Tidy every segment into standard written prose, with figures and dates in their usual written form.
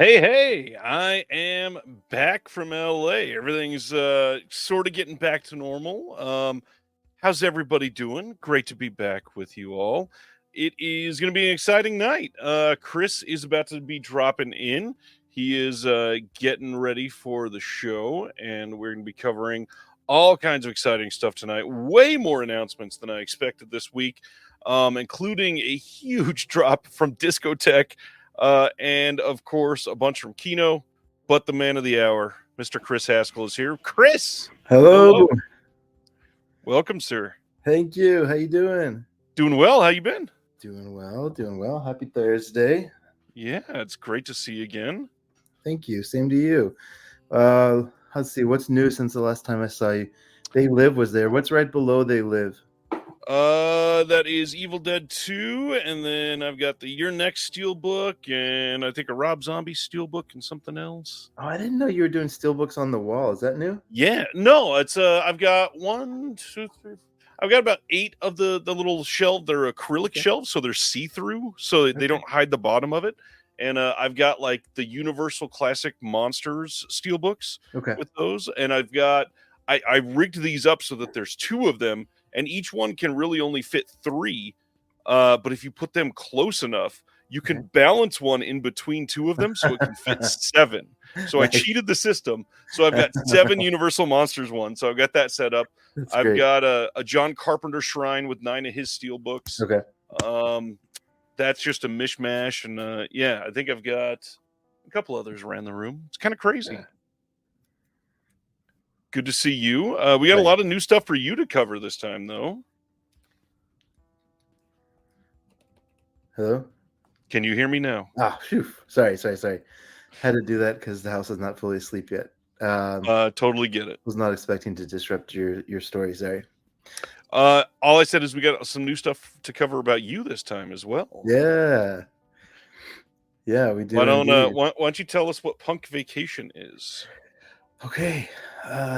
Hey, I am back from LA. Everything's sort of getting back to normal. How's everybody doing? Great to be back with you all. It is going to be an exciting night. Chris is about to be dropping in. He is getting ready for the show, and we're going to be covering all kinds of exciting stuff tonight. Way more announcements than I expected this week, including a huge drop from Discotech. And of course, a bunch from Kino, but the man of the hour, Mr. Chris Haskell, is here. Chris, Hello. welcome, sir. Thank you. How you doing? Doing well. How you been? Doing well. Happy Thursday. Yeah, it's great to see you again. Thank you. Same to you. Let's see. What's new since the last time I saw you? They Live was there. What's right below They Live? That is Evil Dead 2, and then I've got the Your Next Steelbook, and I think a Rob Zombie Steelbook and something else. Oh, I didn't know you were doing steelbooks on the wall. Is that new? Yeah, no, it's I've got 1, 2, 3. I've got about 8 of the little shelves. They're acrylic shelves, so they're see-through, so they don't hide the bottom of it. And I've got like the Universal Classic Monsters steelbooks with those, and I've got I rigged these up so that there's 2 of them, and each one can really only fit 3. But if you put them close enough, you can balance one in between 2 of them, so it can fit 7. So I cheated the system. So I've got 7 Universal Monsters ones. So I've got that set up. I've got a John Carpenter shrine with 9 of his steel books. That's just a mishmash. And yeah, I think I've got a couple others around the room. It's kind of crazy. Good to see you. We got a lot of new stuff for you to cover this time, though. Hello? Can you hear me now? Phew. Sorry. Had to do that because the house is not fully asleep yet. Totally get it. Was not expecting to disrupt your story. Sorry. All I said is we got some new stuff to cover about you this time as well. Yeah, we do. Why don't you tell us what Punk Vacation is? Okay.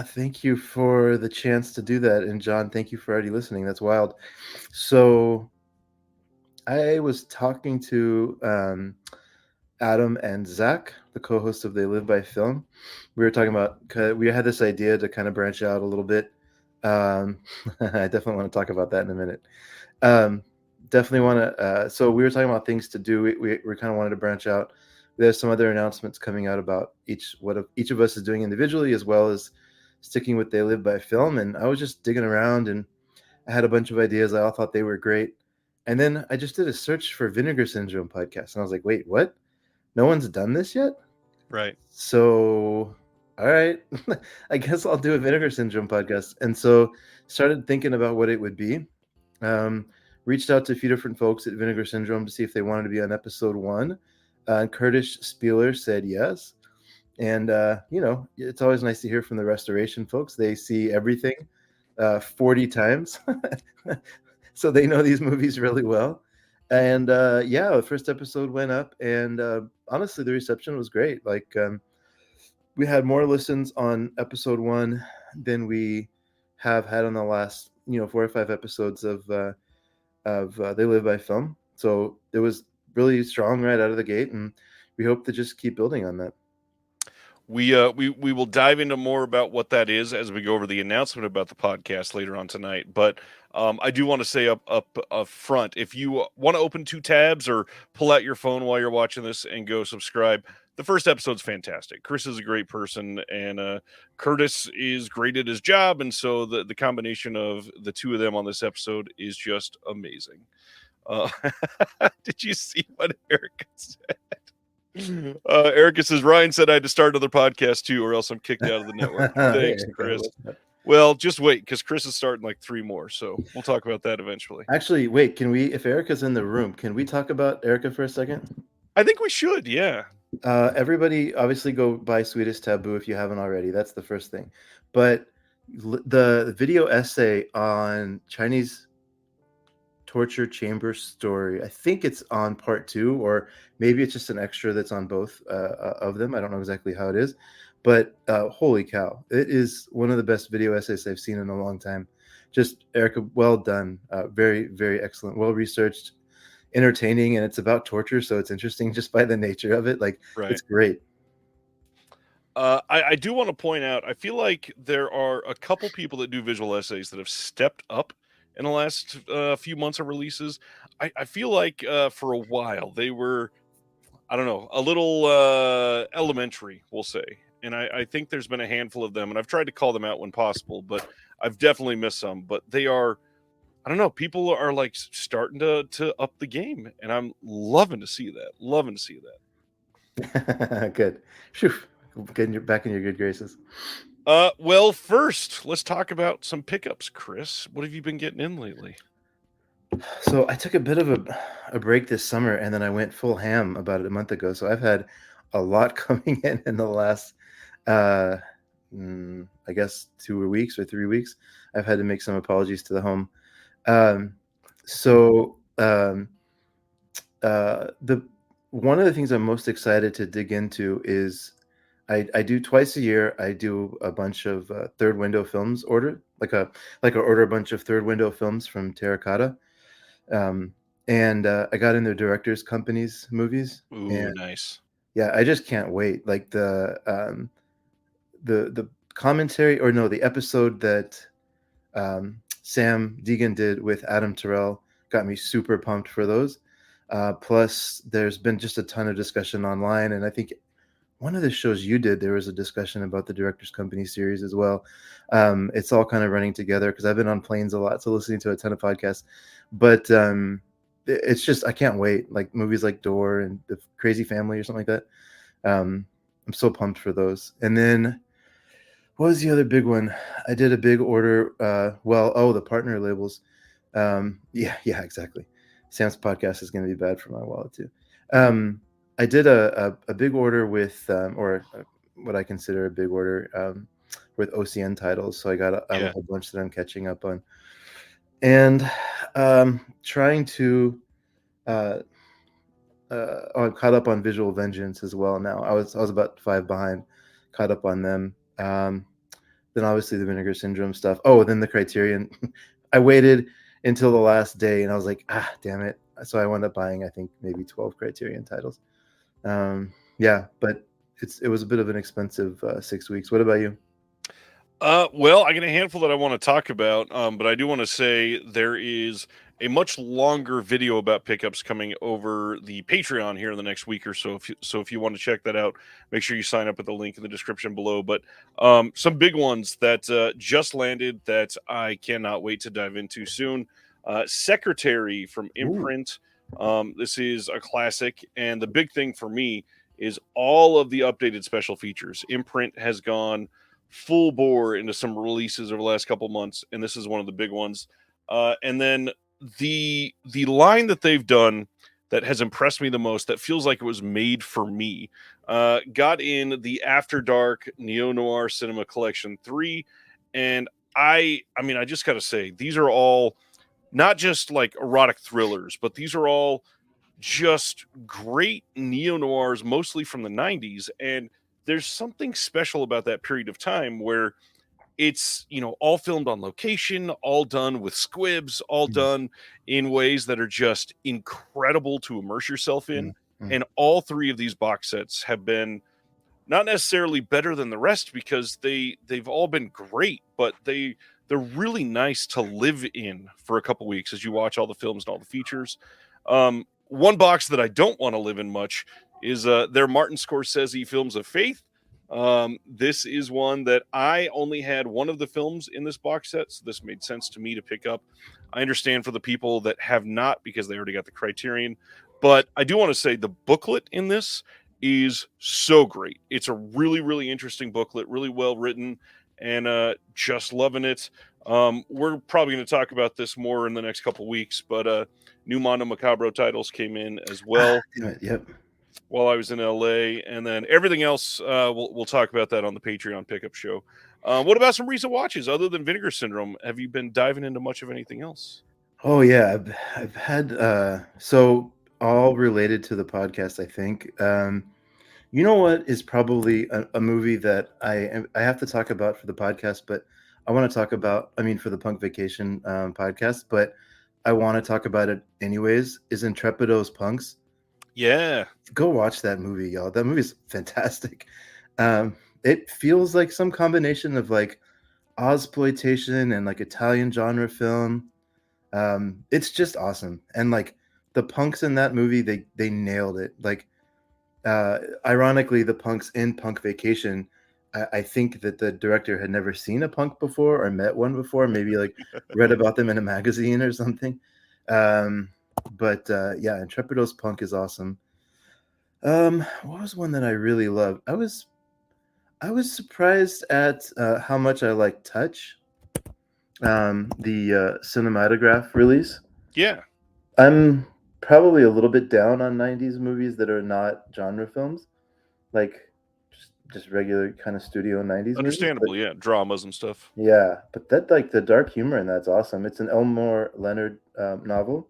Thank you for the chance to do that. And John, thank you for already listening. That's wild. So I was talking to Adam and Zach, the co-hosts of They Live by Film. We were talking about, we had this idea to kind of branch out a little bit. I definitely want to talk about that in a minute. Definitely want to, so we were talking about things to do. We kind of wanted to branch out. There's some other announcements coming out about what each of us is doing individually, as well as sticking with They Live by Film. And I was just digging around, and I had a bunch of ideas. I all thought they were great. And then I just did a search for Vinegar Syndrome Podcast, and I was like, wait, what? No one's done this yet? Right. So, all right, I guess I'll do a Vinegar Syndrome Podcast. And so started thinking about what it would be. Reached out to a few different folks at Vinegar Syndrome to see if they wanted to be on episode 1. Curtis Spieler said yes. And, it's always nice to hear from the restoration folks. They see everything 40 times. So they know these movies really well. And the first episode went up, and honestly, the reception was great. Like, we had more listens on episode 1 than we have had on the last 4 or 5 episodes of They Live by Film. So it was really strong right out of the gate, and we hope to just keep building on that. We will dive into more about what that is as we go over the announcement about the podcast later on tonight. But I do want to say up front, if you want to open 2 tabs or pull out your phone while you're watching this and go subscribe, the first episode's fantastic. Chris is a great person, and Curtis is great at his job, and so the combination of the 2 of them on this episode is just amazing. Did you see what Erica said? Erica says, Ryan said I had to start another podcast too, or else I'm kicked out of the network. Thanks, Chris. Well, just wait, because Chris is starting like 3 more, so we'll talk about that eventually. Actually, wait, if Erica's in the room, can we talk about Erica for a second? I think we should, yeah. Everybody obviously go buy Sweetest Taboo if you haven't already. That's the first thing. But the video essay on Chinese torture chamber story, I think it's on part 2, or maybe it's just an extra that's on both of them. I don't know exactly how it is, but holy cow, it is one of the best video essays I've seen in a long time. Just, Erica, well done. Very, very excellent. Well researched. entertaining, and it's about torture, so it's interesting just by the nature of it. Like, Right. it's great. I do want to point out, I feel like there are a couple people that do visual essays that have stepped up in the last few months of releases. I feel like for a while they were, I don't know, a little elementary, we'll say. And I think there's been a handful of them, and I've tried to call them out when possible, but I've definitely missed some. But they are, I don't know, people are like starting to up the game, and I'm loving to see that. Loving to see that. Good. Phew. Getting back in your good graces. Well, first, let's talk about some pickups, Chris. What have you been getting in lately? So I took a bit of a break this summer, and then I went full ham about a month ago. So I've had a lot coming in the last, I guess, 2 weeks or 3 weeks. I've had to make some apologies to the home. The one of the things I'm most excited to dig into is I do twice a year. I do a bunch of third window films order, like I order a bunch of third window films from Terracotta. And I got in their directors companies movies. Ooh, And nice. yeah, I just can't wait. Like the commentary, or no, the episode that Sam Deegan did with Adam Terrell got me super pumped for those. Plus, there's been just a ton of discussion online, and I think one of the shows you did, there was a discussion about the Directors Company series as well. It's all kind of running together because I've been on planes a lot, so listening to a ton of podcasts. But it's just, I can't wait. Like movies like Door and The Crazy Family or something like that. I'm so pumped for those. And then what was the other big one? I did a big order. The partner labels. Yeah, exactly. Sam's podcast is going to be bad for my wallet too. I did a big order with, what I consider a big order with OCN titles. So I got a whole bunch that I'm catching up on, and trying to. I'm caught up on Visual Vengeance as well now. I was about 5 behind, caught up on them. Then obviously the Vinegar Syndrome stuff. Oh, then the Criterion. I waited until the last day, and I was like, damn it. So I wound up buying, I think, maybe 12 Criterion titles. But it was a bit of an expensive 6 weeks. What about you? Well, I got a handful that I want to talk about, but I do want to say there is a much longer video about pickups coming over the Patreon here in the next week or so. If you want to check that out, make sure you sign up at the link in the description below. But some big ones that just landed that I cannot wait to dive into soon. Secretary from Imprint. This is a classic, and the big thing for me is all of the updated special features. Imprint has gone full bore into some releases over the last couple months, and this is one of the big ones. And then the line that they've done that has impressed me the most, that feels like it was made for me, got in the After Dark Neo Noir Cinema Collection 3, and I mean, I just got to say, these are all not just like erotic thrillers, but these are all just great neo noirs, mostly from the 90s. And there's something special about that period of time where it's, all filmed on location, all done with squibs, all done in ways that are just incredible to immerse yourself in. And all 3 of these box sets have been not necessarily better than the rest because they've all been great, but they're really nice to live in for a couple weeks as you watch all the films and all the features. One box that I don't want to live in much is their Martin Scorsese Films of Faith. This is one that I only had one of the films in this box set, so this made sense to me to pick up. I understand for the people that have not because they already got the Criterion, but I do want to say the booklet in this is so great. It's a really, really interesting booklet, really well written, and just loving it. We're probably going to talk about this more in the next couple weeks, but new Mondo Macabro titles came in as well. Yep. While I was in LA, and then everything else, we'll talk about that on the Patreon pickup show. What about some recent watches other than Vinegar Syndrome? Have you been diving into much of anything else? Oh yeah, I've had so all related to the podcast, I think. You know what is probably a movie that I have to talk about for the podcast, but I want to talk about, for the Punk Vacation podcast, but I want to talk about it anyways, is Intrepido's Punks. Yeah. Go watch that movie, y'all. That movie's fantastic. It feels like some combination of like Ozploitation and like Italian genre film. It's just awesome. And like the punks in that movie, they nailed it. Like ironically, the punks in Punk Vacation, I think that the director had never seen a punk before or met one before, maybe like read about them in a magazine or something. But yeah, Intrepido's Punk is awesome. What was one that I really loved? I was surprised at how much I like Touch, the cinematograph release. Yeah. I'm probably a little bit down on 90s movies that are not genre films, like just regular kind of studio 90s movies. Understandable, yeah. Dramas and stuff. Yeah, but that like the dark humor in that's awesome. It's an Elmore Leonard novel,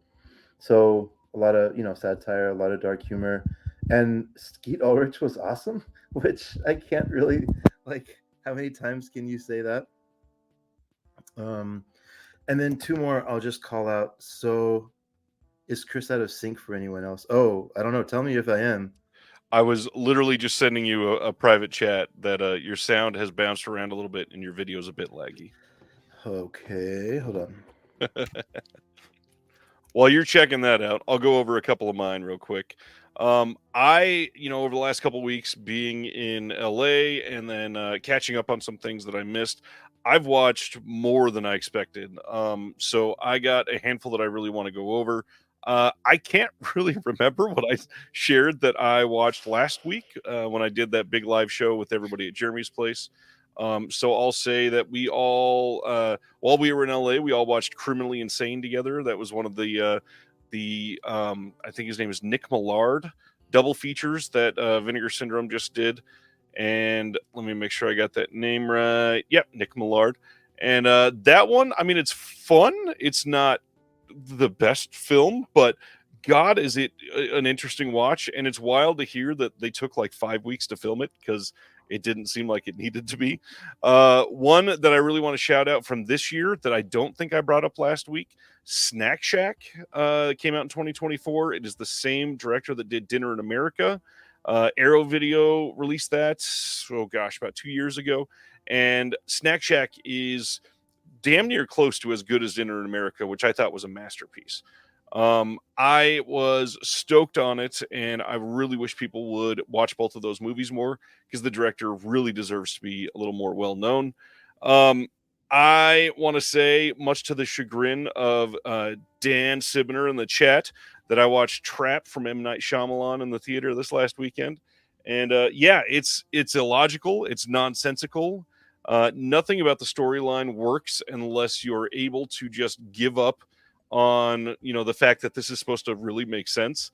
so a lot of satire, a lot of dark humor, and Skeet Ulrich was awesome, which I can't really like. How many times can you say that? And then two more I'll just call out. So, is Chris out of sync for anyone else? Oh, I don't know. Tell me if I am. I was literally just sending you a private chat that your sound has bounced around a little bit and your video is a bit laggy. Okay, hold on. While you're checking that out, I'll go over a couple of mine real quick. I, over the last couple of weeks being in LA and then catching up on some things that I missed, I've watched more than I expected. So I got a handful that I really want to go over. I can't really remember what I shared that I watched last week when I did that big live show with everybody at Jeremy's place. So I'll say that we all, while we were in LA, we all watched Criminally Insane together. That was one of the I think his name is Nick Millard double features that Vinegar Syndrome just did. And let me make sure I got that name right. Yep, Nick Millard. And that one, I mean, it's fun. It's not the best film, but God, is it an interesting watch. And it's wild to hear that they took like 5 weeks to film it because it didn't seem like it needed to be. One that I really want to shout out from this year that I don't think I brought up last week, Snack Shack, came out in 2024. It is the same director that did Dinner in America. Arrow Video released that, about 2 years ago. And Snack Shack is damn near close to as good as Dinner in America, which I thought was a masterpiece. I was stoked on it, and I really wish people would watch both of those movies more because the director really deserves to be a little more well known. I want to say, much to the chagrin of Dan Sibner in the chat, that I watched Trap from M. Night Shyamalan in the theater this last weekend. And yeah, it's illogical. It's nonsensical. Nothing about the storyline works unless you're able to just give up on the fact that this is supposed to really make sense.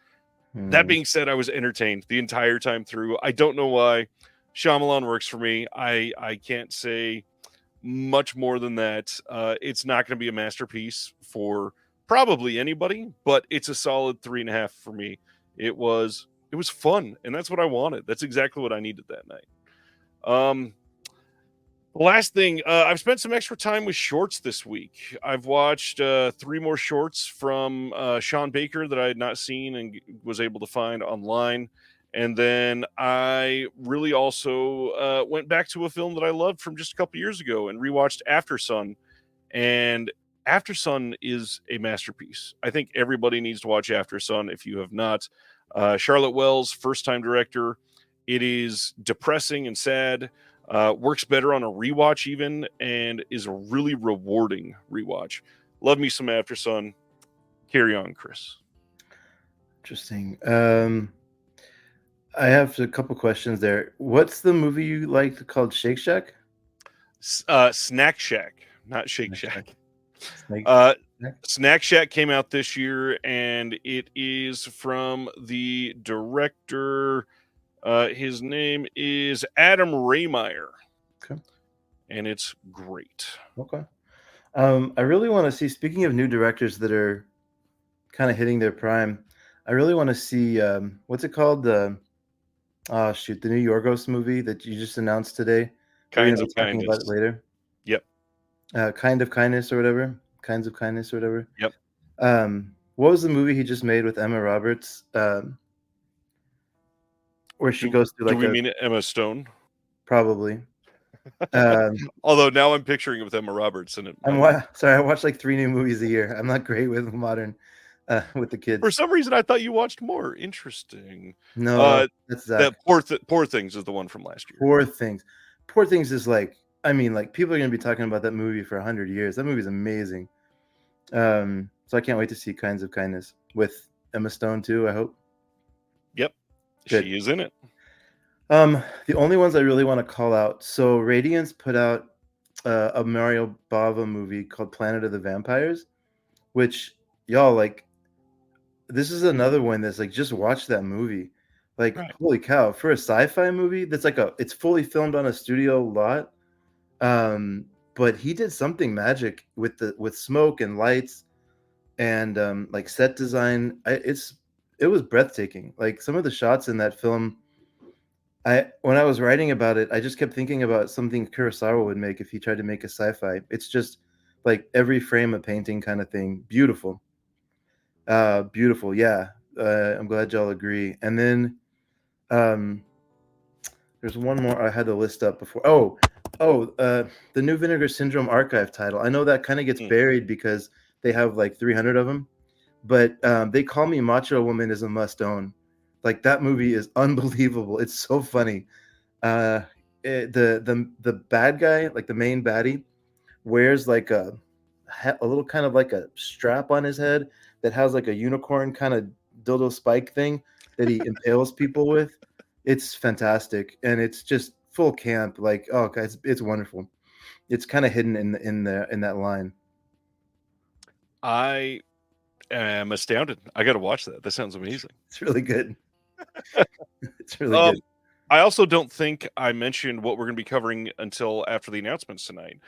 That being said, I was entertained the entire time through. I don't know why. Shyamalan works for me. I can't say much more than that. It's not going to be a masterpiece for probably anybody, but it's a solid 3.5 for me. It was fun, and that's what I wanted. That's exactly what I needed that night. The last thing, I've spent some extra time with shorts this week. I've watched 3 more shorts from Sean Baker that I had not seen and was able to find online. And then I really also went back to a film that I loved from just a couple years ago and rewatched After Sun. And After Sun is a masterpiece. I think everybody needs to watch After Sun if you have not. Charlotte Wells, first-time director. It is depressing and sad. Works better on a rewatch even, and is a really rewarding rewatch. Love me some After Sun. Carry on, Chris. Interesting. I have a couple questions there. What's the movie you liked called Shake Shack? Snack Shack, not Shake Shack. Snack Shack came out this year, and it is from the director. His name is Adam Raymeyer. Okay. And it's great. Okay. I really want to see, speaking of new directors that are kind of hitting their prime, I really want to see, what's it called? The new Yorgos movie that you just announced today. Kinds of talking Kindness. about it later. Yep. Kind of Kindness or whatever. Kinds of Kindness or whatever. Yep. What was the movie he just made with Emma Roberts? Where she goes through Do like we mean Emma Stone? probably. Although now I'm picturing it with Emma Roberts, and Sorry, I watch like 3 new movies a year. I'm not great with modern, with the kids. For some reason, I thought you watched more. Interesting. No, that's Zach. That Poor Things is the one from last year. Poor Things. Poor Things is like, I mean, like people are gonna be talking about that movie for 100 years. That movie's amazing. So I can't wait to see Kinds of Kindness with Emma Stone too. I hope. Yep, Good. she is in it. The only ones I really want to call out. So Radiance put out a Mario Bava movie called Planet of the Vampires, which y'all like. This is another one that's like, just watch that movie. Like, Right. Holy cow, for a sci-fi movie that's like it's fully filmed on a studio lot. But he did something magic with smoke and lights and like set design. It was breathtaking. Like some of the shots in that film, when I was writing about it, I just kept thinking about something Kurosawa would make if he tried to make a sci-fi. It's just like every frame a painting kind of thing. Beautiful. Beautiful. Yeah. I'm glad y'all agree. And then there's one more I had to list up before. The new Vinegar Syndrome archive title. I know that kind of gets buried because they have like 300 of them, but They Call Me Macho Woman is a must own. Like that movie is unbelievable. It's so funny. The bad guy, like the main baddie, wears like a little kind of like a strap on his head that has like a unicorn kind of dildo spike thing that he impales people with. It's fantastic, and it's just full camp. Like, oh, guys, it's wonderful. It's kind of hidden in that line. I am astounded. I got to watch that. That sounds amazing. It's really good. It's really good. I also don't think I mentioned what we're going to be covering until after the announcements tonight.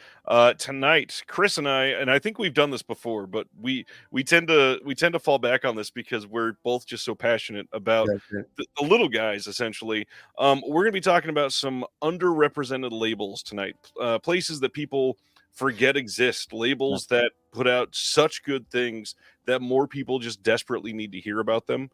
Tonight, Chris and I think we've done this before, but we tend to fall back on this because we're both just so passionate about the little guys. Essentially, we're going to be talking about some underrepresented labels tonight, places that people forget exist, labels that put out such good things that more people just desperately need to hear about them.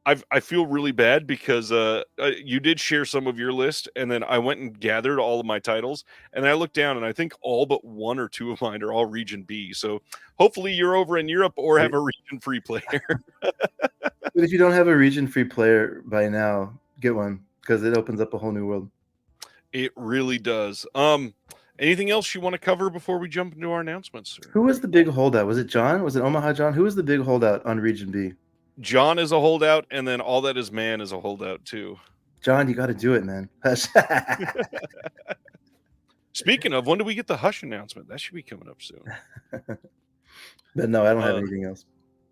I feel really bad because you did share some of your list, and then I went and gathered all of my titles, and I looked down, and I think all but 1 or 2 of mine are all Region B. So hopefully you're over in Europe or have a region-free player. But if you don't have a region-free player by now, get one because it opens up a whole new world. It really does. Anything else you want to cover before we jump into our announcements? Who was the big holdout? Was it John? Was it Omaha John? Who was the big holdout on Region B? John is a holdout, and then All That Is Man is a holdout too. John, you got to do it, man. Speaking of, when do we get the Hush announcement? That should be coming up soon. But no, I don't have anything else.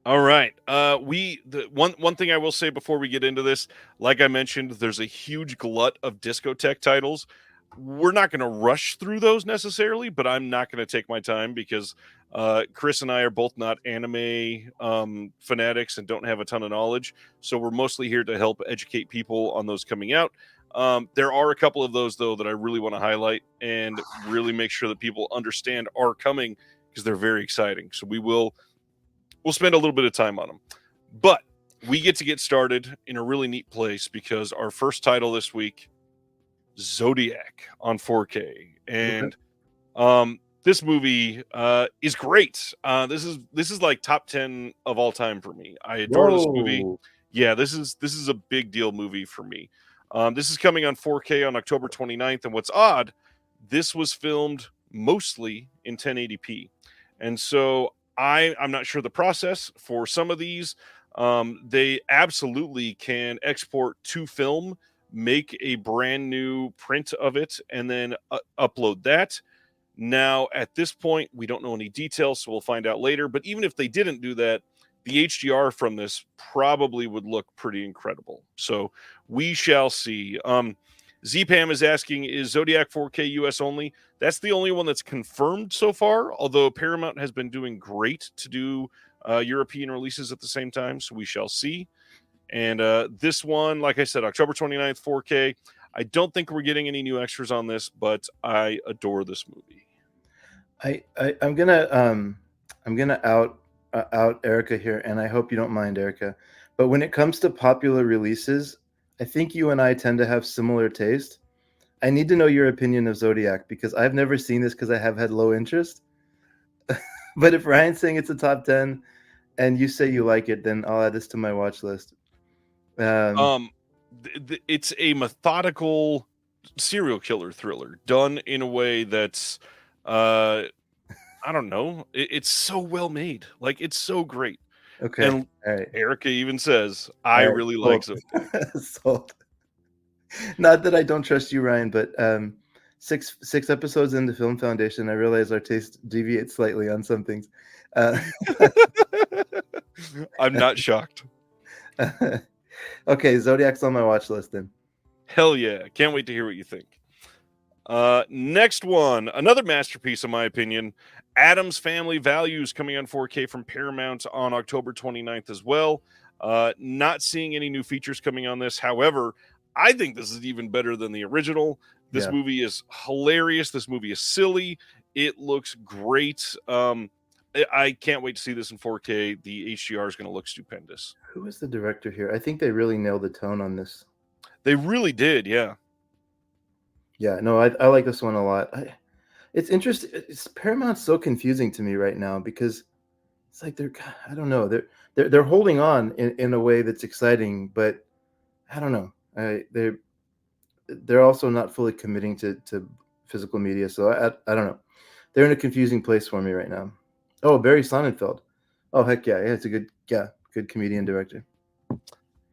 All right. One thing I will say before we get into this, like I mentioned, there's a huge glut of discotheque titles. We're not going to rush through those necessarily, but I'm not going to take my time because Chris and I are both not anime fanatics and don't have a ton of knowledge. So we're mostly here to help educate people on those coming out. There are a couple of those, though, that I really want to highlight and really make sure that people understand are coming because they're very exciting. So we'll spend a little bit of time on them. But we get started in a really neat place because our first title this week, Zodiac on 4K. And this movie is great. This is like top 10 of all time for me. I adore this movie. Yeah, this is a big deal movie for me. This is coming on 4K on October 29th. And what's odd, this was filmed mostly in 1080p. And so I'm not sure the process for some of these. They absolutely can export to film, make a brand new print of it, and then upload that. Now, at this point, we don't know any details, so we'll find out later. But even if they didn't do that, the HDR from this probably would look pretty incredible. So we shall see. ZPAM is asking, is Zodiac 4K US only? That's the only one that's confirmed so far, although Paramount has been doing great to do European releases at the same time, so we shall see. And this one, like I said, October 29th, 4K. I don't think we're getting any new extras on this, but I adore this movie. I'm gonna out out Erica here, and I hope you don't mind, Erica. But when it comes to popular releases, I think you and I tend to have similar taste. I need to know your opinion of Zodiac because I've never seen this because I have had low interest. But if Ryan's saying it's a top 10 and you say you like it, then I'll add this to my watch list. It's a methodical serial killer thriller done in a way that's I don't know, it's so well made, like it's so great. Okay, And all right. Erica even says I All right, really sold. like Zodiac. Sold. Not that I don't trust you, Ryan, but six episodes into Film Foundation, I realize our taste deviates slightly on some things. I'm not shocked. Okay, Zodiac's on my watch list then. Hell yeah, can't wait to hear what you think. Next one, another masterpiece in my opinion, Addams Family Values, coming on 4K from Paramount on October 29th as well. Not seeing any new features coming on this. However, I think this is even better than the original. This movie is hilarious. This movie is silly. It looks great. I can't wait to see this in 4K. The HDR is going to look stupendous. Who is the director here? I think they really nailed the tone on this. They really did, yeah. Yeah, no, I like this one a lot. It's interesting. Paramount's so confusing to me right now because it's like I don't know, they're holding on in a way that's exciting, but I don't know. They're also not fully committing to physical media, so I don't know. They're in a confusing place for me right now. Oh, Barry Sonnenfeld. Oh heck yeah, it's a good comedian director.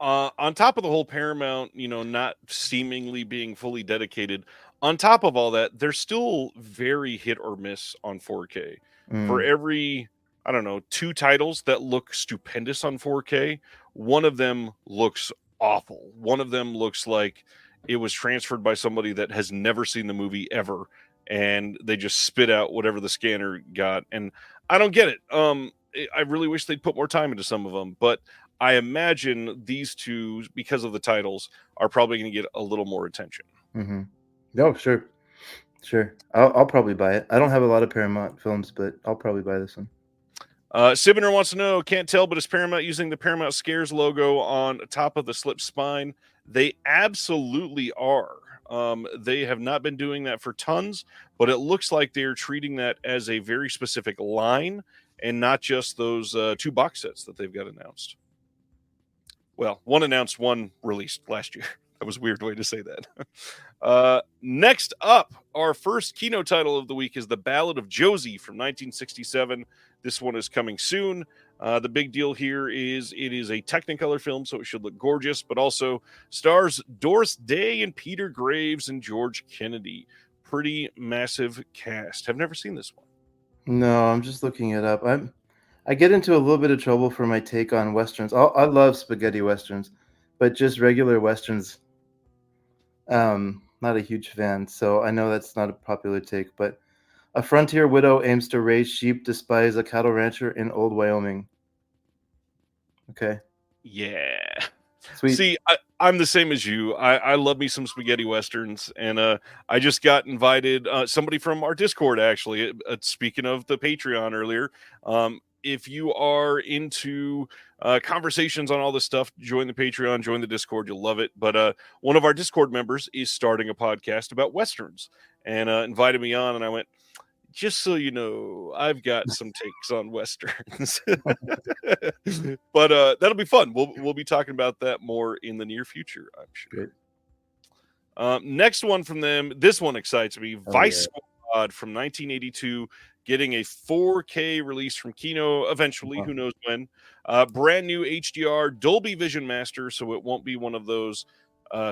On top of the whole Paramount, not seemingly being fully dedicated, on top of all that, they're still very hit or miss on 4K. For every, I don't know, 2 titles that look stupendous on 4K, one of them looks awful. One of them looks like it was transferred by somebody that has never seen the movie ever, and they just spit out whatever the scanner got. And I don't get it. I really wish they'd put more time into some of them, but I imagine these two, because of the titles, are probably going to get a little more attention. Mm-hmm. No, sure. I'll probably buy it. I don't have a lot of Paramount films, but I'll probably buy this one. Sibner wants to know, can't tell, but is Paramount using the Paramount Scares logo on top of the slip spine? They absolutely are. They have not been doing that for tons, but it looks like they're treating that as a very specific line and not just those 2 box sets that they've got announced. Well, one announced, one released last year. That was a weird way to say that. Next up, our first Kino title of the week is The Ballad of Josie from 1967. This one is coming soon. The big deal here is it is a Technicolor film, so it should look gorgeous, but also stars Doris Day and Peter Graves and George Kennedy. Pretty massive cast. Have never seen this one. No, I'm just looking it up. I get into a little bit of trouble for my take on Westerns. I love spaghetti Westerns, but just regular Westerns, not a huge fan. So I know that's not a popular take, but a frontier widow aims to raise sheep despite a cattle rancher in old Wyoming. Okay. Yeah. Sweet. See, I'm the same as you. I love me some spaghetti Westerns, and I just got invited, somebody from our Discord, actually, speaking of the Patreon earlier, if you are into conversations on all this stuff, join the Patreon, join the Discord. You'll love it. But one of our Discord members is starting a podcast about Westerns and invited me on, and I went, just so you know, I've got some takes on Westerns. But that'll be fun. We'll be talking about that more in the near future, I'm sure. Next one from them, this one excites me. Vice Squad from 1982, getting a 4K release from Kino eventually, who knows when. Brand new HDR Dolby Vision Master, so it won't be one of those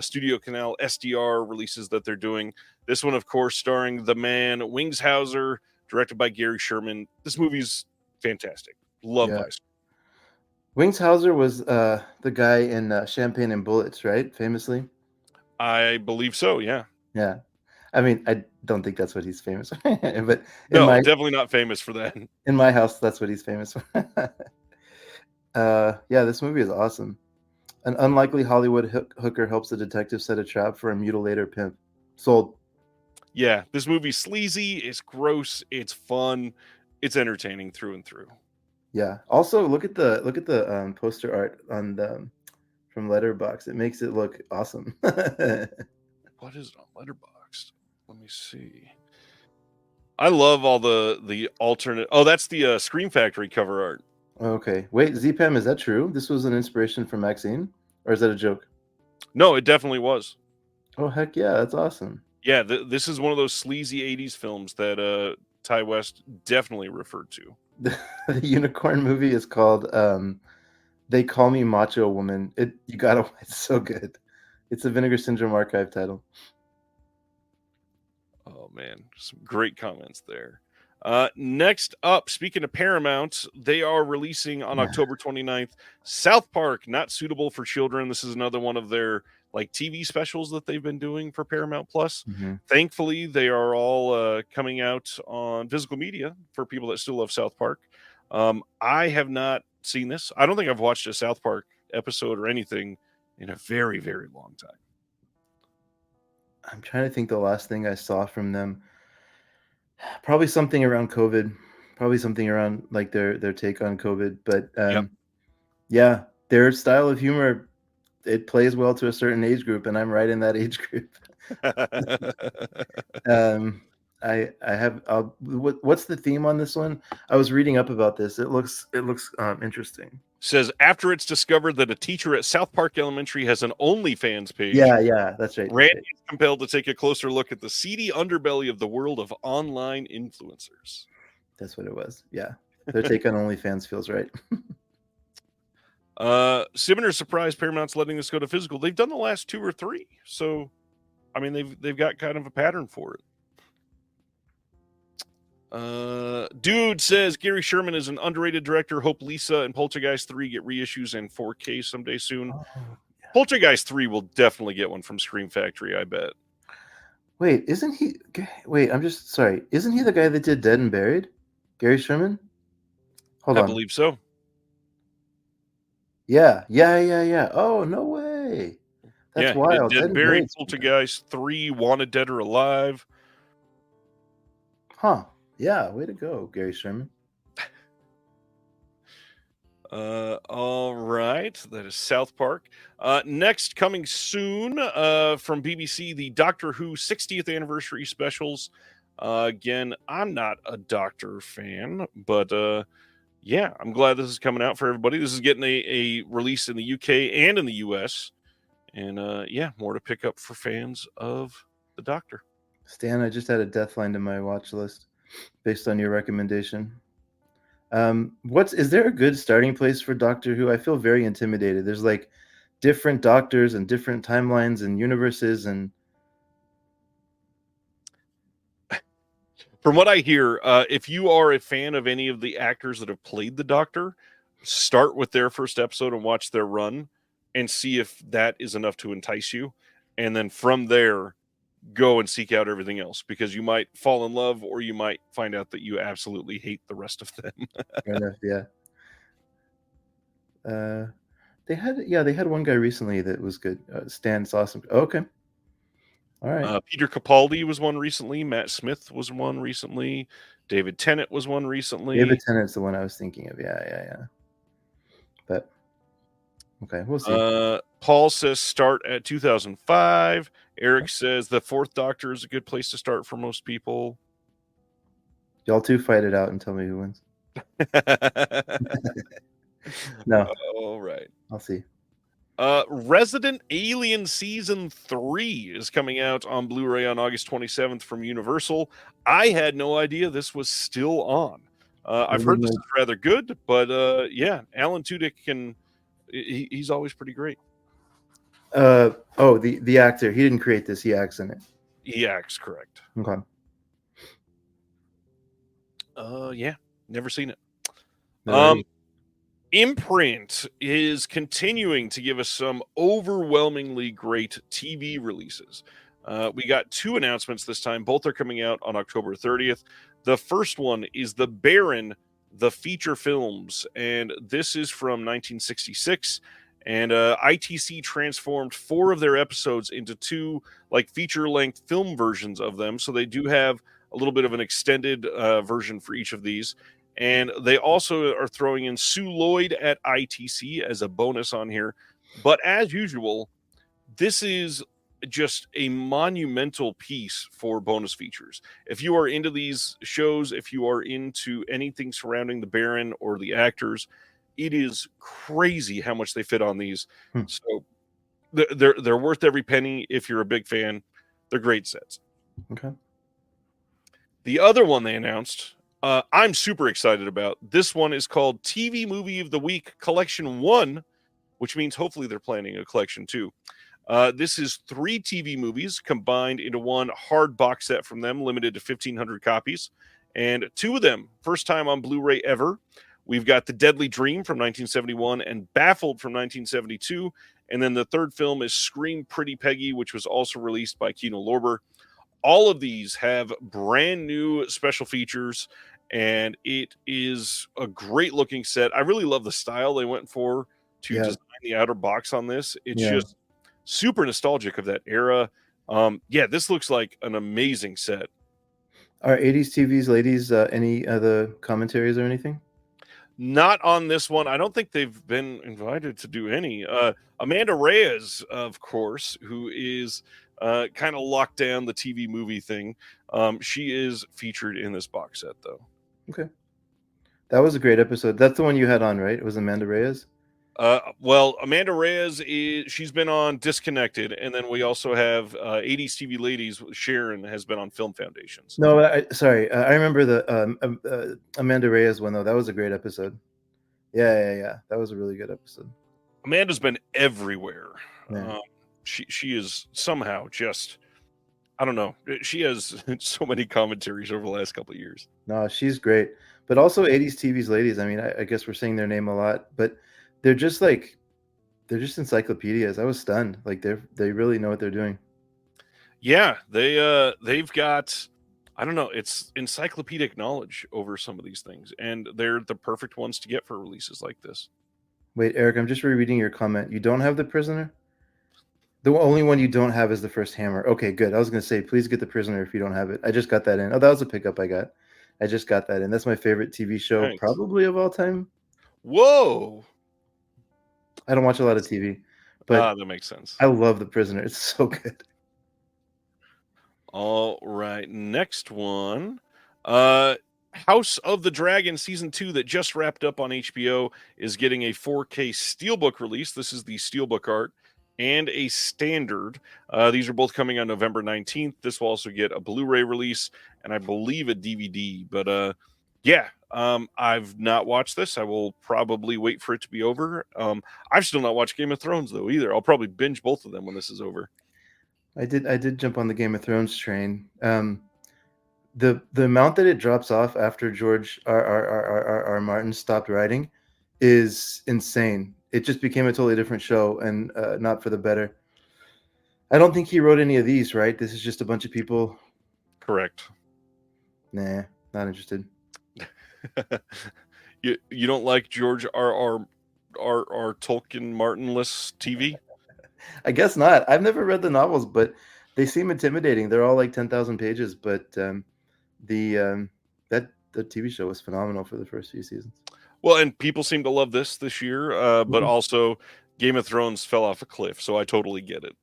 Studio Canal SDR releases that they're doing. This one, of course, starring the man Wingshauser, directed by Gary Sherman. This movie's fantastic. Love Vice. Wingshauser was the guy in Champagne and Bullets, right? Famously. I believe so. Yeah. Yeah. I mean, I don't think that's what he's famous for, but definitely not famous for that. In my house, that's what he's famous for. Yeah, this movie is awesome. An unlikely Hollywood hooker helps a detective set a trap for a mutilator pimp. Sold. Yeah, this movie's sleazy, it's gross, it's fun, it's entertaining through and through. Yeah. Also, look at the poster art on the from Letterboxd. It makes it look awesome. What is it on Letterboxd? Let me see. I love all the alternate. Oh, that's the Scream Factory cover art. Okay. Wait, ZPAM, is that true? This was an inspiration for Maxine, or is that a joke? No, it definitely was. Oh heck yeah, that's awesome. Yeah, this is one of those sleazy '80s films that Ty West definitely referred to. The unicorn movie is called They Call Me Macho Woman. It's so good. It's a Vinegar Syndrome archive title. Oh man, some great comments there. Next up, speaking of Paramount, they are releasing on October 29th South Park, Not Suitable for Children. This is another one of their like TV specials that they've been doing for Paramount Plus. Mm-hmm. Thankfully, they are all coming out on physical media for people that still love South Park. I have not seen this. I don't think I've watched a South Park episode or anything in a very, very long time. I'm trying to think the last thing I saw from them. Probably something around COVID. Probably something around like their take on COVID. But yeah, their style of humor, it plays well to a certain age group, and I'm right in that age group. I have what's the theme on this one? I was reading up about this. It looks interesting. Says after it's discovered that a teacher at South Park Elementary has an OnlyFans page. Yeah, that's right. Randy is compelled to take a closer look at the seedy underbelly of the world of online influencers. That's what it was. Yeah, their take on OnlyFans feels right. Similar surprise, Paramount's letting this go to physical. They've done the last 2 or 3, so I mean they've got kind of a pattern for it. Dude says Gary Sherman is an underrated director. Hope Lisa and Poltergeist 3 get reissues in 4K someday soon. Oh, yeah. Poltergeist 3 will definitely get one from Scream Factory, I bet. Wait, isn't he? Wait, I'm just sorry. Isn't he the guy that did Dead and Buried? Gary Sherman? Hold on. I believe so. Yeah. Oh, no way. That's wild. Dead and Buried, Poltergeist 3, Wanted Dead or Alive. Huh. Yeah, way to go, Gary Sherman. All right. That is South Park. Next, coming soon from BBC, the Doctor Who 60th anniversary specials. Again, I'm not a Doctor fan, but yeah, I'm glad this is coming out for everybody. This is getting a release in the UK and in the US. And yeah, more to pick up for fans of the Doctor. Stan, I just added Deathline to my watch list based on your recommendation. Is there a good starting place for Doctor Who? I feel very intimidated. There's like different doctors and different timelines and universes, and from what I hear, if you are a fan of any of the actors that have played the Doctor, start with their first episode and watch their run and see if that is enough to entice you. And then from there, go and seek out everything else, because you might fall in love or you might find out that you absolutely hate the rest of them. Fair enough, yeah. They had one guy recently that was good. Stan's awesome. Oh, okay. All right. Peter Capaldi was one recently. Matt Smith was one recently. David Tennant was one recently. David Tennant's the one I was thinking of. Yeah. But okay, we'll see. Paul says start at 2005. Eric says the Fourth Doctor is a good place to start for most people. Y'all two fight it out and tell me who wins. No. All right. I'll see. Resident Alien Season 3 is coming out on Blu-ray on August 27th from Universal. I had no idea this was still on. I've heard this is rather good, but yeah, Alan Tudyk he's always pretty great. The actor, he didn't create this, he acts in it. He acts, correct. Okay. Yeah, never seen it. No, Imprint is continuing to give us some overwhelmingly great TV releases. We got 2 announcements this time. Both are coming out on October 30th. The first one is The Baron, the feature films, and this is from 1966. And ITC transformed 4 of their episodes into 2 like feature-length film versions of them. So they do have a little bit of an extended version for each of these. And they also are throwing in Sue Lloyd at ITC as a bonus on here. But as usual, this is just a monumental piece for bonus features. If you are into these shows, if you are into anything surrounding the Baron or the actors, it is crazy how much they fit on these. So they're worth every penny if you're a big fan. They're great sets. Okay. The other one they announced, I'm super excited about. This one is called TV Movie of the Week Collection 1, which means hopefully they're planning a collection 2. This is 3 TV movies combined into one hard box set from them, limited to 1,500 copies. And 2 of them, first time on Blu-ray ever. We've got The Deadly Dream from 1971 and Baffled from 1972. And then the third film is Scream Pretty Peggy, which was also released by Kino Lorber. All of these have brand new special features, and it is a great looking set. I really love the style they went for to design the outer box on this. It's just super nostalgic of that era. This looks like an amazing set. Are 80s TVs, ladies, any other commentaries or anything? Not on this one. I don't think they've been invited to do any. Amanda Reyes, of course, who is kind of locked down the TV movie thing. She is featured in this box set, though. Okay. That was a great episode. That's the one you had on, right? It was Amanda Reyes? Well, Amanda Reyes, she's been on Disconnected, and then we also have 80s TV Ladies. Sharon has been on Film Foundations. No, I remember the Amanda Reyes one, though. That was a great episode. Yeah. That was a really good episode. Amanda's been everywhere. Yeah. She is somehow just, I don't know. She has so many commentaries over the last couple of years. No, she's great. But also 80s TV's Ladies. I mean, I guess we're saying their name a lot, but they're just encyclopedias. I was stunned. Like they really know what they're doing. Yeah, they've got, I don't know, it's encyclopedic knowledge over some of these things, and they're the perfect ones to get for releases like this. Wait, Eric, I'm just rereading your comment. You don't have The Prisoner? The only one you don't have is The First Hammer. Okay, good. I was going to say, please get The Prisoner if you don't have it. I just got that in. Oh, that was a pickup I got. I just got that in. That's my favorite TV show, probably of all time. Whoa. I don't watch a lot of TV, but that makes sense. I love The Prisoner. It's so good. All right, next one. House of the Dragon Season 2 that just wrapped up on HBO is getting a 4K Steelbook release. This is the Steelbook art and a standard. These are both coming on November 19th. This will also get a Blu-ray release and I believe a DVD. But I've not watched this. I will probably wait for it to be over. I've still not watched Game of Thrones though either. I'll probably binge both of them when this is over. I did jump on the Game of Thrones train. The amount that it drops off after George R. Martin stopped writing is insane. It just became a totally different show and not for the better. I don't think he wrote any of these, right? This is just a bunch of people. Correct. Nah, not interested. You don't like George R. Tolkien Martin-less TV? I guess not. I've never read the novels, but they seem intimidating. They're all like 10,000 pages, but the TV show was phenomenal for the first few seasons. Well, and people seem to love this year, but also Game of Thrones fell off a cliff, so I totally get it.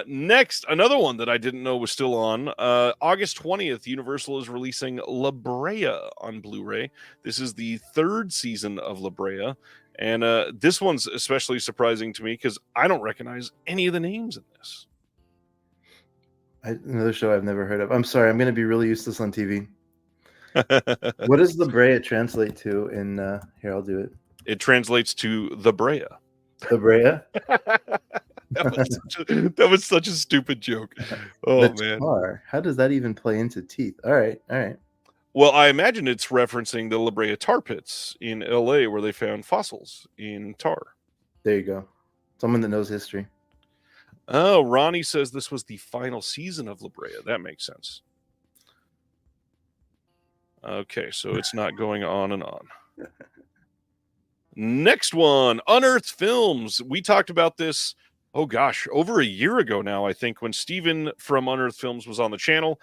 Next, another one that I didn't know was still on. August 20th, Universal is releasing La Brea on Blu-ray. This is the 3rd season of La Brea, and this one's especially surprising to me because I don't recognize any of the names in this. Another show I've never heard of. I'm sorry, I'm going to be really useless on TV. What does La Brea translate to in here, I'll do it. It translates to The Brea. The Brea? That was such a stupid joke. Oh, man. Tar. How does that even play into teeth? All right. Well, I imagine it's referencing the La Brea tar pits in LA where they found fossils in tar. There you go. Someone that knows history. Oh, Ronnie says this was the final season of La Brea. That makes sense. Okay, so it's not going on and on. Next one, Unearthed Films. We talked about this oh gosh, over a year ago now, I think, when Steven from Unearthed Films was on the channel.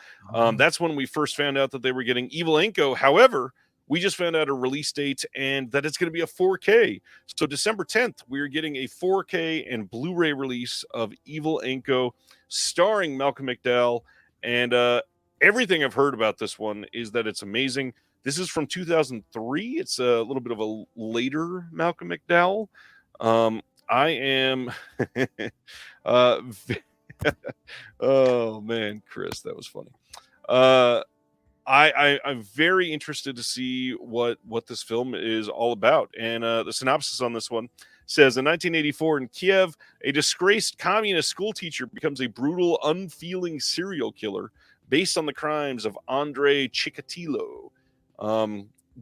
That's when we first found out that they were getting Evil Anko. However, we just found out a release date and that it's going to be a 4K. So December 10th, we're getting a 4K and Blu-ray release of Evil Anko starring Malcolm McDowell. And everything I've heard about this one is that it's amazing. This is from 2003. It's a little bit of a later Malcolm McDowell. I am oh man, Chris, that was funny. I'm very interested to see what this film is all about. And the synopsis on this one says, in 1984 in Kiev, a disgraced communist schoolteacher becomes a brutal, unfeeling serial killer based on the crimes of Andrei Chikatilo.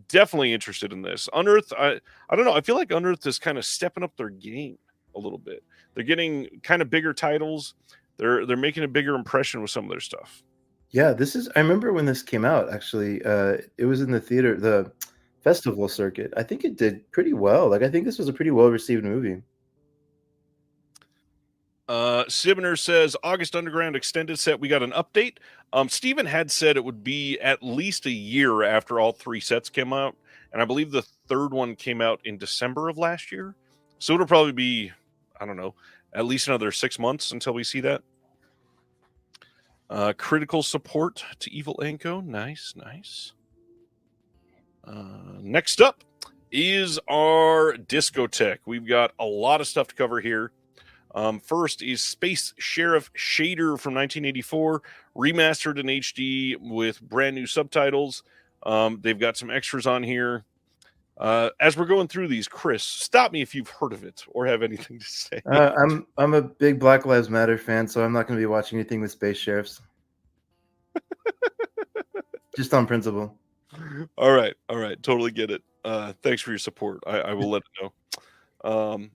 Definitely interested in this. Unearthed, I don't know. I feel like Unearthed is kind of stepping up their game a little bit. They're getting kind of bigger titles. They're making a bigger impression with some of their stuff. Yeah, I remember when this came out, actually. It was in the theater, the festival circuit. I think it did pretty well. Like, I think this was a pretty well-received movie. Sibner says, August Underground extended set. We got an update. Steven had said it would be at least a year after all 3 sets came out. And I believe the 3rd one came out in December of last year. So it'll probably be, I don't know, at least another 6 months until we see that. Critical support to Evil Anko. Nice. Next up is our discotheque. We've got a lot of stuff to cover here. First is Space Sheriff Shader from 1984, remastered in HD with brand new subtitles. They've got some extras on here. As we're going through these, Chris, stop me if you've heard of it or have anything to say. I'm a big Black Lives Matter fan, so I'm not going to be watching anything with space sheriffs. Just on principle. All right. Totally get it. Thanks for your support. I will let it know.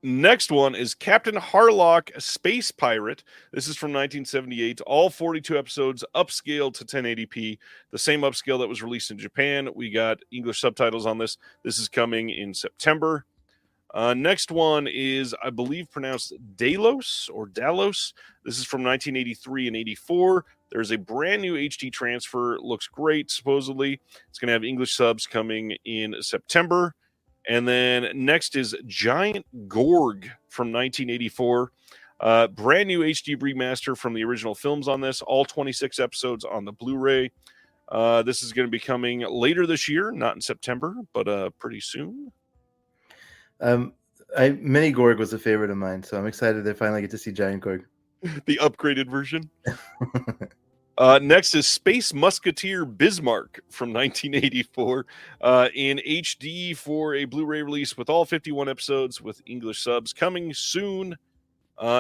Next one is Captain Harlock, Space Pirate. This is from 1978. All 42 episodes upscaled to 1080p. The same upscale that was released in Japan. We got English subtitles on this. This is coming in September. Next one is, I believe, pronounced Dalos or Dalos. This is from 1983 and 84. There's a brand new HD transfer. Looks great, supposedly. It's going to have English subs coming in September. And then next is Giant Gorg from 1984. Brand new HD remaster from the original films on this. All 26 episodes on the Blu-ray. This is going to be coming later this year, not in September, but pretty soon. Mini Gorg was a favorite of mine, so I'm excited to finally get to see Giant Gorg. The upgraded version. Next is Space Musketeer Bismarck from 1984 in HD for a Blu-ray release with all 51 episodes with English subs coming soon.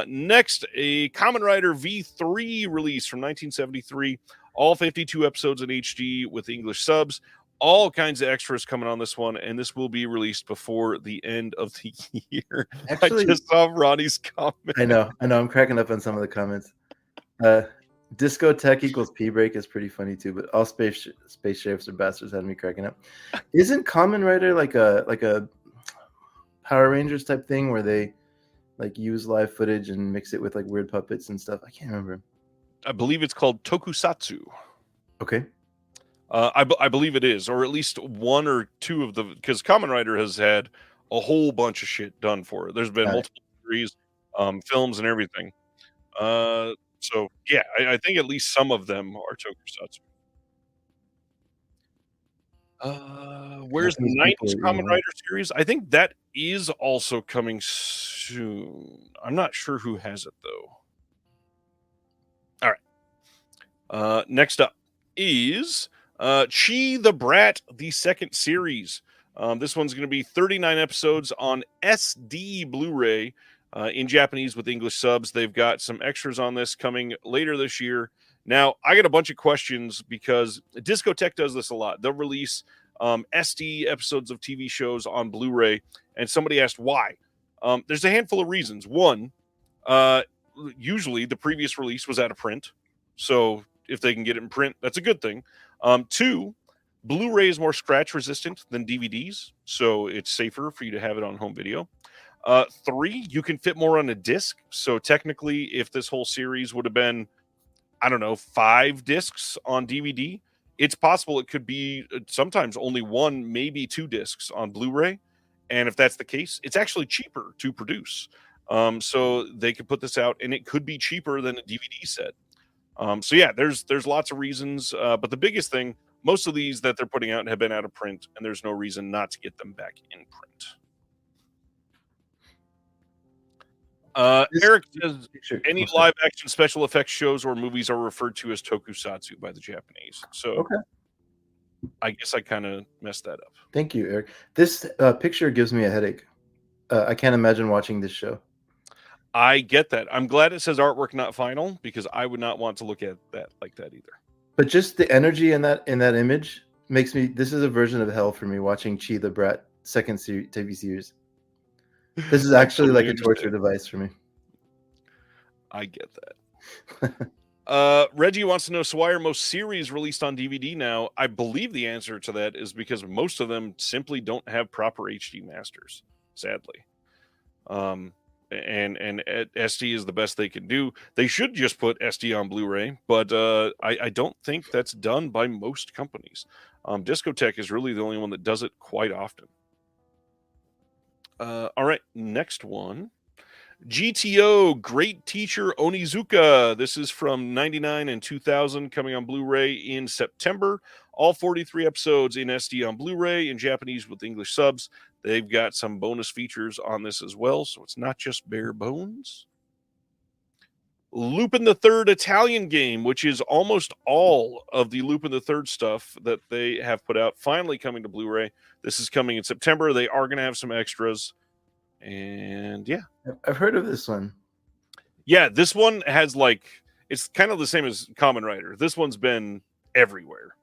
Next, a Kamen Rider V3 release from 1973, all 52 episodes in HD with English subs. All kinds of extras coming on this one, and this will be released before the end of the year. Actually, I just saw Ronnie's comment. I know. I'm cracking up on some of the comments. Discotheque equals P break is pretty funny too, but all space sheriffs are bastards had me cracking up. Isn't Kamen Rider like a Power Rangers type thing where they like use live footage and mix it with like weird puppets and stuff? I can't remember. I believe it's called Tokusatsu. Okay. I believe it is, or at least one or two of the, because Kamen Rider has had a whole bunch of shit done for it. There's been multiple series, films, and everything. So yeah, I think at least some of them are Tokusatsu. Where's the 90s Kamen Rider series? I think that is also coming soon. I'm not sure who has it though. All right. Next up is Chi the Brat, the second series. This one's going to be 39 episodes on SD Blu-ray in Japanese with English subs. They've got some extras on this coming later this year. Now, I got a bunch of questions because Discotheque does this a lot. They'll release SD episodes of TV shows on Blu-ray, and somebody asked why. There's a handful of reasons. One, usually the previous release was out of print, so if they can get it in print, that's a good thing. Two, Blu-ray is more scratch resistant than DVDs, so it's safer for you to have it on home video. 3, you can fit more on a disc. So technically, if this whole series would have been, I don't know, 5 discs on DVD, it's possible it could be sometimes only 1, maybe 2 discs on Blu-ray. And if that's the case, it's actually cheaper to produce. So they could put this out, and it could be cheaper than a DVD set. So yeah, there's lots of reasons, but the biggest thing, most of these that they're putting out have been out of print, and there's no reason not to get them back in print. Eric says any live action special effects shows or movies are referred to as tokusatsu by the Japanese. So okay. I guess I kind of messed that up. Thank you, Eric. This picture gives me a headache. I can't imagine watching this show. I get that. I'm glad it says artwork not final, because I would not want to look at that like that either. But just the energy in that image makes me. This is a version of hell for me watching Chi the Brat second TV series. This is actually like a torture device for me. I get that. Reggie wants to know, so why are most series released on DVD now? I believe the answer to that is because most of them simply don't have proper HD masters, sadly. And SD is the best they can do. They should just put SD on Blu-ray, but I don't think that's done by most companies. Discotech is really the only one that does it quite often. All right, next one. GTO, Great Teacher Onizuka. This is from 99 and 2000, coming on Blu-ray in September. All 43 episodes in SD on Blu-ray, in Japanese with English subs. They've got some bonus features on this as well, so it's not just bare bones. Lupin the Third Italian game, which is almost all of the Lupin the Third stuff that they have put out, finally coming to Blu-ray. This is coming in September. They are going to have some extras. And yeah. I've heard of this one. Yeah, this one has it's kind of the same as Kamen Rider. This one's been everywhere.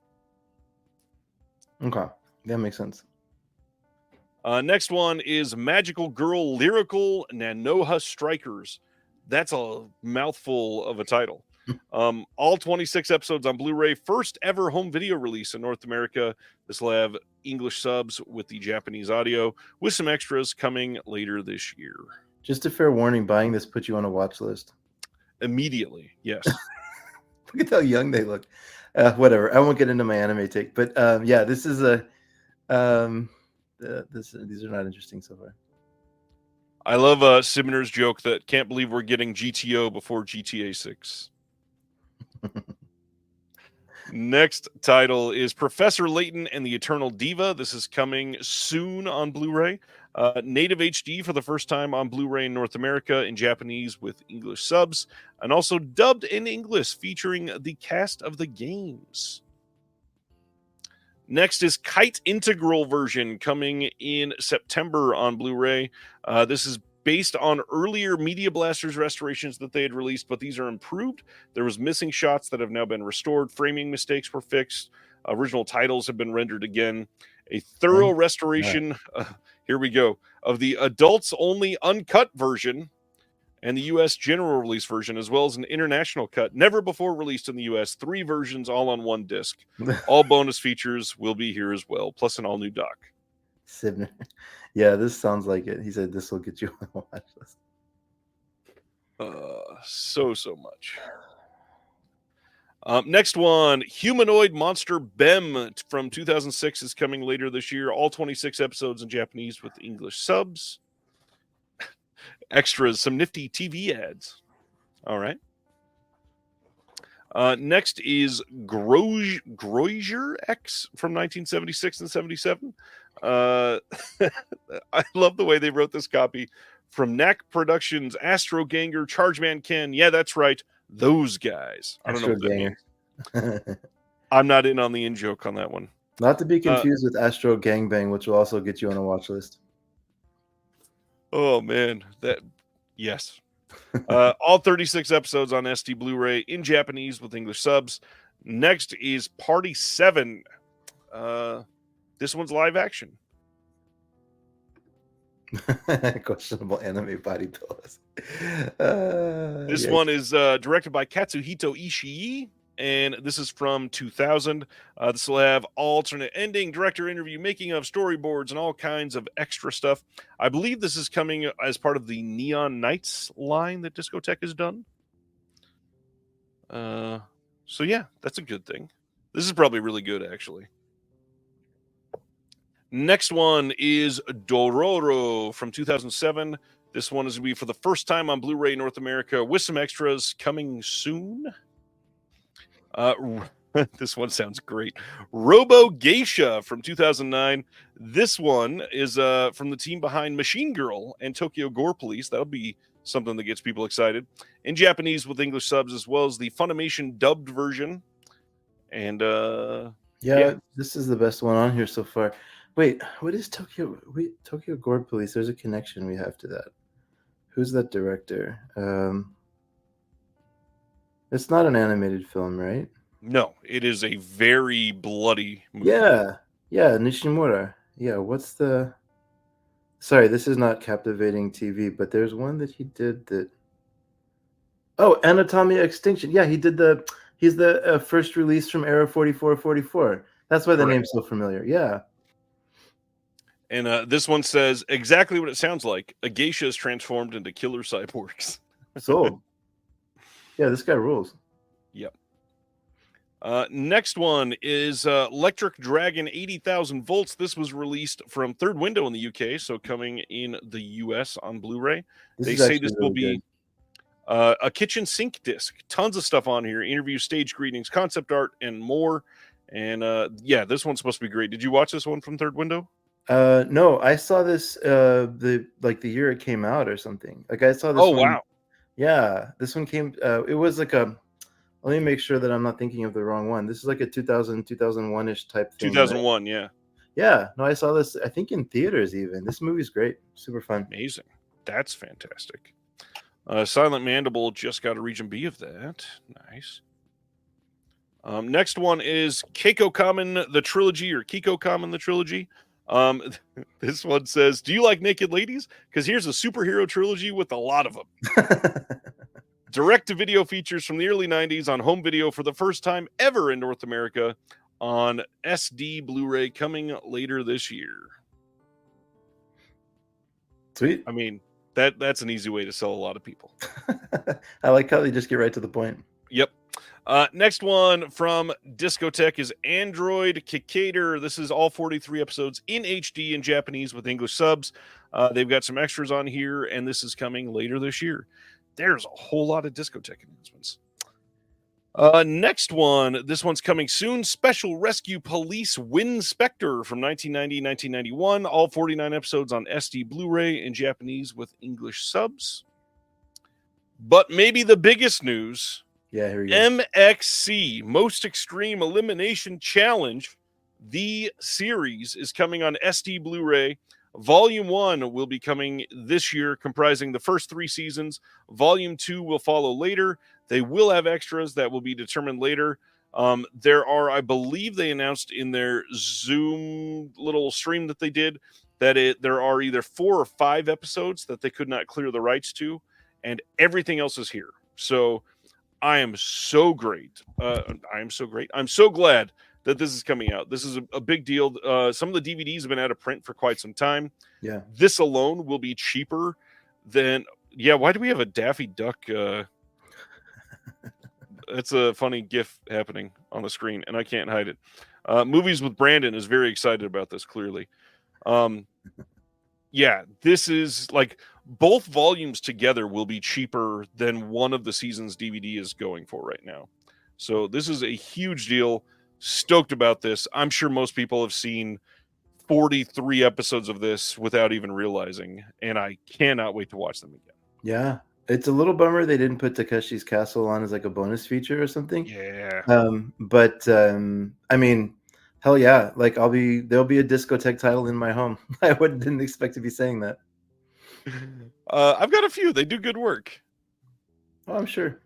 Okay, that makes sense. Next one is Magical Girl Lyrical Nanoha Strikers. That's a mouthful of a title. All 26 episodes on Blu-ray. First ever home video release in North America. This will have English subs with the Japanese audio, with some extras coming later this year. Just a fair warning, buying this puts you on a watch list. Immediately, yes. Look at how young they look. Whatever. I won't get into my anime take, but yeah, this is a these are not interesting so far. I love Siminer's joke that can't believe we're getting GTO before GTA 6. Next title is Professor Layton and the Eternal Diva. This is coming soon on Blu-ray. Native HD for the first time on Blu-ray in North America, in Japanese with English subs, and also dubbed in English, featuring the cast of the games. Next is Kite Integral version, coming in September on Blu-ray. This is based on earlier Media Blasters restorations that they had released, but these are improved. There was missing shots that have now been restored. Framing mistakes were fixed. Original titles have been rendered again. A thorough restoration, here we go, of the adults-only uncut version and the U.S. general release version, as well as an international cut, never before released in the U.S. 3 versions, all on one disc. All bonus features will be here as well, plus an all-new dock. Sibner. Yeah, this sounds like it. He said this will get you on the watch list. So much. Next one, Humanoid Monster Bem from 2006 is coming later this year. All 26 episodes in Japanese with English subs. Extras, some nifty TV ads. All right. Next is Groiger X from 1976 and 77. I love the way they wrote this copy. From Knack Productions, Astro Ganger, Chargeman Ken. Yeah, that's right. Those guys. I don't know what that means. I'm not in on the in-joke on that one. Not to be confused with Astro Gangbang, which will also get you on a watch list. Oh, man. Yes. All 36 episodes on SD Blu-ray in Japanese with English subs. Next is Party 7. This one's live action. Questionable anime body pillows. This one is directed by Katsuhito Ishii and this is from 2000. This will have alternate ending, director interview, making of, storyboards, and all kinds of extra stuff. I believe this is coming as part of the Neon Nights line that Discotech has done. So yeah, that's a good thing. This is probably really good, actually. Next one is Dororo from 2007. This one is going to be for the first time on Blu-ray North America with some extras coming soon. This one sounds great. Robo Geisha from 2009. This one is from the team behind Machine Girl and Tokyo Gore Police. That'll be something that gets people excited. In Japanese with English subs, as well as the Funimation dubbed version. And yeah, this is the best one on here so far. Wait, what is Tokyo? Wait, Tokyo Gore Police. There's a connection we have to that. Who's that director? It's not an animated film, right? No, it is a very bloody movie. Yeah, Nishimura. Yeah, what's the... Sorry, this is not captivating TV, but there's one that he did that... Oh, Anatomia Extinction. Yeah, he's the first release from Era 4444. That's why the name's so familiar. Yeah. And this one says exactly what it sounds like. A geisha is transformed into killer cyborgs. Sold. Yeah, this guy rules. Yep. Next one is Electric Dragon 80,000 volts. This was released from Third Window in the UK, so coming in the US on Blu-ray. They say this will be a kitchen sink disc. Tons of stuff on here. Interviews, stage greetings, concept art, and more. And yeah, this one's supposed to be great. Did you watch this one from Third Window? No, I saw this the year it came out or something. Like I saw this. Oh, wow. Yeah, this one came. It was like a. Let me make sure that I'm not thinking of the wrong one. This is like a 2001-ish type thing. 2001, right? yeah. Yeah, no, I saw this, I think in theaters even. This movie's great. Super fun. Amazing. That's fantastic. Silent Mandible just got a Region B of that. Nice. Next one is Keiko Kamen the Trilogy, or Kiko Kamen the Trilogy. This one says, do you like naked ladies? Because here's a superhero trilogy with a lot of them. Direct-to-video features from the early 90s on home video for the first time ever in North America on SD Blu-ray coming later this year. Sweet. I mean, that's an easy way to sell a lot of people. I like how they just get right to the point. Yep. Next one from Discotech is Android Kikator. This is all 43 episodes in HD in Japanese with English subs. They've got some extras on here, and this is coming later this year. There's a whole lot of Discotech announcements. Next one. This one's coming soon. Special Rescue Police Wind Spectre from 1990-1991. All 49 episodes on SD Blu-ray in Japanese with English subs. But maybe the biggest news... Yeah, here we go. MXC, Most Extreme Elimination Challenge, the series, is coming on SD Blu-ray. Volume 1 will be coming this year, comprising the first 3 seasons. Volume 2 will follow later. They will have extras that will be determined later. There are, I believe they announced in their Zoom little stream that they did, that there are either 4 or 5 episodes that they could not clear the rights to, and everything else is here. So... I am so great. I'm so glad that this is coming out. This is a big deal. Some of the DVDs have been out of print for quite some time. Yeah. This alone will be cheaper than... Yeah, why do we have a Daffy Duck? That's a funny GIF happening on the screen, and I can't hide it. Movies with Brandon is very excited about this, clearly. Yeah, this is like... Both volumes together will be cheaper than one of the season's DVD is going for right now. So this is a huge deal. Stoked about this. I'm sure most people have seen 43 episodes of this without even realizing, and I cannot wait to watch them again. Yeah. It's a little bummer they didn't put Takeshi's Castle on as like a bonus feature or something. Yeah. I mean, hell yeah. Like there'll be a Discotech title in my home. I didn't expect to be saying that. I've got a few. They do good work. Oh, I'm sure.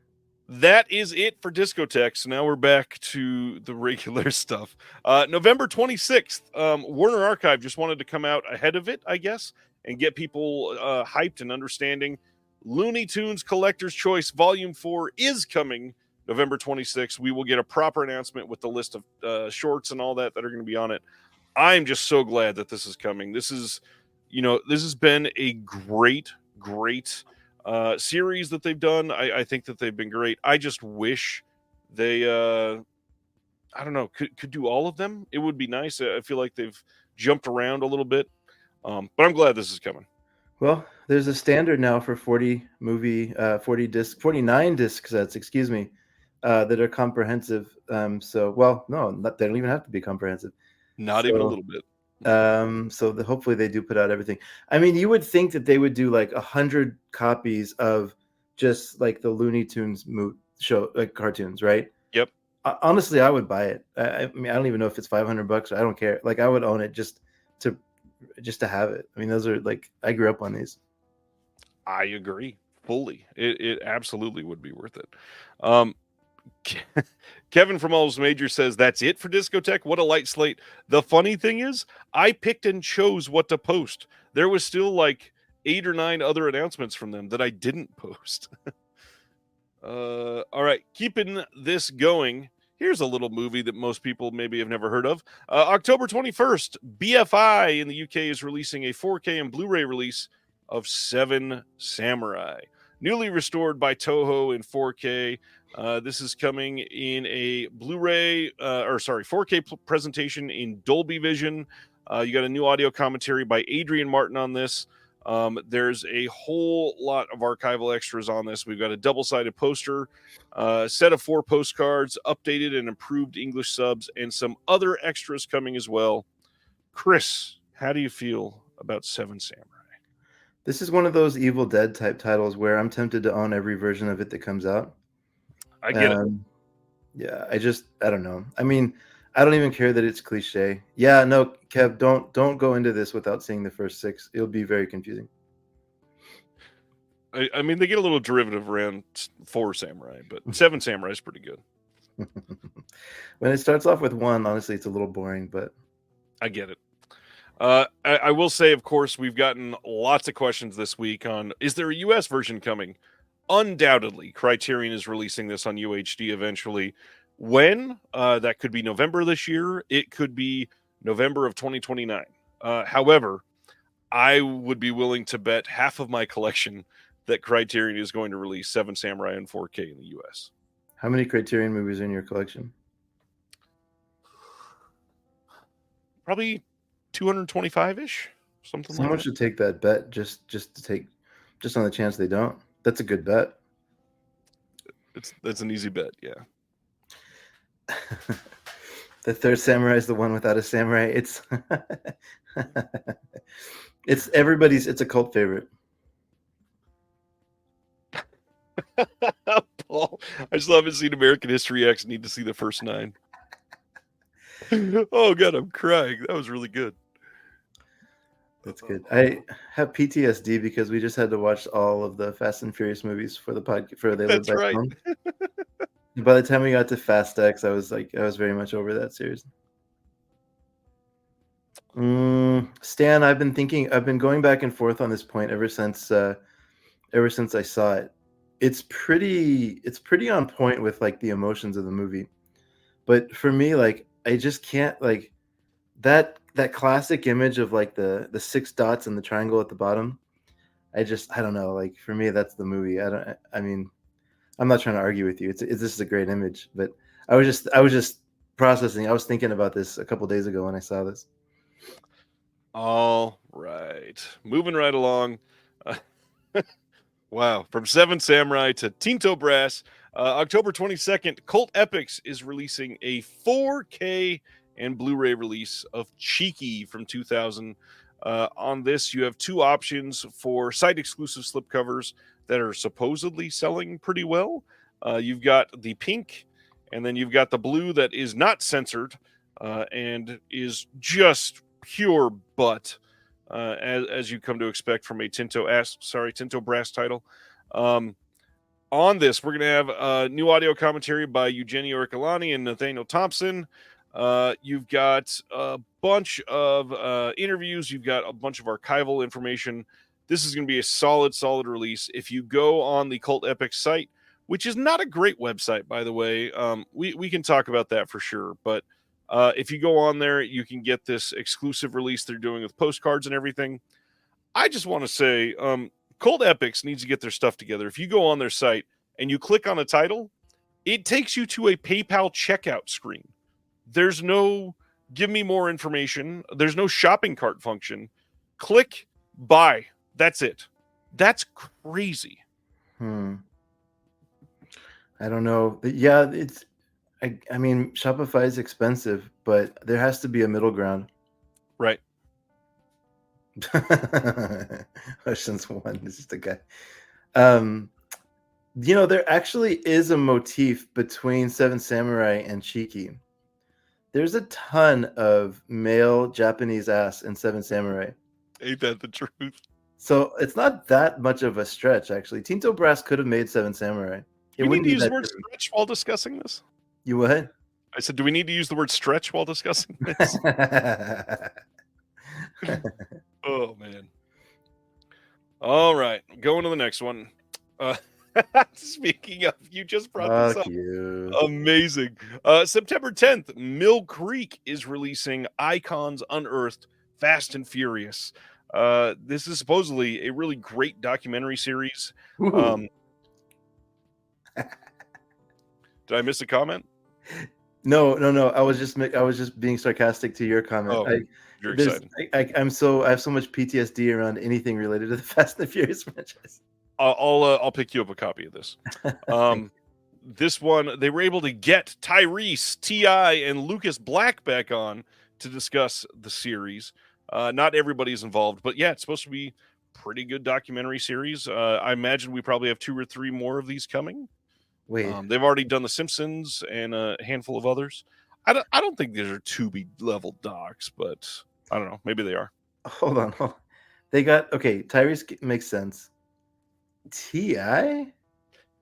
That is it for Discotech. So now we're back to the regular stuff. November 26th, Warner Archive just wanted to come out ahead of it, I guess, and get people hyped and understanding. Looney Tunes Collector's Choice Volume 4 is coming November 26th, we will get a proper announcement with the list of shorts and all that are going to be on it. I'm just so glad that this is coming. This is, this has been a great series that they've done. I think that they've been great. I just wish they, I don't know, could do all of them. It would be nice. I feel like they've jumped around a little bit, but I'm glad this is coming. Well, there's a standard now for 49 disc sets, excuse me, that are comprehensive. They don't even have to be comprehensive. Not even a little bit. Hopefully they do put out everything. I mean, you would think that they would do like 100 copies of just like the Looney Tunes show, like cartoons, right? Yep. Honestly, I would buy it. I mean, I don't even know if it's $500. I don't care. Like, I would own it just to have it. I mean, those are like, I grew up on these. I agree fully. It absolutely would be worth it. Kevin from Olives Major says, that's it for Discotheque? What a light slate. The funny thing is, I picked and chose what to post. There was still like 8 or 9 other announcements from them that I didn't post. All right, keeping this going, here's a little movie that most people maybe have never heard of. October 21st, BFI in the UK is releasing a 4K and Blu-ray release of Seven Samurai. Newly restored by Toho in 4K. This is coming in a Blu-ray, 4K presentation in Dolby Vision. You got a new audio commentary by Adrian Martin on this. There's a whole lot of archival extras on this. We've got a double-sided poster, set of 4 postcards, updated and improved English subs, and some other extras coming as well. Chris, how do you feel about Seven Samurai? This is one of those Evil Dead type titles where I'm tempted to own every version of it that comes out. I get it. Yeah, I don't know. I mean, I don't even care that it's cliche. Yeah, no, Kev, don't go into this without seeing the first 6. It'll be very confusing. I mean, they get a little derivative around 4 Samurai, but 7 Samurai is pretty good. When it starts off with 1, honestly, it's a little boring, but I get it. I will say, of course, we've gotten lots of questions this week on, is there a US version coming? Undoubtedly, Criterion is releasing this on UHD eventually. When? That could be November this year. It could be November of 2029. However, I would be willing to bet half of my collection that Criterion is going to release Seven Samurai in 4K in the US. How many Criterion movies are in your collection? Probably 225-ish, something like that. Someone should take that bet just on the chance they don't. That's a good bet. That's an easy bet, yeah. The third samurai is the one without a samurai. It's it's a cult favorite. Paul, I still haven't seen American History X. Need to see the first 9. Oh god, I'm crying. That was really good. That's good. I have PTSD because we just had to watch all of the Fast and Furious movies for the podcast for They Live That's right. Home. By the time we got to Fast X, I was very much over that series. Stan, I've been going back and forth on this point ever since I saw it. It's pretty on point with like the emotions of the movie. But for me, like, I just can't, like, that classic image of like the 6 dots and the triangle at the bottom. I don't know. Like, for me, that's the movie. I mean, I'm not trying to argue with you. This is a great image, but I was just processing. I was thinking about this a couple days ago when I saw this. All right, moving right along. Wow, from Seven Samurai to Tinto Brass. October 22nd, Cult Epics is releasing a 4K and Blu-ray release of Cheeky from 2000. On this, you have 2 options for site-exclusive slipcovers that are supposedly selling pretty well. You've got the pink, and then you've got the blue that is not censored and is just pure butt, as you come to expect from a Tinto Brass title. On this, we're going to have a new audio commentary by Eugenio Ercolani and Nathaniel Thompson. You've got a bunch of interviews. You've got a bunch of archival information. This is going to be a solid release. If you go on the Cult Epic site, which is not a great website, by the way. We can talk about that for sure. But if you go on there, you can get this exclusive release they're doing with postcards and everything. I just want to say, Cold Epics needs to get their stuff together. If you go on their site and you click on a title, it takes you to a PayPal checkout screen. There's no give me more information. There's no shopping cart function. Click, buy. That's it. That's crazy. I don't know. Yeah, I mean, Shopify is expensive, but there has to be a middle ground. Right. Ocean's 1 is just a guy. There actually is a motif between Seven Samurai and Shiki. There's a ton of male Japanese ass in Seven Samurai. Ain't that the truth? So it's not that much of a stretch, actually. Tinto Brass could have made Seven Samurai. You need to use the word stretch while discussing this? You what? I said, do we need to use the word stretch while discussing this? Oh, man. All right. Going to the next one. Speaking of, you just brought this up. You. Amazing. September 10th, Mill Creek is releasing Icons Unearthed Fast and Furious. This is supposedly a really great documentary series. Did I miss a comment? No. I was just being sarcastic to your comment. Oh, you're excited. I have so much PTSD around anything related to the Fast and Furious franchise. I'll pick you up a copy of this. This one, they were able to get Tyrese, T.I., and Lucas Black back on to discuss the series. Not everybody's involved, but yeah, it's supposed to be pretty good documentary series. I imagine we probably have 2 or 3 more of these coming. Wait, they've already done The Simpsons and a handful of others. I don't think these are Tubi level docs, but I don't know. Maybe they are. Hold on. They got Tyrese makes sense. T.I.?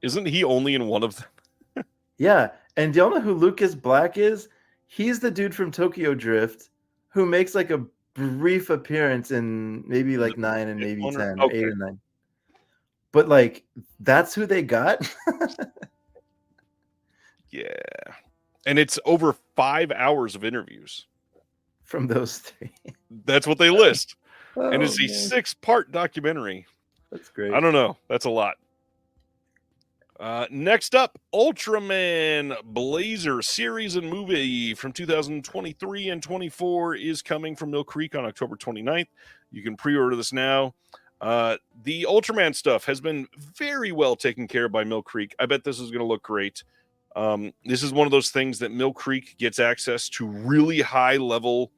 Isn't he only in one of them? Yeah, and do y'all know who Lucas Black is? He's the dude from Tokyo Drift who makes like a brief appearance in maybe like 9 and maybe 10, okay. 8 or 9. But like, that's who they got? Yeah. And it's over 5 hours of interviews. From those 3. That's what they list. Oh, and it's a 6-part documentary. That's great. I don't know. That's a lot. Next up, Ultraman Blazer series and movie from 2023 and 24 is coming from Mill Creek on October 29th. You can pre-order this now. The Ultraman stuff has been very well taken care of by Mill Creek. I bet this is going to look great. This is one of those things that Mill Creek gets access to really high level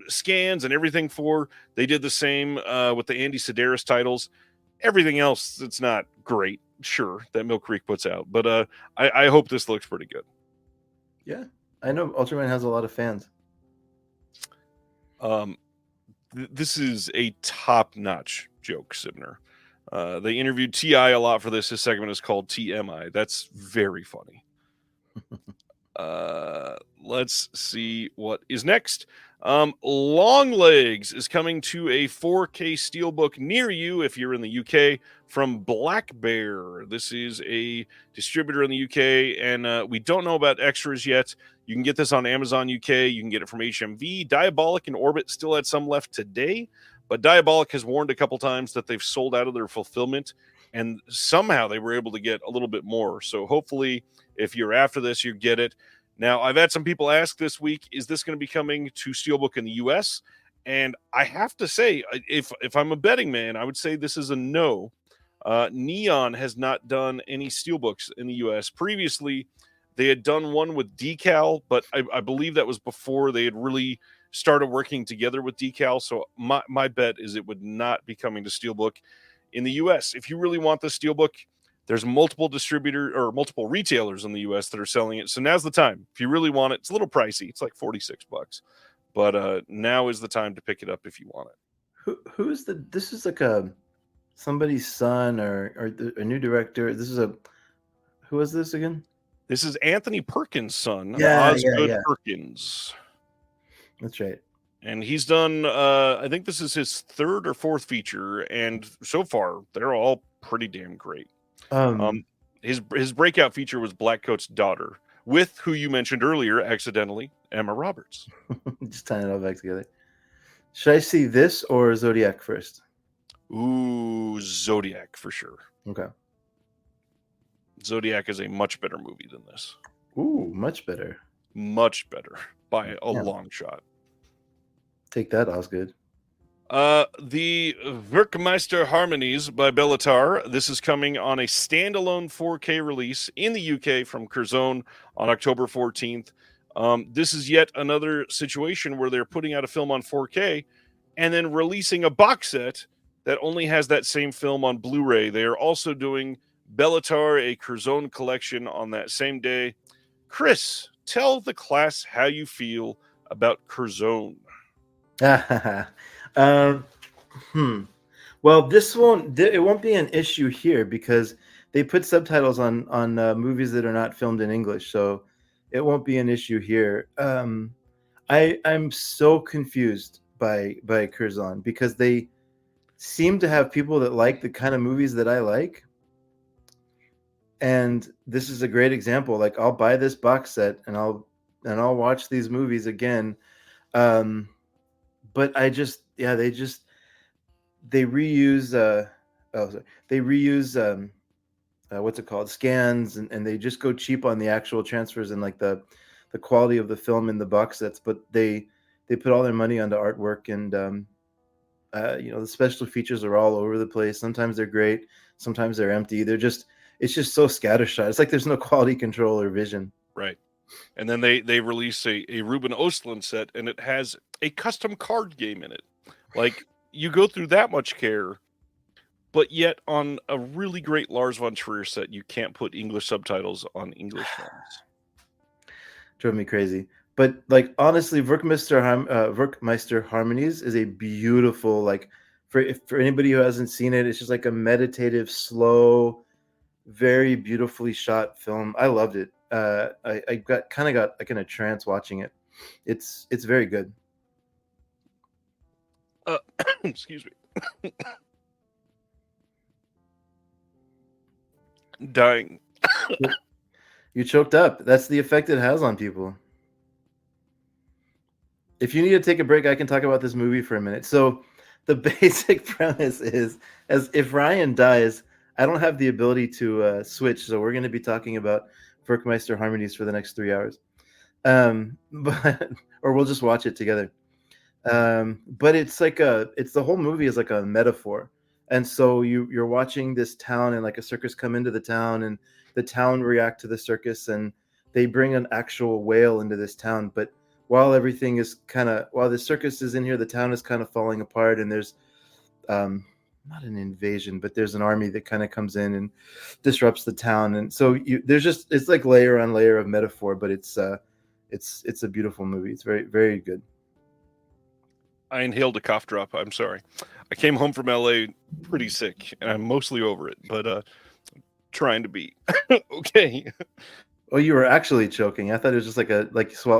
scans and everything for. They did the same with the Andy Sedaris titles. Everything else, it's not great, sure, that Mill Creek puts out. But I hope this looks pretty good. Yeah, I know Ultraman has a lot of fans. This is a top-notch joke, Sibner. They interviewed T.I. a lot for this. His segment is called TMI. That's very funny. Let's see what is next. Longlegs is coming to a 4K steelbook near you if you're in the UK from Black Bear. This is a distributor in the UK, and we don't know about extras yet. You can get this on Amazon UK. You can get it from HMV. Diabolic and Orbit still had some left today, but Diabolic has warned a couple times that they've sold out of their fulfillment, and somehow they were able to get a little bit more. So hopefully, if you're after this, you get it. Now, I've had some people ask this week, is this going to be coming to Steelbook in the U.S.? And I have to say, if I'm a betting man, I would say this is a no. Neon has not done any Steelbooks in the U.S. Previously, they had done one with Decal, but I believe that was before they had really started working together with Decal. So my bet is it would not be coming to Steelbook in the U.S. If you really want the Steelbook, there's multiple multiple retailers in the U.S. that are selling it. So now's the time. If you really want it, it's a little pricey. It's like $46, but now is the time to pick it up if you want it. Who's this is like somebody's son or a new director. Who is this again? This is Anthony Perkins' son, yeah, Osgood Perkins. That's right. And he's done, I think this is his 3rd or 4th feature, and so far, they're all pretty damn great. His breakout feature was Blackcoat's daughter, with who you mentioned earlier, accidentally, Emma Roberts. Just tying it all back together. Should I see this or Zodiac first? Ooh, Zodiac for sure. Okay. Zodiac is a much better movie than this. Ooh, much better. Much better by a long shot. Take that, Osgood. The Werkmeister Harmonies by Bellatar. This is coming on a standalone 4K release in the UK from Curzon on October 14th. This is yet another situation where they're putting out a film on 4K and then releasing a box set that only has that same film on Blu-ray. They are also doing Bellatar, a Curzon collection on that same day. Chris, tell the class how you feel about Curzon. Well, it won't be an issue here because they put subtitles on movies that are not filmed in English, so it won't be an issue here. I'm so confused by Curzon because they seem to have people that like the kind of movies that I like, and this is a great example. Like, I'll buy this box set and I'll watch these movies again. But they reuse what's it called, scans, and they just go cheap on the actual transfers and like the quality of the film in the box sets, but they put all their money onto artwork, and the special features are all over the place. Sometimes they're great, sometimes they're empty. It's just so scattershot. It's like there's no quality control or vision. Right. And then they release a Ruben Östlund set, and it has a custom card game in it. Like, you go through that much care, but yet on a really great Lars von Trier set, you can't put English subtitles on English films. Drove me crazy. But like, honestly, Werkmeister Harmonies is a beautiful, like, for anybody who hasn't seen it, it's just like a meditative, slow, very beautifully shot film. I loved it. I got like in a trance watching it. It's very good. Excuse me. Dying. You choked up. That's the effect it has on people. If you need to take a break, I can talk about this movie for a minute. So the basic premise is, as if Ryan dies, I don't have the ability to switch. So we're going to be talking about Werkmeister Harmonies for the next 3 hours. Or we'll just watch it together. But it's the whole movie is like a metaphor. And so you're watching this town, and like a circus come into the town, and the town react to the circus, and they bring an actual whale into this town. But while the circus is in here, the town is kind of falling apart, and there's not an invasion, but there's an army that kind of comes in and disrupts the town. And so it's like layer on layer of metaphor, but it's a beautiful movie. It's very, very good. I inhaled a cough drop. I'm sorry. I came home from LA pretty sick, and I'm mostly over it, but trying to be okay. Oh, you were actually choking. I thought it was just like you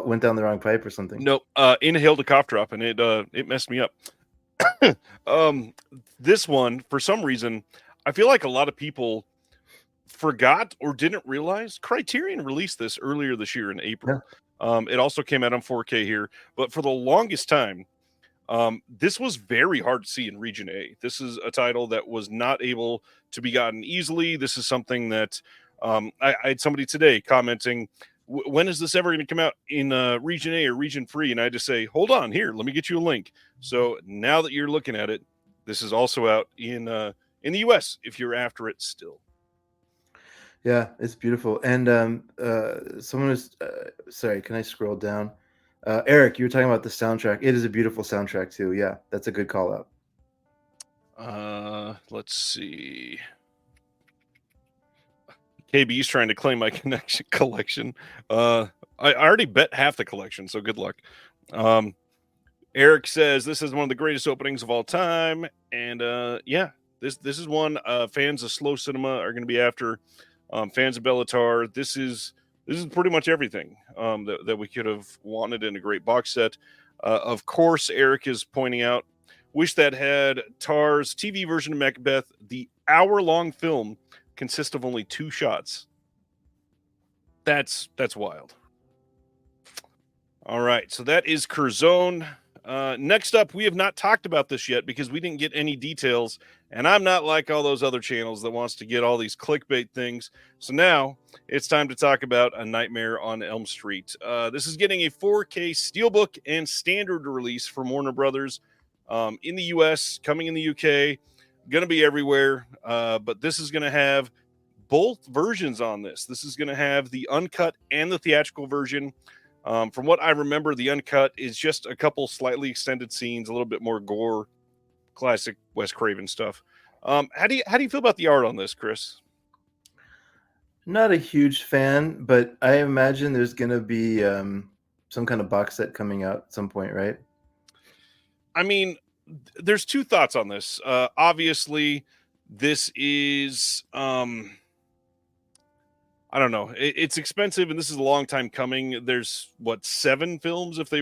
went down the wrong pipe or something. Nope. Inhaled a cough drop, and it messed me up. This one, for some reason, I feel like a lot of people forgot or didn't realize Criterion released this earlier this year in April. Yeah. It also came out on 4K here, but for the longest time, this was very hard to see in Region A. This is a title that was not able to be gotten easily. This is something that I had somebody today commenting, when is this ever going to come out in Region A or Region Free? And I just say, hold on, here, let me get you a link. So now that you're looking at it, this is also out in the US if you're after it still. Yeah, it's beautiful. And someone was sorry, can I scroll down? Eric, you were talking about the soundtrack. It is a beautiful soundtrack too. Yeah, that's a good call out. Let's see. KB's trying to claim my collection. I already bet half the collection, so good luck. Eric says this is one of the greatest openings of all time, and this is one fans of slow cinema are going to be after. Fans of Bellatar, this is pretty much everything that we could have wanted in a great box set. Of course, Eric is pointing out, wish that had Tar's TV version of Macbeth, the hour-long film consist of only 2 shots. That's wild. All right, so that is Curzon. Next up, we have not talked about this yet because we didn't get any details, and I'm not like all those other channels that wants to get all these clickbait things. So now it's time to talk about A Nightmare on Elm Street. This is getting a 4K Steelbook and standard release from Warner Brothers in the US, coming in the UK, going to be everywhere, but this is going to have both versions on this. This is going to have the uncut and the theatrical version. From what I remember, the uncut is just a couple slightly extended scenes, a little bit more gore, classic Wes Craven stuff. How do you feel about the art on this, Chris? Not a huge fan, but I imagine there's going to be some kind of box set coming out at some point, right? I mean, there's 2 thoughts on this. Obviously, this is I don't know. It's expensive, and this is a long time coming. There's 7 films if they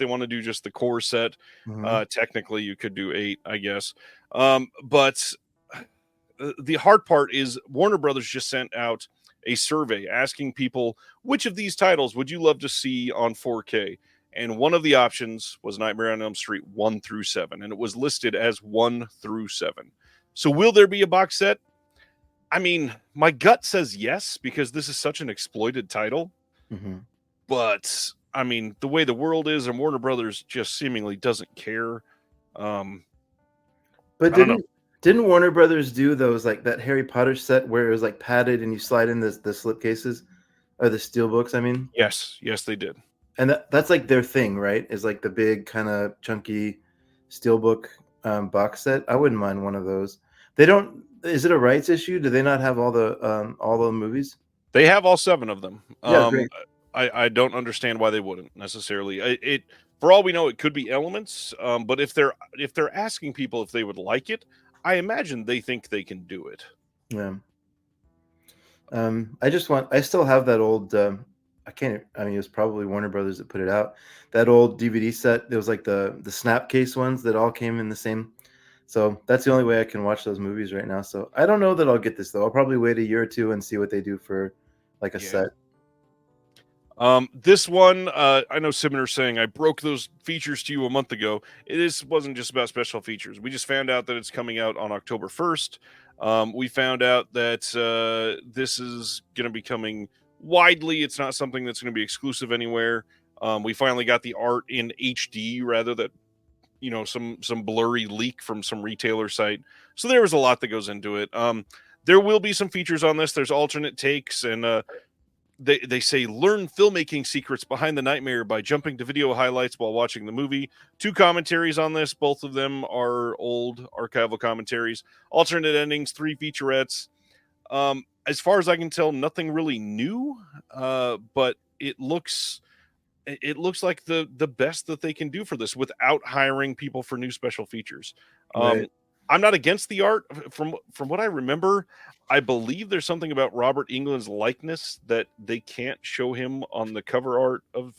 want to do just the core set. Mhm. Technically, you could do 8, I guess. But the hard part is Warner Brothers just sent out a survey asking people which of these titles would you love to see on 4K, and one of the options was Nightmare on Elm Street 1 through 7, and it was listed as 1 through 7. So, will there be a box set? I mean, my gut says yes, because this is such an exploited title. Mm-hmm. But, I mean, the way the world is, and Warner Brothers just seemingly doesn't care. But Didn't Warner Brothers do those, like that Harry Potter set where it was like padded and you slide in the slipcases or the steel books? I mean, yes, they did. And that's like their thing, right? Is like the big kind of chunky steelbook box set. I wouldn't mind one of those. They don't. Is it a rights issue? Do they not have all the movies? They have all 7 of them. Yeah, great. I don't understand why they wouldn't necessarily. It for all we know, it could be Elements. But if they're asking people if they would like it, I imagine they think they can do it. Yeah. I still have that old. It was probably Warner Brothers that put it out. That old DVD set. It was like the Snapcase ones that all came in the same. So that's the only way I can watch those movies right now. So I don't know that I'll get this, though. I'll probably wait a year or 2 and see what they do for like a set. This one, I know Siminer's saying, I broke those features to you a month ago. It wasn't just about special features. We just found out that it's coming out on October 1st. We found out that this is going to be coming widely. It's not something that's going to be exclusive anywhere. We finally got the art in HD rather than some blurry leak from some retailer site. So there was a lot that goes into it. There will be some features on this. There's alternate takes, and they say learn filmmaking secrets behind the nightmare by jumping to video highlights while watching the movie. 2 commentaries on this. Both of them are old archival commentaries. Alternate endings, 3 featurettes. As far as I can tell, nothing really new, but it looks like the best that they can do for this without hiring people for new special features. Right. I'm not against the art. From what I remember, I believe there's something about Robert Englund's likeness that they can't show him on the cover art of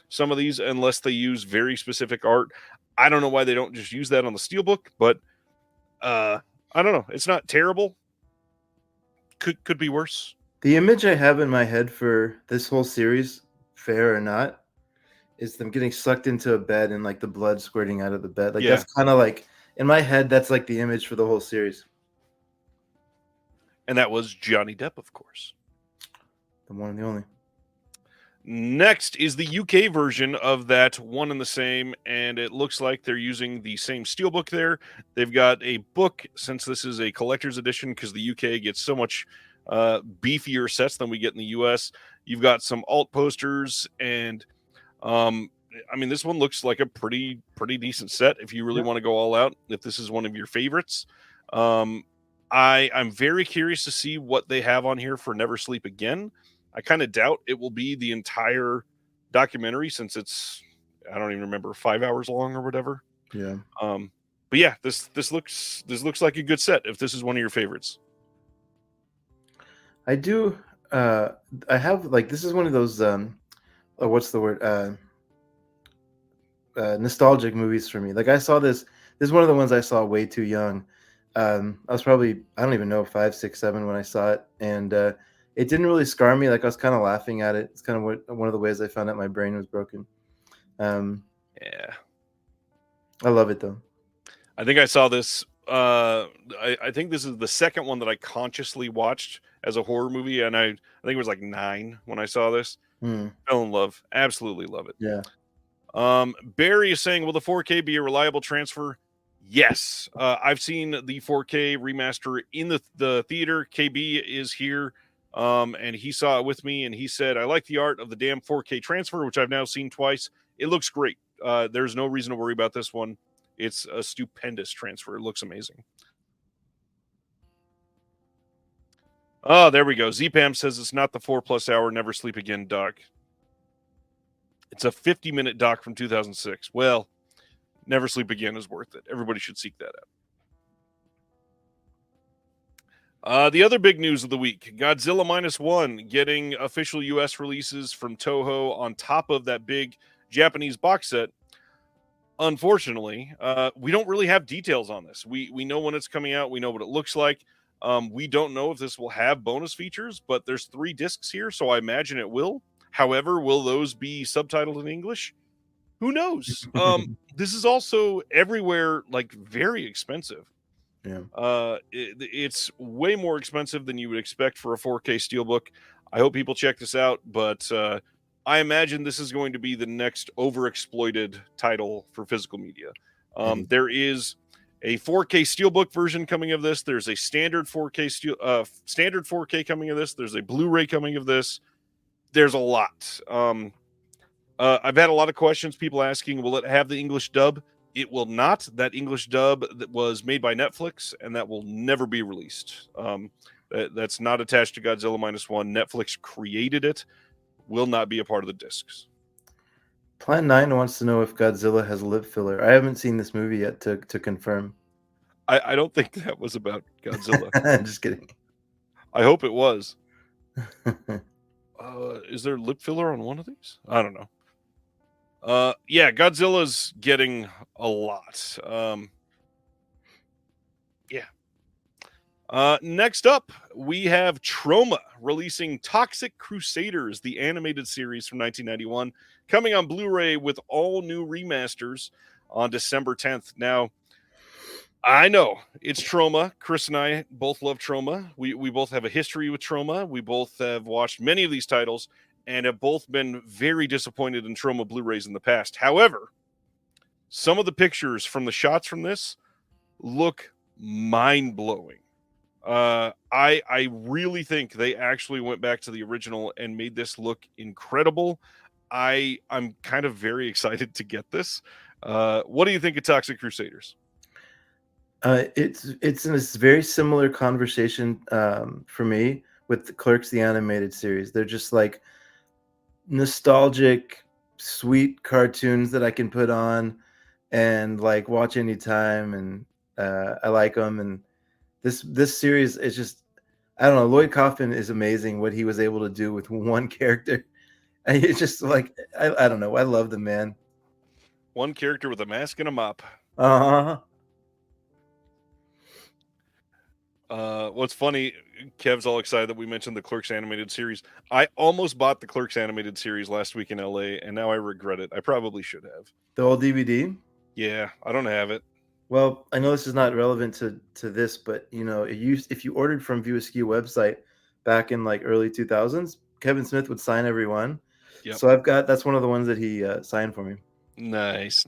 some of these unless they use very specific art. I don't know why they don't just use that on the steelbook, but I don't know. It's not terrible. Could be worse. The image I have in my head for this whole series, fair or not, is them getting sucked into a bed and like the blood squirting out of the bed. Like That's kind of like in my head, that's like the image for the whole series. And that was Johnny Depp, of course. The one and the only. Next is the UK version of that One and the Same, and it looks like they're using the same steelbook there. They've got a book, since this is a collector's edition, because the UK gets so much beefier sets than we get in the US. You've got some alt posters, and this one looks like a pretty decent set if you really want to go all out, if this is one of your favorites. I'm very curious to see what they have on here for Never Sleep Again. I kind of doubt it will be the entire documentary, since it's, I don't even remember, 5 hours long or whatever. Yeah. But yeah, this looks like a good set if this is one of your favorites. I do. I have this is one of those. What's the word? Nostalgic movies for me. Like I saw this. This is one of the ones I saw way too young. I was probably, I don't even know, 5, 6, 7 when I saw it, and it didn't really scar me. Like, I was kind of laughing at it. It's kind of one of the ways I found out my brain was broken. Yeah, I love it though. I think I saw this. I think this is the second one that I consciously watched as a horror movie, and I think it was like 9 when I saw this. Fell in love, absolutely love it. Yeah. Barry is saying, will the 4K be a reliable transfer? Yes. I've seen the 4K remaster in the theater. KB is here, and he saw it with me, and he said, I like the art of the damn 4K transfer, which I've now seen twice. It looks great. There's no reason to worry about this one. It's a stupendous transfer. It looks amazing. Oh, there we go. ZPAM says it's not the 4+ hour Never Sleep Again doc. It's a 50-minute doc from 2006. Well, Never Sleep Again is worth it. Everybody should seek that out. The other big news of the week, Godzilla -1 getting official US releases from Toho on top of that big Japanese box set. Unfortunately, we don't really have details on this. We know when it's coming out. We know what it looks like. We don't know if this will have bonus features, but there's 3 discs here, so I imagine it will. However, will those be subtitled in English? Who knows? This is also everywhere, like, very expensive. Yeah. It's way more expensive than you would expect for a 4K Steelbook. I hope people check this out, but I imagine this is going to be the next overexploited title for physical media. There is a 4K Steelbook version coming of this. There's a standard 4K standard 4K coming of this. There's a Blu-ray coming of this. There's a lot. I've had a lot of questions. People asking, will it have the English dub? It will not. That English dub that was made by Netflix, and that will never be released. That's not attached to Godzilla -1. Netflix created it. Will not be a part of the discs. Plan 9 wants to know if Godzilla has lip filler. I haven't seen this movie yet to confirm. I don't think that was about Godzilla. Just kidding. I hope it was. Is there lip filler on one of these? I don't know. Yeah, Godzilla's getting a lot. Yeah. Next up, we have Troma releasing Toxic Crusaders, the animated series from 1991, coming on Blu-ray with all new remasters on December 10th. Now, I know it's Troma. Chris and I both love Troma. We both have a history with Troma. We both have watched many of these titles and have both been very disappointed in Troma Blu-rays in the past. However, some of the pictures from the shots from this look mind-blowing. I really think they actually went back to the original and made this look incredible. I'm kind of very excited to get this. What do you think of Toxic Crusaders? It's in this very similar conversation for me with the Clerks the animated series. They're just like nostalgic, sweet cartoons that I can put on and like watch anytime, and I like them. And this series is just, I don't know. Lloyd Kaufman is amazing. What he was able to do with one character, and it's just like I don't know. I love the man. One character with a mask and a mop. What's funny, Kev's all excited that we mentioned the Clerks animated series. I almost bought the Clerks animated series last week in LA, and now I regret it. I probably should have. The old DVD? Yeah, I don't have it. Well, I know this is not relevant to this, but you know, if you ordered from View Askew website back in like early 2000s, Kevin Smith would sign every one. Yep. So that's one of the ones that he signed for me. Nice.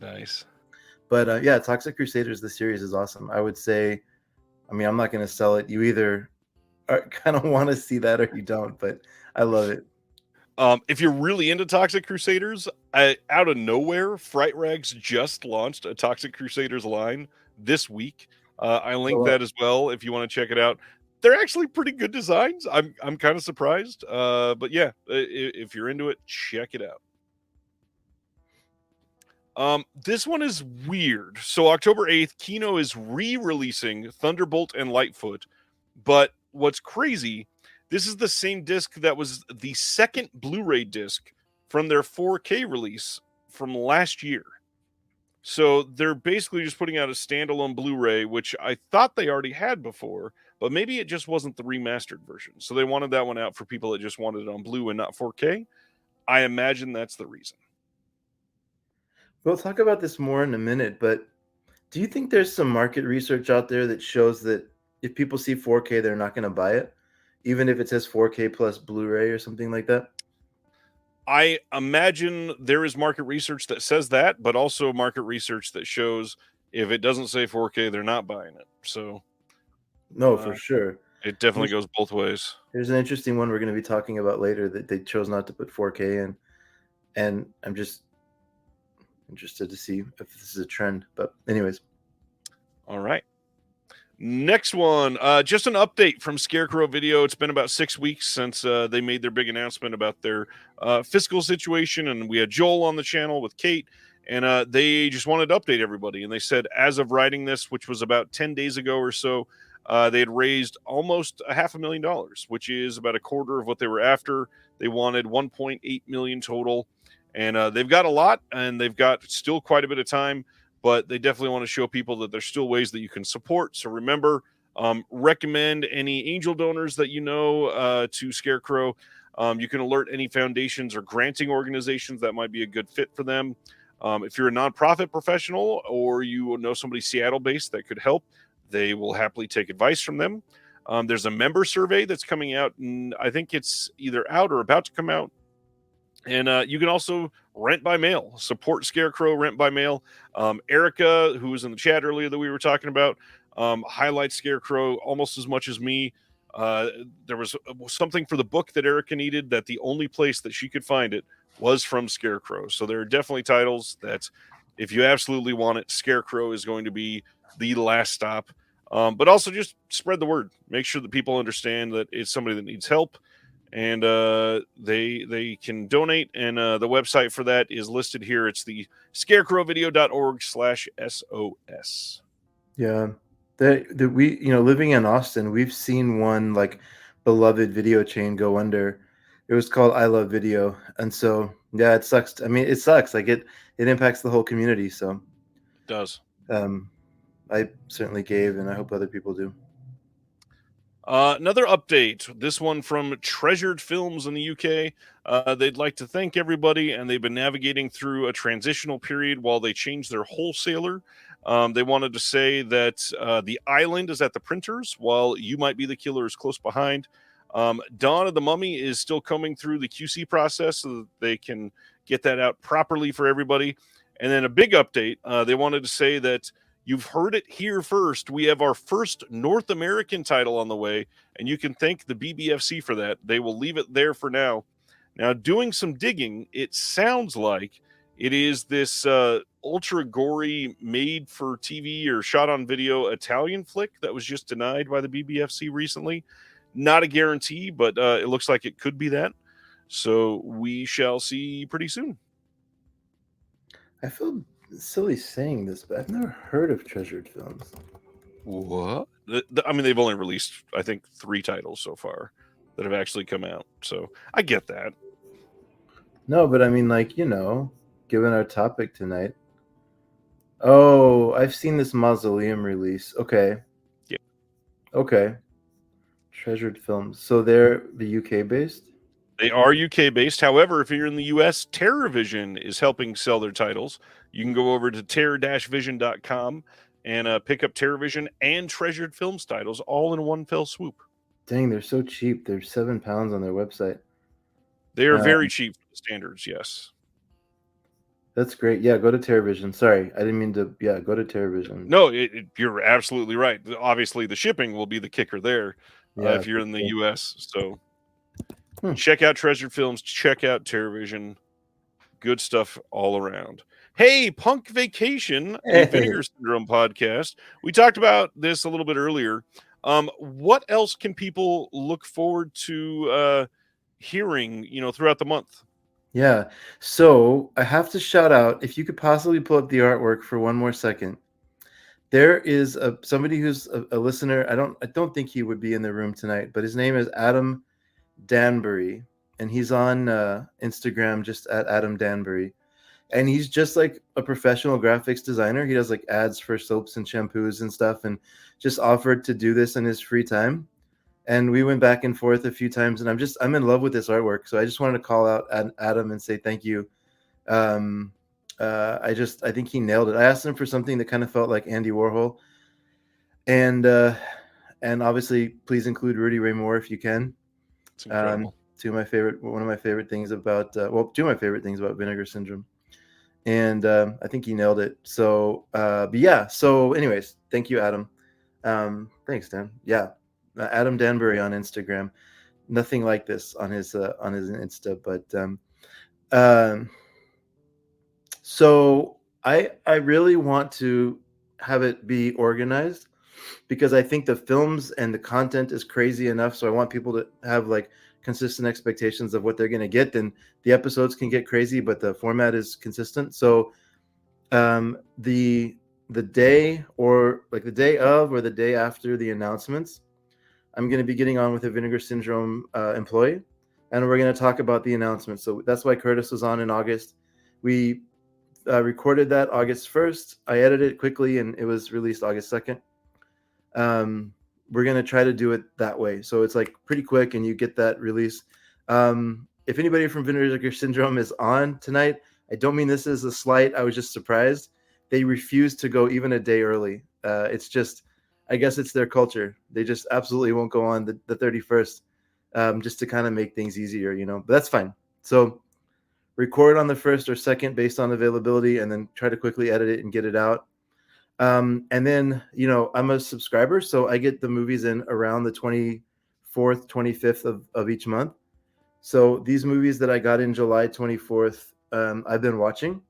But yeah, Toxic Crusaders, the series is awesome. I would say, I mean, I'm not going to sell it. You either kind of want to see that or you don't, but I love it. If you're really into Toxic Crusaders, out of nowhere, Fright Rags just launched a Toxic Crusaders line this week. I linked that as well if you want to check it out. They're actually pretty good designs. I'm kind of surprised. But yeah, if you're into it, check it out. This one is weird. So October 8th, Kino is re-releasing Thunderbolt and Lightfoot. But what's crazy, this is the same disc that was the second Blu-ray disc from their 4K release from last year. So they're basically just putting out a standalone Blu-ray, which I thought they already had before, but maybe it just wasn't the remastered version. So they wanted that one out for people that just wanted it on Blue and not 4K. I imagine that's the reason. We'll talk about this more in a minute, but do you think there's some market research out there that shows that if people see 4K, they're not going to buy it, even if it says 4K plus Blu-ray or something like that? I imagine there is market research that says that, but also market research that shows if it doesn't say 4K, they're not buying it. So, no, for sure. It definitely goes both ways. There's an interesting one we're going to be talking about later that they chose not to put 4K in, and I'm just interested to see if this is a trend. But anyways. All right. Next one, just an update from Scarecrow Video. It's been about 6 weeks since they made their big announcement about their fiscal situation, and we had Joel on the channel with Kate, and they just wanted to update everybody. And they said, as of writing this, which was about 10 days ago or so, they had raised almost $500,000, which is about a quarter of what they were after. They wanted 1.8 million total, and they've got a lot, and they've got still quite a bit of time. But they definitely want to show people that there's still ways that you can support. So remember, recommend any angel donors that you know to Scarecrow. You can alert any foundations or granting organizations that might be a good fit for them. If you're a nonprofit professional or you know somebody Seattle-based that could help, they will happily take advice from them. There's a member survey that's coming out, and I think it's either out or about to come out. And you can also rent by mail, support Scarecrow, rent by mail. Erica, who was in the chat earlier that we were talking about, highlights Scarecrow almost as much as me. There was something for the book that Erica needed that the only place that she could find it was from Scarecrow. So there are definitely titles that if you absolutely want it, Scarecrow is going to be the last stop. But also just spread the word. Make sure that people understand that it's somebody that needs help. And they can donate, and the website for that is listed here. It's the scarecrowvideo.org/SOS. Yeah, that we, living in Austin, we've seen one like beloved video chain go under. It was called I Love Video, and so yeah, it sucks. I mean, it sucks. Like it impacts the whole community. So it does. I certainly gave, and I hope other people do. Another update, this one from Treasured Films in the UK. They'd like to thank everybody, and they've been navigating through a transitional period while they change their wholesaler. They wanted to say that The Island is at the printers, while You Might Be the Killer is close behind. Dawn of the Mummy is still coming through the QC process so that they can get that out properly for everybody. And then a big update, they wanted to say that you've heard it here first. We have our first North American title on the way, and you can thank the BBFC for that. They will leave it there for now. Now, doing some digging, it sounds like it is this ultra gory, made for TV or shot on video Italian flick that was just denied by the BBFC recently. Not a guarantee, but it looks like it could be that. So we shall see pretty soon. I feel silly saying this, but I've never heard of Treasured Films. What? I mean, they've only released, I think, 3 titles so far that have actually come out. So I get that. No, but I mean, like, given our topic tonight. Oh, I've seen this Mausoleum release. Okay. Yeah. Okay. Treasured Films. So they're the UK based? They are UK based. However, if you're in the US, TerrorVision is helping sell their titles. You can go over to terror-vision.com and pick up TerrorVision and Treasured Films titles all in one fell swoop. Dang, they're so cheap. They're £7 on their website. They are very cheap for the standards, yes. That's great. Yeah, go to TerrorVision. Sorry, I didn't mean to. Yeah, go to TerrorVision. No, you're absolutely right. Obviously, the shipping will be the kicker there if you're in the US. So check out Treasured Films. Check out TerrorVision. Good stuff all around. Hey, Punk Vacation, a Vinegar Syndrome podcast. We talked about this a little bit earlier. What else can people look forward to hearing, throughout the month? Yeah. So I have to shout out, if you could possibly pull up the artwork for one more second. There is somebody who's a listener. I don't think he would be in the room tonight, but his name is Adam Danbury, and he's on Instagram just at Adam Danbury. and he's just like a professional graphics designer. He does like ads for soaps and shampoos and stuff, and just offered to do this in his free time. And we went back and forth a few times, and I'm in love with this artwork. So I just wanted to call out Adam and say thank you. I think he nailed it. I asked him for something that kind of felt like Andy Warhol, and obviously please include Rudy Ray Moore if you can. It's incredible. One of my favorite things about two of my favorite things about Vinegar Syndrome, and I think he nailed it. So but yeah, so anyways, thank you, Adam. Thanks, Dan. Yeah, Adam Danbury on Instagram. Nothing like this on his Insta, but so I really want to have it be organized, because I think the films and the content is crazy enough. So I want people to have like consistent expectations of what they're going to get. Then the episodes can get crazy, but the format is consistent. So the day, or like the day of or the day after the announcements, I'm going to be getting on with a Vinegar Syndrome employee, and we're going to talk about the announcements. So that's why Curtis was on in August. We recorded that August 1st. I edited it quickly, and it was released August 2nd. We're going to try to do it that way. So it's like pretty quick, and you get that release. If anybody from Vinegar Syndrome is on tonight, I don't mean this as a slight. I was just surprised. They refused to go even a day early. It's just, I guess it's their culture. They just absolutely won't go on the 31st, just to kind of make things easier, but that's fine. So record on the 1st or 2nd based on availability, and then try to quickly edit it and get it out. And then, I'm a subscriber, so I get the movies in around the 24th, 25th of each month. So these movies that I got in July 24th, I've been watching.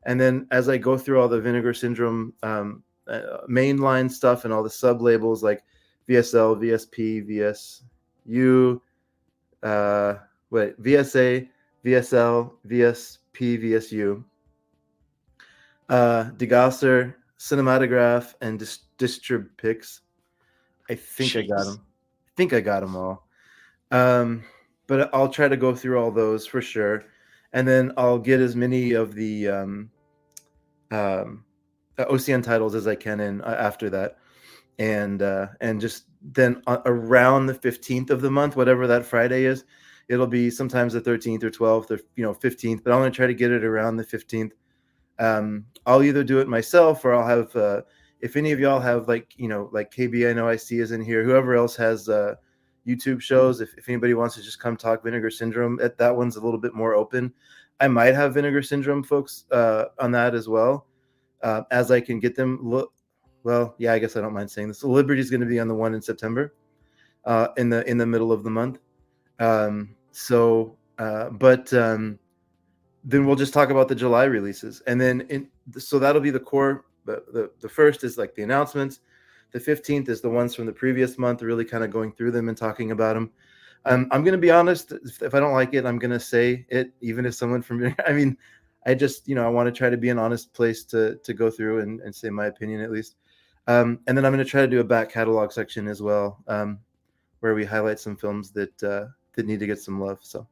And then as I go through all the Vinegar Syndrome mainline stuff and all the sub labels like VSL, VSP, VSU, VSA, VSL, VSP, VSU, Degasser, Cinematograph, and Distribpix. I think I got them all. But I'll try to go through all those for sure, and then I'll get as many of the OCN titles as I can in after that, and just then around the 15th of the month, whatever that Friday is, it'll be sometimes the 13th or 12th or 15th, but I'm going to try to get it around the 15th. I'll either do it myself, or I'll have if any of y'all have like KB, I know I see is in here, whoever else has YouTube shows, if anybody wants to just come talk Vinegar Syndrome, that one's a little bit more open. I might have Vinegar Syndrome folks on that as well, as I can get them. Well, yeah, I guess I don't mind saying this. So Liberty's going to be on the one in September, in the middle of the month. Then we'll just talk about the July releases, and then so that'll be the core. The first is like the announcements. The 15th is the ones from the previous month, really kind of going through them and talking about them. I'm going to be honest. If I don't like it, I'm going to say it, even if someone from, I mean, I just, I want to try to be an honest place to go through and say my opinion at least. And then I'm going to try to do a back catalog section as well, where we highlight some films that need to get some love. So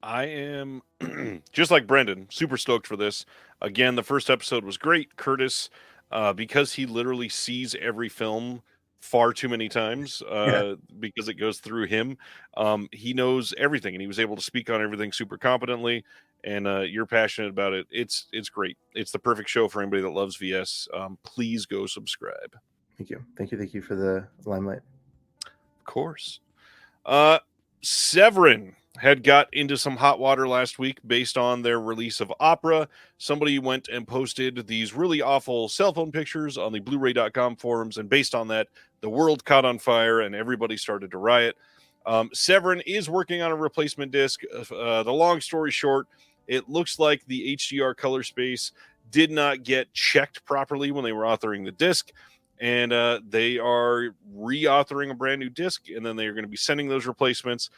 I am just like Brendan, super stoked for this. Again, the first episode was great. Curtis, because he literally sees every film far too many times, because it goes through him. He knows everything, and he was able to speak on everything super competently. And you're passionate about it. It's great. It's the perfect show for anybody that loves VS. Please go subscribe. Thank you for the limelight. Of course. Severin had got into some hot water last week based on their release of Opera. Somebody went and posted these really awful cell phone pictures on the Blu-ray.com forums, and based on that, the world caught on fire and everybody started to riot. Severin is working on a replacement disc. The long story short, it looks like the HDR color space did not get checked properly when they were authoring the disc, and they are re-authoring a brand new disc, and then they're going to be sending those replacements.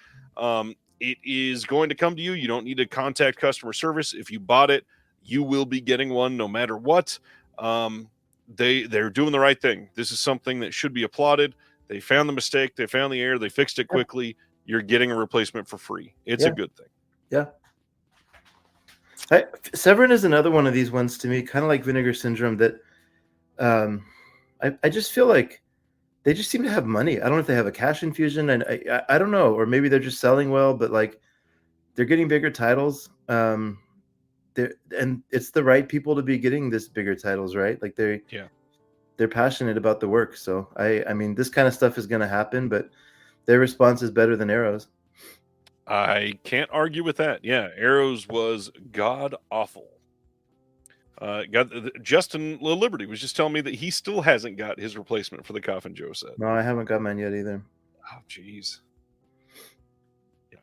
It is going to come to you. You don't need to contact customer service. If you bought it, you will be getting one no matter what. They're doing the right thing. This is something that should be applauded. They found the mistake. They found the error. They fixed it quickly. You're getting a replacement for free. It's a good thing. Yeah. Severin is another one of these ones to me, kind of like Vinegar Syndrome, that I just feel like they just seem to have money. I don't know if they have a cash infusion, and I don't know, or maybe they're just selling well, but like they're getting bigger titles. And it's the right people to be getting this bigger titles, right? Like they're passionate about the work. So I mean, this kind of stuff is going to happen, but their response is better than Arrow's. I can't argue with that. Yeah, Arrows was god awful. Justin Liberty was just telling me that he still hasn't got his replacement for the Coffin Joe set. No, I haven't got mine yet either. Oh, jeez.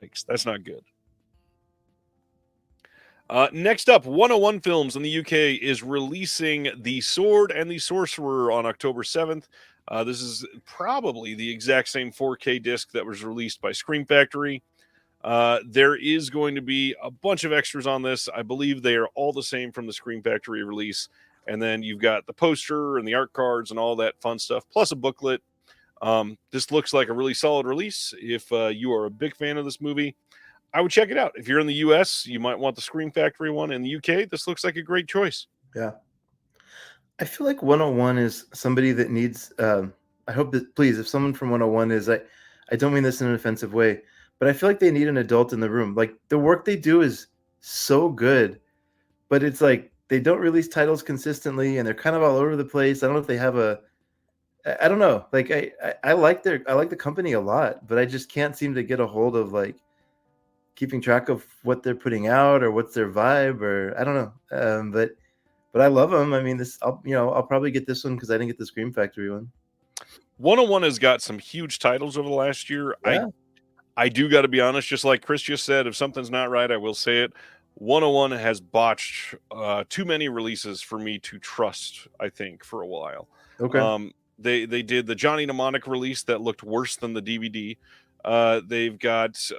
Yikes, that's not good. Next up, 101 Films in the UK is releasing The Sword and the Sorcerer on October 7th. This is probably the exact same 4K disc that was released by Scream Factory. There is going to be a bunch of extras on this. I believe they are all the same from the Scream Factory release. And then you've got the poster and the art cards and all that fun stuff, plus a booklet. This looks like a really solid release. If you are a big fan of this movie, I would check it out. If you're in the US, you might want the Scream Factory one. In the UK, this looks like a great choice. Yeah. I feel like 101 is somebody that needs, I hope that, please, if someone from 101 is, I don't mean this in an offensive way, but I feel like they need an adult in the room. Like the work they do is so good, but it's like they don't release titles consistently and they're kind of all over the place. I don't know if they have I don't know. Like I like the company a lot, but I just can't seem to get a hold of like keeping track of what they're putting out or what's their vibe, or I don't know. But I love them. I mean, I'll probably get this one because I didn't get the Scream Factory one. 101 has got some huge titles over the last year. Yeah. I do got to be honest, just like Chris just said, if something's not right, I will say it. 101 has botched too many releases for me to trust, I think, for a while. Okay. They did the Johnny Mnemonic release that looked worse than the DVD. They've got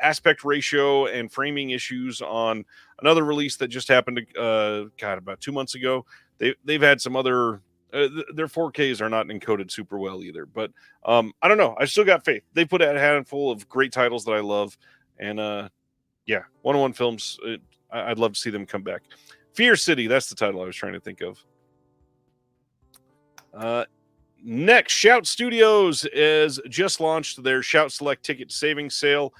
aspect ratio and framing issues on another release that just happened about 2 months ago. They've had some other their 4Ks are not encoded super well either, but I don't know. I still got faith. They put out a handful of great titles that I love, and 101 Films. I'd love to see them come back. Fear City, that's the title I was trying to think of. Next, Shout Studios has just launched their Shout Select ticket savings sale.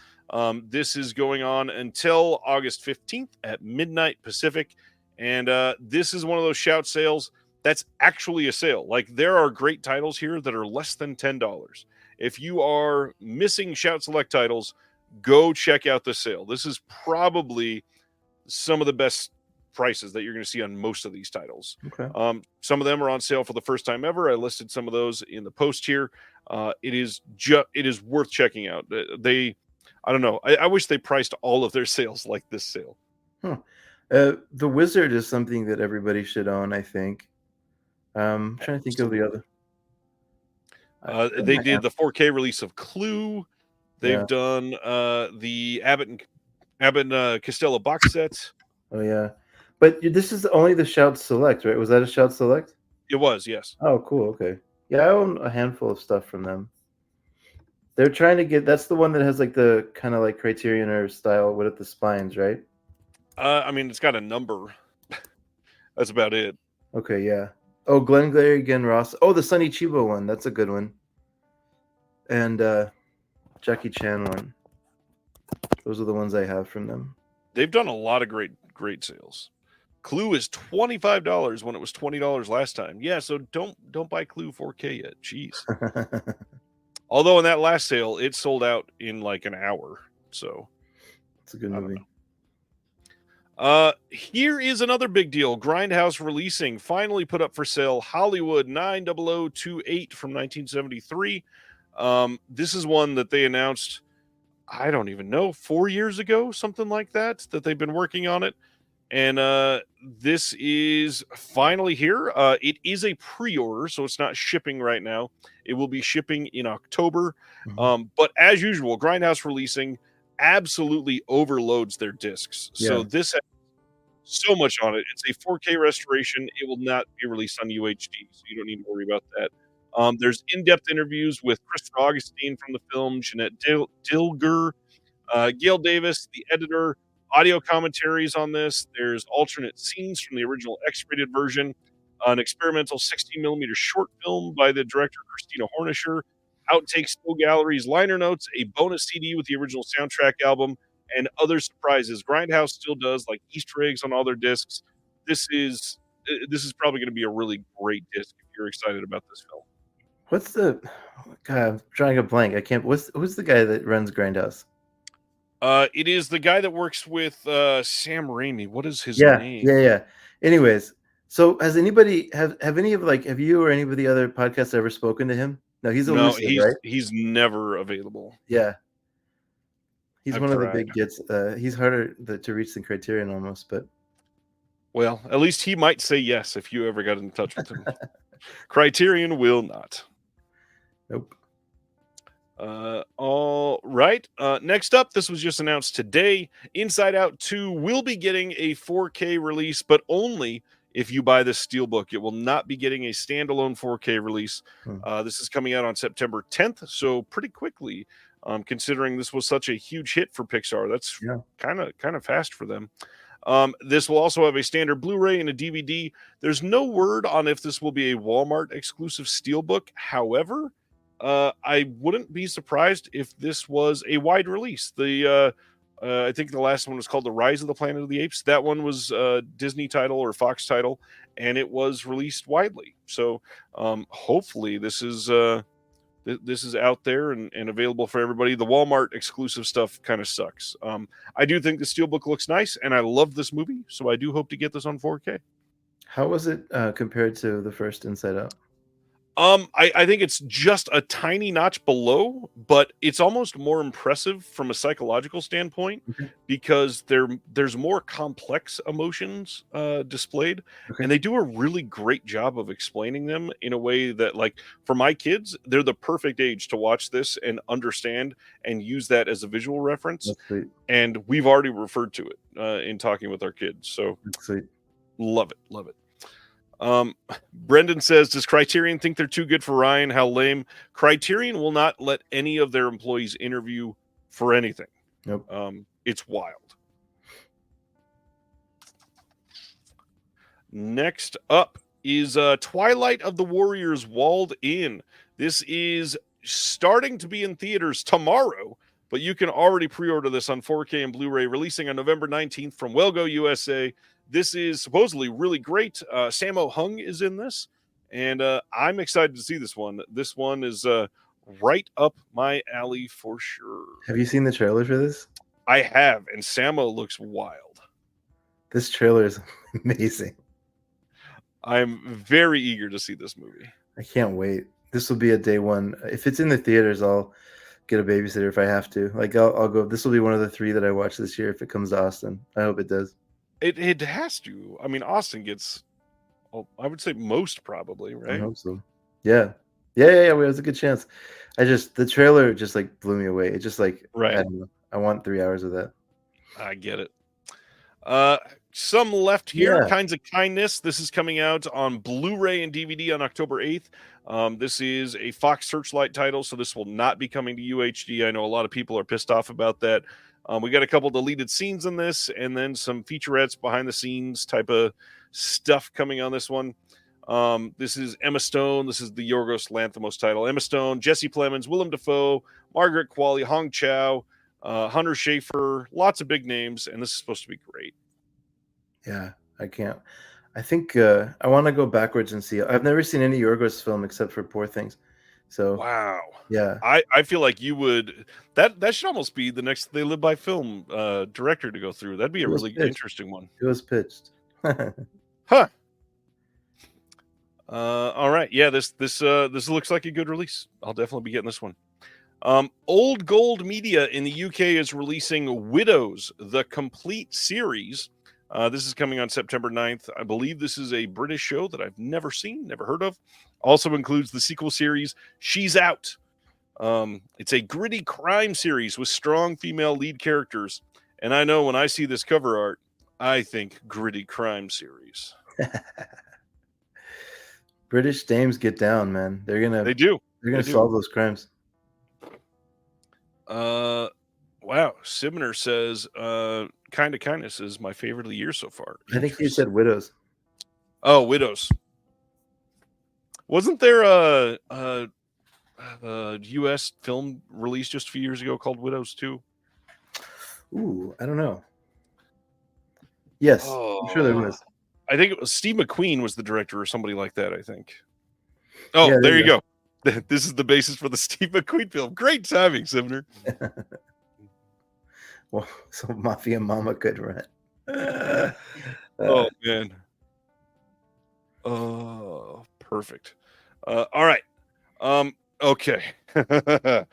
This is going on until August 15th at midnight Pacific. And this is one of those Shout sales that's actually a sale. Like, there are great titles here that are less than $10. If you are missing Shout Select titles, go check out the sale. This is probably some of the best prices that you're going to see on most of these titles. Okay. Some of them are on sale for the first time ever. I listed some of those in the post here. It is worth checking out. I don't know. I wish they priced all of their sales like this sale. Huh. The Wizard is something that everybody should own, I think. I'm trying to think of the other. They did the 4K release of Clue. They've done the Abbott and Costello box sets. Oh yeah, but this is only the Shout Select, right? Was that a Shout Select? It was, yes. Oh, cool. Okay. Yeah, I own a handful of stuff from them. They're trying to get. That's the one that has like the kind of like Criterion or style with the spines, right? I mean, it's got a number. That's about it. Okay, yeah. Oh, Glengarry Ross. Oh, the Sonny Chiba one. That's a good one. And Jackie Chan one. Those are the ones I have from them. They've done a lot of great sales. Clue is $25 when it was $20 last time. Yeah, so don't buy Clue 4K yet. Jeez. Although in that last sale, it sold out in like an hour. So it's a good movie. Here is another big deal. Grindhouse releasing, finally put up for sale, Hollywood 90028 from 1973. This is one that they announced, I don't even know, 4 years ago, something like that they've been working on it. And this is finally here. It is a pre-order, so it's not shipping right now. It will be shipping in October. Mm-hmm. But as usual, Grindhouse releasing absolutely overloads their discs. Yeah. So this has so much on it. It's a 4K restoration. It will not be released on UHD, so you don't need to worry about that. There's in-depth interviews with Christopher Augustine from the film, Jeanette Dilger, Gail Davis, the editor, audio commentaries on this. There's alternate scenes from the original X-rated version, an experimental 16mm short film by the director Christina Hornisher, outtakes, still galleries, liner notes, a bonus CD with the original soundtrack album, and other surprises. Grindhouse still does like Easter eggs on all their discs. This is probably going to be a really great disc if you're excited about this film. What's the God? I'm drawing a blank. I can't. Who's the guy that runs Grindhouse? It is the guy that works with Sam Raimi. What is his name? Yeah. Anyways, so has anybody have any of have you or any of the other podcasts ever spoken to him? No, he's elusive, right? He's never available. Yeah. He's I've one tried. of the big gets. He's harder to reach than Criterion almost, but well, at least he might say yes if you ever got in touch with him. Criterion will not. Nope. All right. Next up, this was just announced today. Inside Out 2 will be getting a 4K release, but only if you buy this steelbook. It will not be getting a standalone 4K release. This is coming out on September 10th, so pretty quickly. Considering this was such a huge hit for Pixar, that's kind of fast for them. This will also have a standard Blu-ray and a DVD. There's no word on if this will be a Walmart exclusive steelbook. However, I wouldn't be surprised if this was a wide release. I think the last one was called The Rise of the Planet of the Apes. That one was a Disney title or Fox title, and it was released widely. So hopefully this is out there and available for everybody. The Walmart exclusive stuff kind of sucks. I do think the steelbook looks nice, and I love this movie, so I do hope to get this on 4K. How was it compared to the first Inside Out? I think it's just a tiny notch below, but it's almost more impressive from a psychological standpoint because there's more complex emotions displayed, and they do a really great job of explaining them in a way that, like, for my kids, they're the perfect age to watch this and understand and use that as a visual reference. And we've already referred to it in talking with our kids, so love it. Brendan says, does Criterion think they're too good for Ryan? How lame. Criterion will not let any of their employees interview for anything. Nope. It's wild. Next up is Twilight of the Warriors Walled In. This is starting to be in theaters tomorrow, but you can already pre-order this on 4K and Blu-ray, releasing on November 19th from Wellgo USA. This is supposedly really great. Sammo Hung is in this, and I'm excited to see this one. This one is right up my alley for sure. Have you seen the trailer for this? I have, and Sammo looks wild. This trailer is amazing. I'm very eager to see this movie. I can't wait. This will be a day one. If it's in the theaters, I'll get a babysitter if I have to. Like, I'll go. This will be one of the 3 that I watch this year if it comes to Austin. I hope it does. It has to. I mean, Austin gets, I would say most probably, right? I hope so. Yeah. Well, there's a good chance. The trailer just like blew me away. It just like, right. I don't know. I want 3 hours of that. I get it. Some left here, Kinds of Kindness. This is coming out on Blu-ray and DVD on October 8th. This is a Fox Searchlight title, so this will not be coming to UHD. I know a lot of people are pissed off about that. We got a couple deleted scenes in this, and then some featurettes, behind the scenes type of stuff coming on this one. This is Emma Stone. This is the Yorgos Lanthimos title. Emma Stone, Jesse Plemons, Willem Dafoe, Margaret Qualley, Hong Chow, Hunter Schafer, lots of big names, and this is supposed to be great. Yeah, I can't. I think I want to go backwards and see. I've never seen any Yorgos film except for Poor Things. So wow. Yeah. I feel like you would that should almost be the next They Live by Film director to go through. That'd be a really interesting one. It was pitched. Huh. All right. Yeah, this looks like a good release. I'll definitely be getting this one. Old Gold Media in the UK is releasing Widows, the complete series. This is coming on September 9th. I believe this is a British show that I've never seen, never heard of. Also includes the sequel series, She's Out. It's a gritty crime series with strong female lead characters. And I know when I see this cover art, I think gritty crime series. British dames get down, man. They're gonna They do. They're gonna solve those crimes. Wow. Wow. Sibner says, Kind of Kindness is my favorite of the year so far. I think he said Widows. Oh, Widows. Wasn't there a U.S. film released just a few years ago called Widows too? Ooh, I don't know. Yes, I'm sure there was. I think it was Steve McQueen was the director or somebody like that, I think. Oh, Yeah, there you go. This is the basis for the Steve McQueen film. Great timing, Sibner. Well, so Mafia Mama could rent. Oh, man. Oh, perfect. All right. Okay.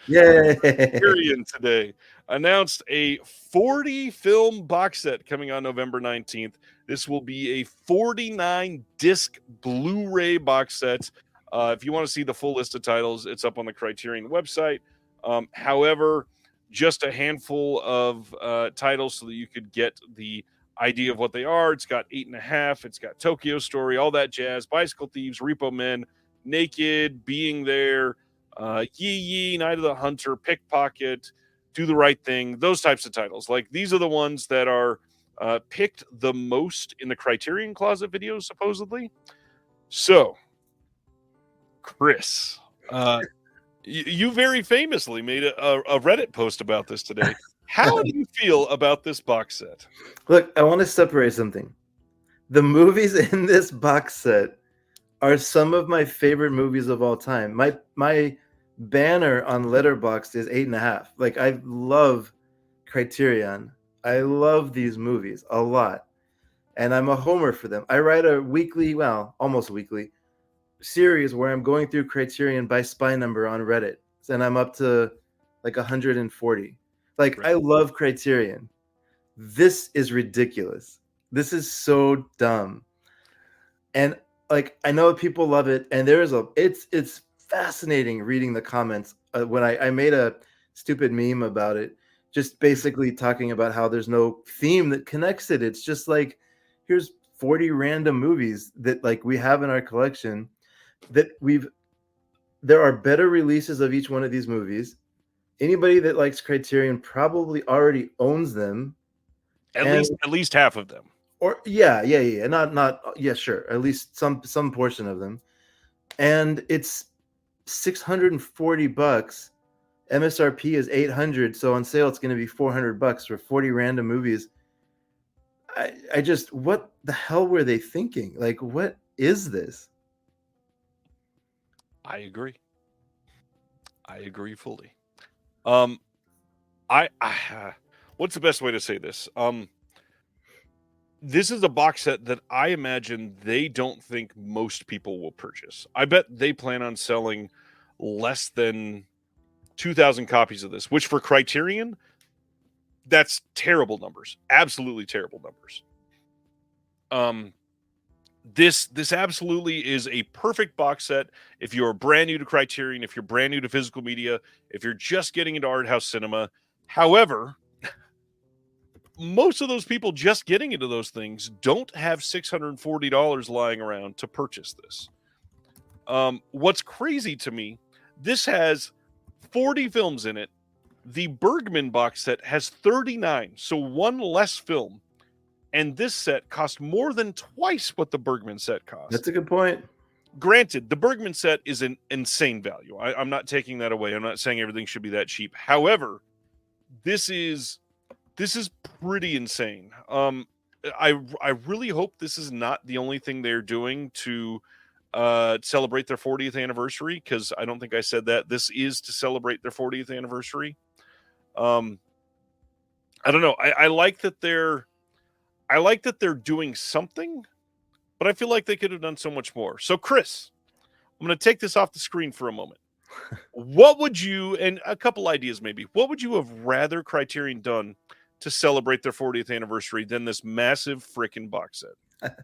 Yay! Criterion today announced a 40 film box set coming on November 19th. This will be a 49 disc Blu-ray box set. If you want to see the full list of titles, it's up on the Criterion website. However, just a handful of titles so that you could get the idea of what they are. It's got 8.5. It's got Tokyo Story, all that jazz, Bicycle Thieves, Repo Men, Naked, Being There, Yee Yee, Night of the Hunter, Pickpocket, Do the Right Thing, those types of titles. Like, these are the ones that are picked the most in the Criterion Closet videos, supposedly. So, Chris, you very famously made a Reddit post about this today. How do you feel about this box set? Look, I want to separate something. The movies in this box set are some of my favorite movies of all time. My banner on Letterboxd is 8.5. Like, I love Criterion. I love these movies a lot, and I'm a homer for them. I write a weekly, well, almost weekly series where I'm going through Criterion by spy number on Reddit, and I'm up to like 140. Like, Right. I love Criterion. This is ridiculous. This is so dumb. And like, I know people love it, and it's fascinating reading the comments. When I made a stupid meme about it, just basically talking about how there's no theme that connects it. It's just like, here's 40 random movies that like we have in our collection that there are better releases of each one of these movies. Anybody that likes Criterion probably already owns them. At least half of them. Or yeah. Not sure. At least some portion of them. And it's $640. MSRP is $800. So on sale it's going to be $400 for 40 random movies. I just, what the hell were they thinking? Like, what is this? I agree fully. I what's the best way to say this? This is a box set that I imagine they don't think most people will purchase. I bet they plan on selling less than 2,000 copies of this, which for Criterion, that's terrible numbers. Absolutely terrible numbers. This absolutely is a perfect box set if you're brand new to Criterion, if you're brand new to physical media, if you're just getting into art house cinema. However, most of those people just getting into those things don't have $640 lying around to purchase this. What's crazy to me, this has 40 films in it. The Bergman box set has 39, so one less film. And this set cost more than twice what the Bergman set cost. That's a good point. Granted, the Bergman set is an insane value. I'm not taking that away. I'm not saying everything should be that cheap. However, this is pretty insane. I really hope this is not the only thing they're doing to celebrate their 40th anniversary, because I don't think I said that. This is to celebrate their 40th anniversary. I don't know. I like that they're doing something, but I feel like they could have done so much more. So, Chris, I'm going to take this off the screen for a moment. What would you, and a couple ideas maybe, what would you have rather Criterion done to celebrate their 40th anniversary than this massive freaking box set?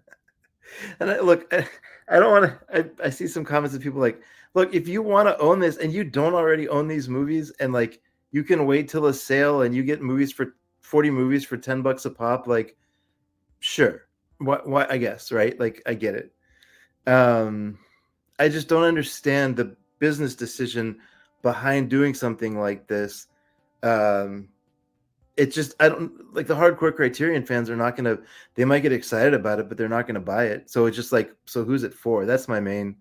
And I don't want to, I see some comments of people like, look, if you want to own this and you don't already own these movies, and like, you can wait till a sale and you get 40 movies for $10 a pop, like, sure. What I guess, right? Like, I get it. I just don't understand the business decision behind doing something like this. it's just, I don't like the hardcore Criterion fans are not gonna. They might get excited about it, but they're not gonna buy it. So it's just like, so who's it for? That's my main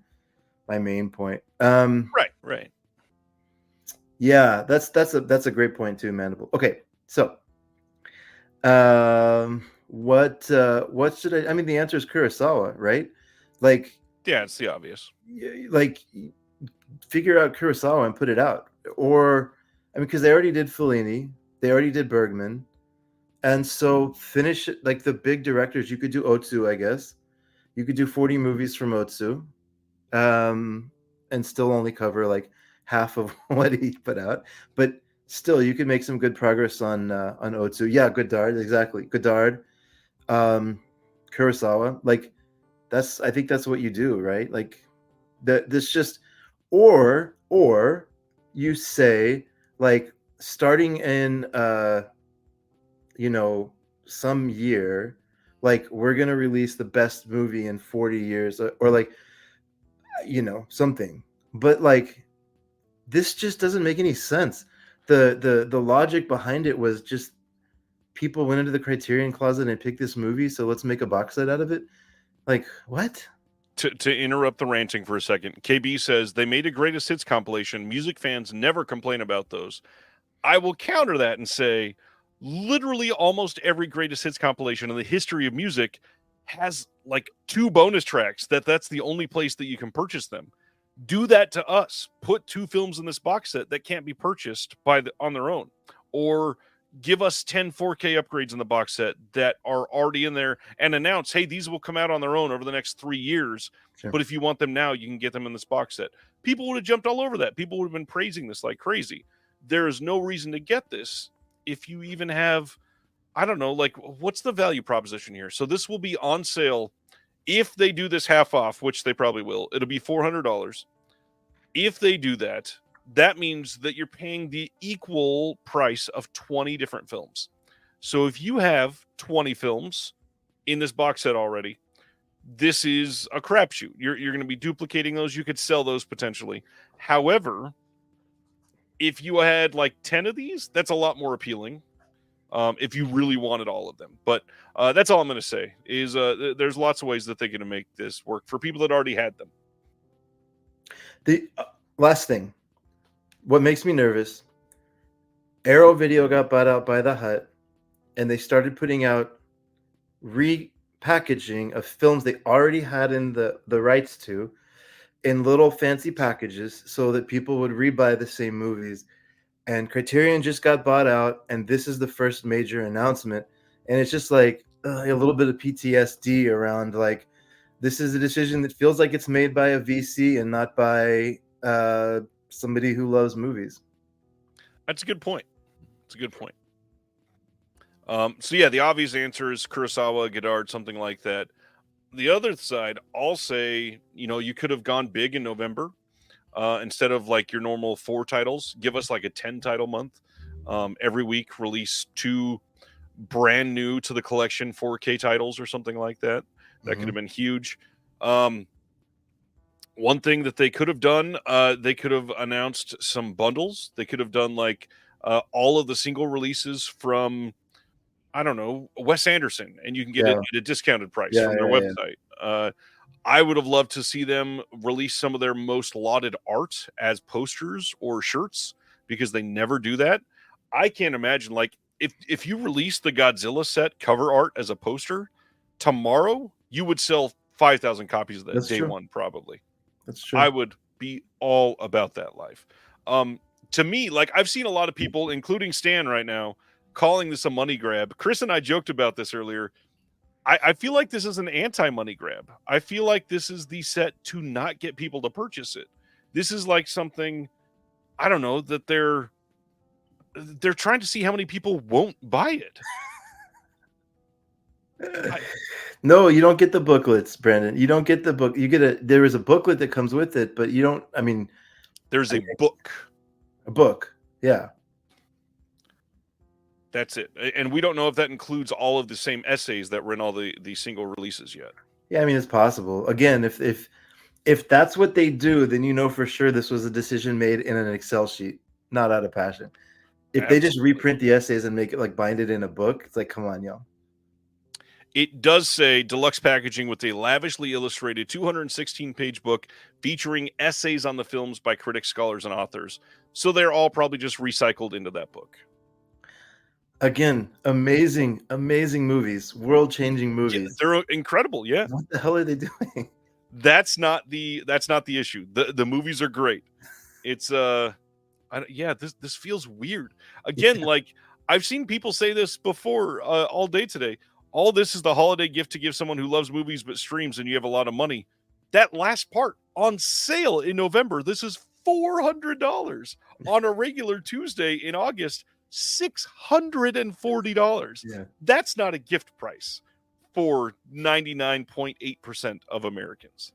point. Right. Yeah, that's a great point too, Mandible. Okay, so what should I mean, the answer is Kurosawa, right? Like, Yeah, it's the obvious. like figure out Kurosawa and put it out. Or I mean, because they already did Fellini, they already did Bergman, and so finish it. Like the big directors, you could do Otsu, I guess. You could do 40 movies from Otsu, and still only cover like half of what he put out. But still, you could make some good progress on Otsu. Yeah, Godard, exactly. Godard, Kurosawa. Like I think that's what you do, right? Like this just, or you say, like, starting in some year, like, we're gonna release the best movie in 40 years, or like, something. But like, this just doesn't make any sense. The logic behind it was just people went into the Criterion closet and picked this movie, so let's make a box set out of it. Like, what? To interrupt the ranting for a second, KB says they made a greatest hits compilation. Music fans never complain about those. I will counter that and say, literally almost every greatest hits compilation in the history of music has like 2 bonus tracks. That's the only place that you can purchase them. Do that to us. Put 2 films in this box set that can't be purchased on their own, or give us 10 4K upgrades in the box set that are already in there, and announce, hey, these will come out on their own over the next 3 years. Sure. But if you want them now, you can get them in this box set. People would have jumped all over that. People would have been praising this like crazy. There is no reason to get this if you even have, I don't know, like, what's the value proposition here? So this will be on sale. If they do this half off, which they probably will, it'll be $400. If they do that, that means that you're paying the equal price of 20 different films. So if you have 20 films in this box set already, this is a crapshoot. You're going to be duplicating those. You could sell those potentially. However, if you had like 10 of these, that's a lot more appealing. If you really wanted all of them. But that's all I'm going to say is there's lots of ways that they're going to make this work for people that already had them. The last thing, what makes me nervous, Arrow Video got bought out by the Hut, and they started putting out repackaging of films they already had in the rights to in little fancy packages so that people would rebuy the same movies. And Criterion just got bought out, and this is the first major announcement. And it's just like a little bit of PTSD around, like, this is a decision that feels like it's made by a VC and not by somebody who loves movies. That's a good point. It's a good point. So yeah, the obvious answer is Kurosawa, Godard, something like that. The other side, I'll say, you could have gone big in November. Instead of like your normal 4 titles, give us like a 10 title month. Every week release 2 brand new to the collection 4K titles or something like that. That could have been huge. One thing that they could have done, they could have announced some bundles. They could have done like all of the single releases from, I don't know, Wes Anderson, and you can get it at a discounted price from their website. I would have loved to see them release some of their most lauded art as posters or shirts, because they never do that. I can't imagine, like, if you release the Godzilla set cover art as a poster tomorrow, you would sell 5,000 copies of that. That's day true. One, probably. That's true. I would be all about that life. To me, like, I've seen a lot of people, including Stan right now, calling this a money grab. Chris and I joked about this earlier. I feel like this is an anti-money grab. I feel like this is the set to not get people to purchase it. This is like something, I don't know, that they're trying to see how many people won't buy it. No, you don't get the booklets, Brandon. You don't get the book. There is a booklet that comes with it, but you don't, I mean. There's a book. A book, yeah. That's it. And we don't know if that includes all of the same essays that were in all the single releases yet. Yeah, I mean, it's possible. Again, if that's what they do, then you know for sure this was a decision made in an Excel sheet, not out of passion. If they just reprint the essays and make it like bind it in a book, it's like, come on, y'all. It does say deluxe packaging with a lavishly illustrated 216-page book featuring essays on the films by critics, scholars, and authors. So they're all probably just recycled into that book. Again, amazing movies, world-changing movies. Yeah, they're incredible. Yeah. What the hell are they doing? That's not the issue. The movies are great. It's this feels weird. Again, like I've seen people say this before all day today. All this is the holiday gift to give someone who loves movies but streams and you have a lot of money. That last part on sale in November. This is $400 on a regular Tuesday in August. $640. Yeah. That's not a gift price for 99.8% of Americans.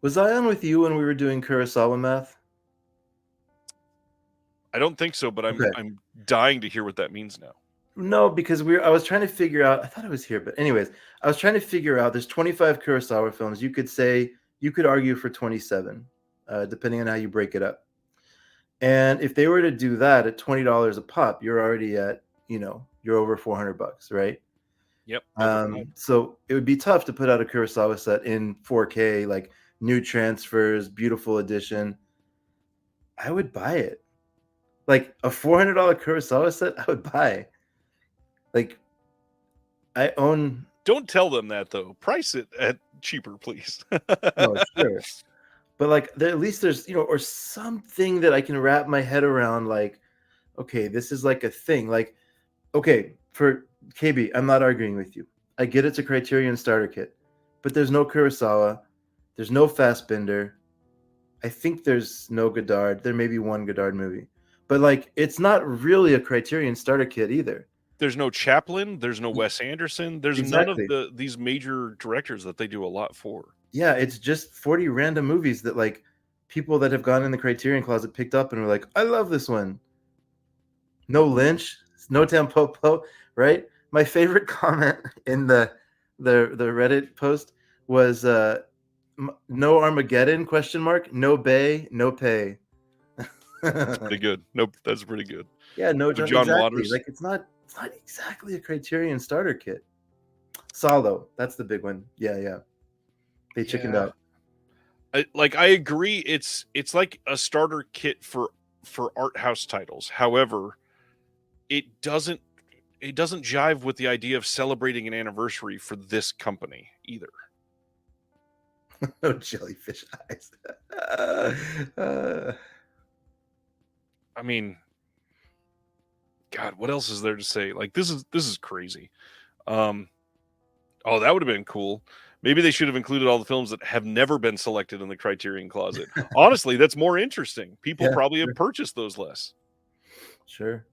Was I on with you when we were doing Kurosawa math? I don't think so, but I'm dying to hear what that means now. No, because I was trying to figure out, I thought I was here, but anyways, I was trying to figure out, there's 25 Kurosawa films. You could argue for 27, depending on how you break it up. And if they were to do that at $20 a pop, you're already at, you're over $400, right? Yep. So it would be tough to put out a Kurosawa set in 4K, like new transfers, beautiful edition. I would buy it. Like a $400 Kurosawa set, I would buy. Like, I own. Don't tell them that though. Price it at cheaper, please. No, sure. But like, at least there's or something that I can wrap my head around. Like, okay, this is like a thing. Like, okay, for KB, I'm not arguing with you. I get it's a Criterion starter kit, but there's no Kurosawa, there's no Fassbinder. I think there's no Godard. There may be one Godard movie, but like, it's not really a Criterion starter kit either. There's no Chaplin. There's no Wes Anderson. There's none of these major directors that they do a lot for. Yeah, it's just 40 random movies that like people that have gone in the Criterion closet picked up and were like, I love this one. No Lynch, no Tampopo, right? My favorite comment in the Reddit post was no Armageddon ? No Bay, no pay. That's pretty good. Nope, that's pretty good. Yeah, no John exactly. Waters. Like it's not exactly a Criterion starter kit. Salo, that's the big one. Yeah. They chickened out. I agree. It's like a starter kit for art house titles. However, it doesn't jive with the idea of celebrating an anniversary for this company either. No jellyfish eyes. I mean, God, what else is there to say? Like this is crazy. That would have been cool. Maybe they should have included all the films that have never been selected in the Criterion closet. Honestly, that's more interesting. People probably have purchased those less. Sure.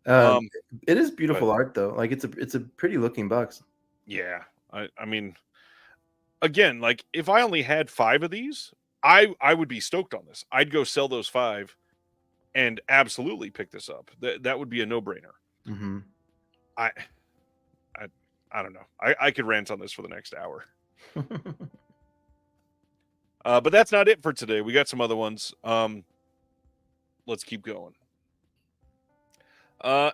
It is beautiful art though. Like it's a pretty looking box. Yeah. I mean, again, like if I only had 5 of these, I would be stoked on this. I'd go sell those 5 and absolutely pick this up. That would be a no-brainer. Mm-hmm. I don't know. I could rant on this for the next hour. But that's not it for today. We got some other ones. Let's keep going.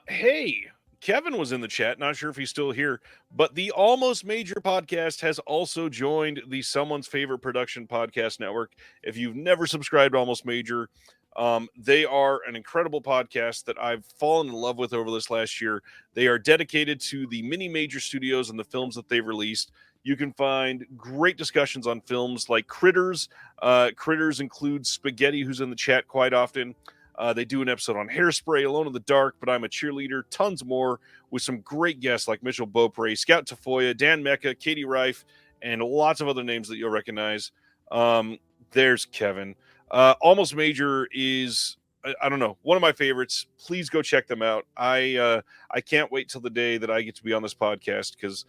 Hey, Kevin was in the chat. Not sure if he's still here, but the Almost Major podcast has also joined the Someone's Favorite Production Podcast Network. If you've never subscribed to Almost Major, they are an incredible podcast that I've fallen in love with over this last year. They are dedicated to the mini major studios and the films that they've released. You can find great discussions on films like Critters. Critters includes Spaghetti, who's in the chat quite often. They do an episode on Hairspray, Alone in the Dark, But I'm a Cheerleader, tons more with some great guests like Mitchell Beaupre, Scout Tafoya, Dan Mecca, Katie Reif, and lots of other names that you'll recognize. There's Kevin. Almost Major is, I don't know, one of my favorites. Please go check them out. I can't wait till the day that I get to be on this podcast because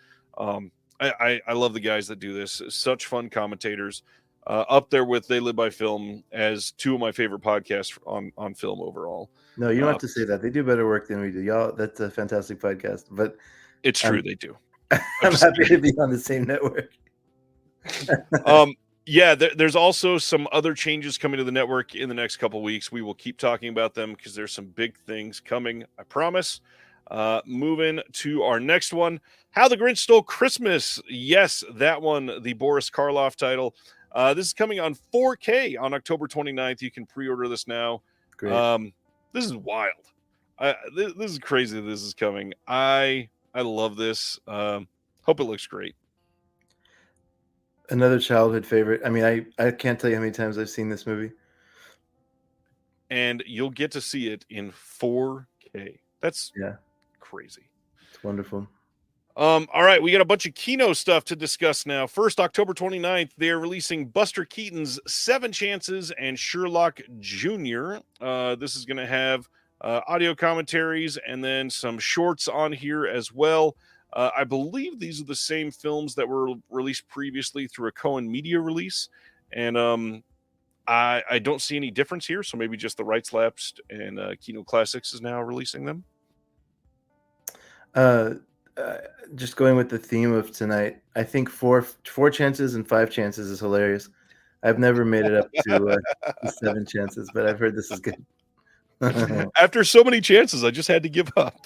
I love the guys that do this. Such fun commentators. Up there with They Live by Film as 2 of my favorite podcasts on film overall. No, you don't have to say that. They do better work than we do. Y'all, that's a fantastic podcast. But it's true, they do. I'm happy to be on the same network. Yeah, there's also some other changes coming to the network in the next couple weeks. We will keep talking about them because there's some big things coming, I promise. Moving to our next one, How the Grinch Stole Christmas. Yes, that one, the Boris Karloff title. This is coming on 4K on October 29th. You can pre-order this now. Great. This is wild. This is crazy that this is coming. I love this. Hope it looks great. Another childhood favorite. I mean, I can't tell you how many times I've seen this movie. And you'll get to see it in 4K. That's crazy. It's wonderful. All right, we got a bunch of Kino stuff to discuss now. First, October 29th, they're releasing Buster Keaton's 7 Chances and Sherlock Jr. This is going to have audio commentaries and then some shorts on here as well. I believe these are the same films that were released previously through a Cohen Media release. And I don't see any difference here, so maybe just the rights lapsed and Kino Classics is now releasing them. Just going with the theme of tonight, I think four chances and 5 chances is hilarious. I've never made it up to 7 chances, but I've heard this is good. After so many chances, I just had to give up.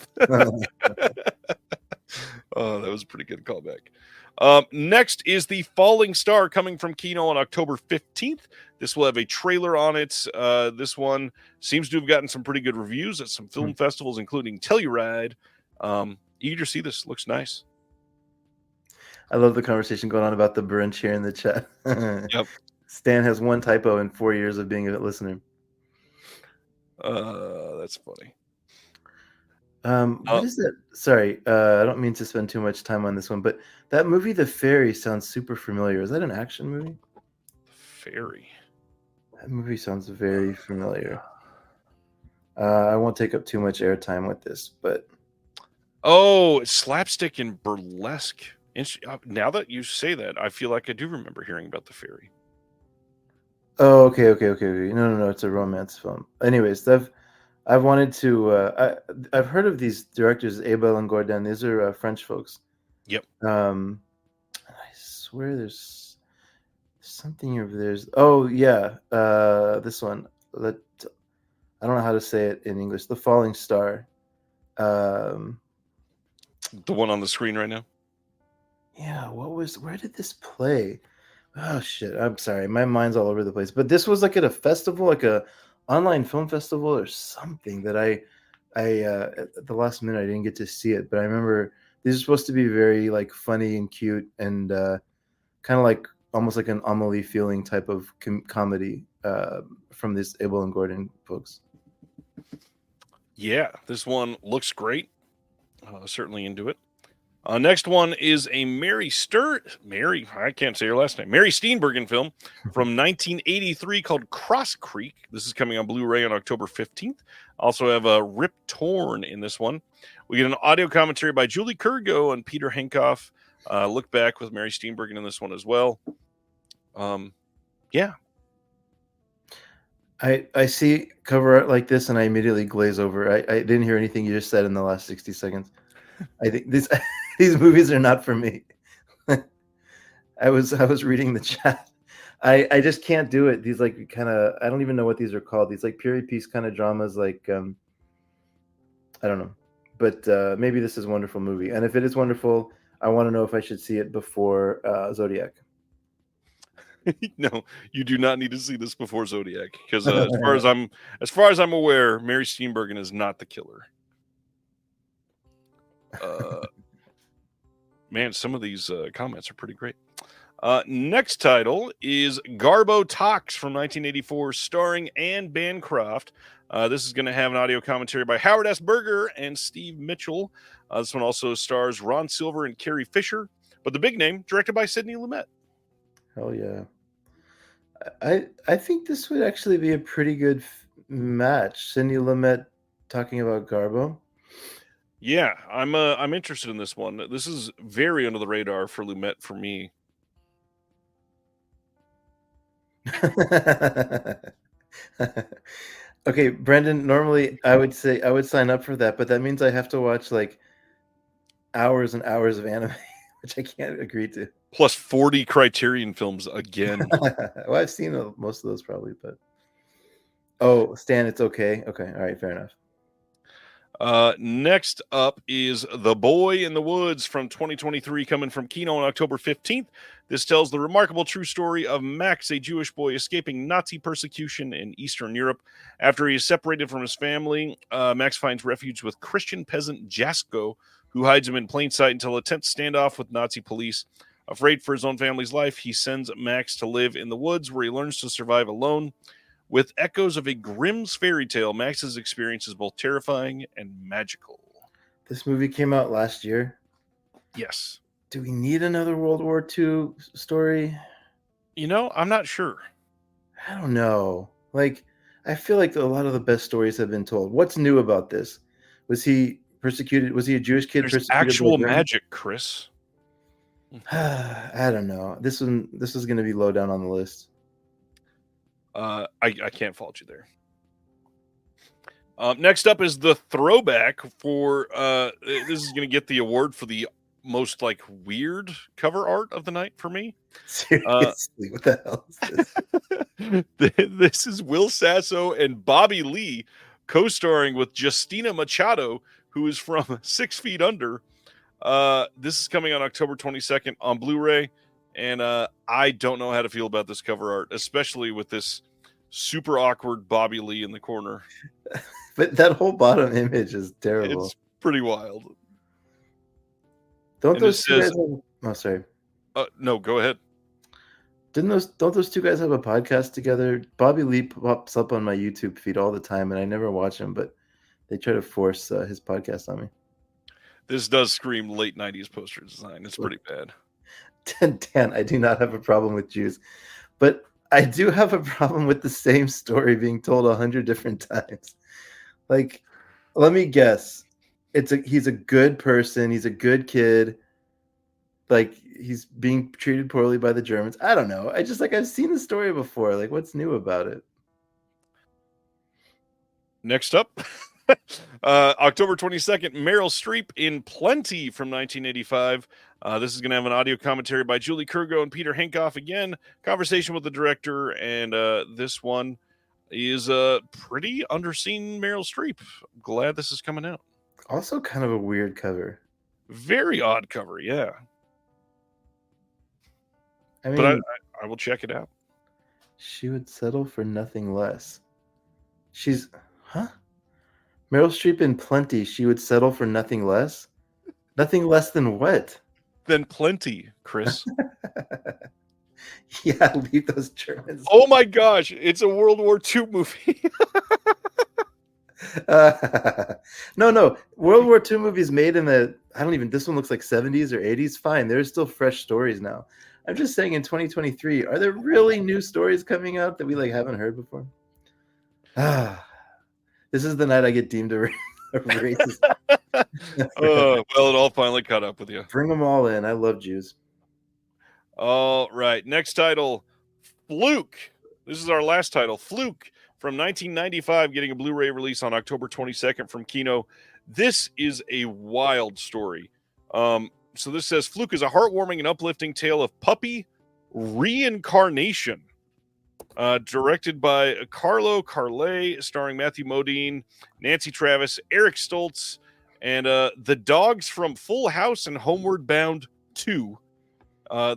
Oh, that was a pretty good callback. Next is The Falling Star coming from Kino on October 15th. This will have a trailer on it. This one seems to have gotten some pretty good reviews at some film festivals, including Telluride. Eager to see this. Looks nice. I love the conversation going on about the brunch here in the chat. Yep. Stan has 1 typo in 4 years of being a listener. That's funny. What is that? Sorry, I don't mean to spend too much time on this one, but that movie, The Fairy, sounds super familiar. Is that an action movie? Fairy. That movie sounds very familiar. I won't take up too much airtime with this, but oh, slapstick and burlesque. Now that you say that, I feel like I do remember hearing about The Fairy. Oh, okay. No, it's a romance film. Anyways, I've wanted to. I've heard of these directors, Abel and Gordon. These are French folks. Yep. I swear there's something over there's. Oh yeah, this one. I don't know how to say it in English. The Falling Star. The one on the screen right now. Yeah. Where did this play? Oh shit! I'm sorry, my mind's all over the place. But this was like at a festival, like a online film festival or something that I at the last minute I didn't get to see it. But I remember these are supposed to be very like funny and cute and kind of like almost like an Amelie feeling type of comedy from this Abel and Gordon folks. Yeah, this one looks great. Certainly into it. Next one is a Mary I can't say her last name. Mary Steenburgen film from 1983 called Cross Creek. This is coming on Blu-ray on October 15th. Also have a Rip Torn in this one. We get an audio commentary by Julie Kurgo and Peter Henkoff. Look back with Mary Steenburgen in this one as well. Yeah. I see cover art like this and I immediately glaze over. I didn't hear anything you just said in the last 60 seconds. I think these movies are not for me. I was reading the chat. I just can't do it. These like kind of, I don't even know what these are called. These like period piece kind of dramas, like I don't know. But maybe this is a wonderful movie. And if it is wonderful, I want to know if I should see it before Zodiac. No, you do not need to see this before Zodiac because as far as I'm aware, Mary Steenburgen is not the killer. Man, some of these comments are pretty great. Next title is Garbo Talks from 1984, starring Anne Bancroft. This is going to have an audio commentary by Howard S. Berger and Steve Mitchell. This one also stars Ron Silver and Carrie Fisher, but the big name, directed by Sidney Lumet. Hell yeah. I think this would actually be a pretty good match. Sidney Lumet talking about Garbo. Yeah, I'm interested in this one. This is very under the radar for Lumet for me. Okay, Brendan, normally I would say I would sign up for that, but that means I have to watch like hours and hours of anime, which I can't agree to. Plus 40 Criterion films again. Well, I've seen most of those probably, but Stan, it's okay. Okay, all right, fair enough. Next up is The Boy in the Woods from 2023, coming from Kino on October 15th. This tells the remarkable true story of Max, a Jewish boy escaping Nazi persecution in Eastern Europe. After he is separated from his family, Max finds refuge with Christian peasant Jasko, who hides him in plain sight until attempts standoff with Nazi police. Afraid for his own family's life, he sends Max to live in the woods, where he learns to survive alone. With echoes of a Grimm's fairy tale, Max's experience is both terrifying and magical. This movie came out last year. Yes. Do we need another World War II story? I'm not sure. I don't know. Like, I feel like a lot of the best stories have been told. What's new about this? Was he persecuted? Was he a Jewish kid? There's actual magic, Chris. I don't know. This is going to be low down on the list. I can't fault you there. Next up is the throwback for this is going to get the award for the most weird cover art of the night for me. Seriously, what the hell is this? This is Will Sasso and Bobby Lee co-starring with Justina Machado, who is from 6 Feet Under. This is coming on October 22nd on Blu-ray. And I don't know how to feel about this cover art, especially with this super awkward Bobby Lee in the corner. But that whole bottom image is terrible. It's pretty wild. Don't those two guys sorry. No, go ahead. Don't those two guys have a podcast together? Bobby Lee pops up on my YouTube feed all the time, and I never watch him, but they try to force his podcast on me. This does scream late 90s poster design. It's pretty bad. Dan, I do not have a problem with Jews, but I do have a problem with the same story being told 100 different times. Like, let me guess. He's a good person. He's a good kid. Like, he's being treated poorly by the Germans. I don't know. I've seen the story before. Like, what's new about it? Next up. October 22nd, Meryl Streep in Plenty from 1985. This is going to have an audio commentary by Julie Kurgo and Peter Henkoff again. Conversation with the director, and this one is a pretty underseen Meryl Streep. I'm glad this is coming out. Also kind of a weird cover. Very odd cover, yeah. I mean, but I will check it out. She would settle for nothing less. Meryl Streep in Plenty, she would settle for nothing less? Nothing less than what? Than Plenty, Chris. Yeah, leave those Germans. Oh my gosh, it's a World War II movie. No. World War II movies made in this one looks like 70s or 80s. Fine, there's still fresh stories now. I'm just saying in 2023, are there really new stories coming out that we haven't heard before? This is the night I get deemed a racist. Well, it all finally caught up with you. Bring them all in. I love Jews. All right. Next title, Fluke. This is our last title, Fluke, from 1995, getting a Blu-ray release on October 22nd from Kino. This is a wild story. So this says, Fluke is a heartwarming and uplifting tale of puppy reincarnation. Directed by Carlo Carle, starring Matthew Modine, Nancy Travis, Eric Stoltz, and the dogs from Full House and Homeward Bound 2.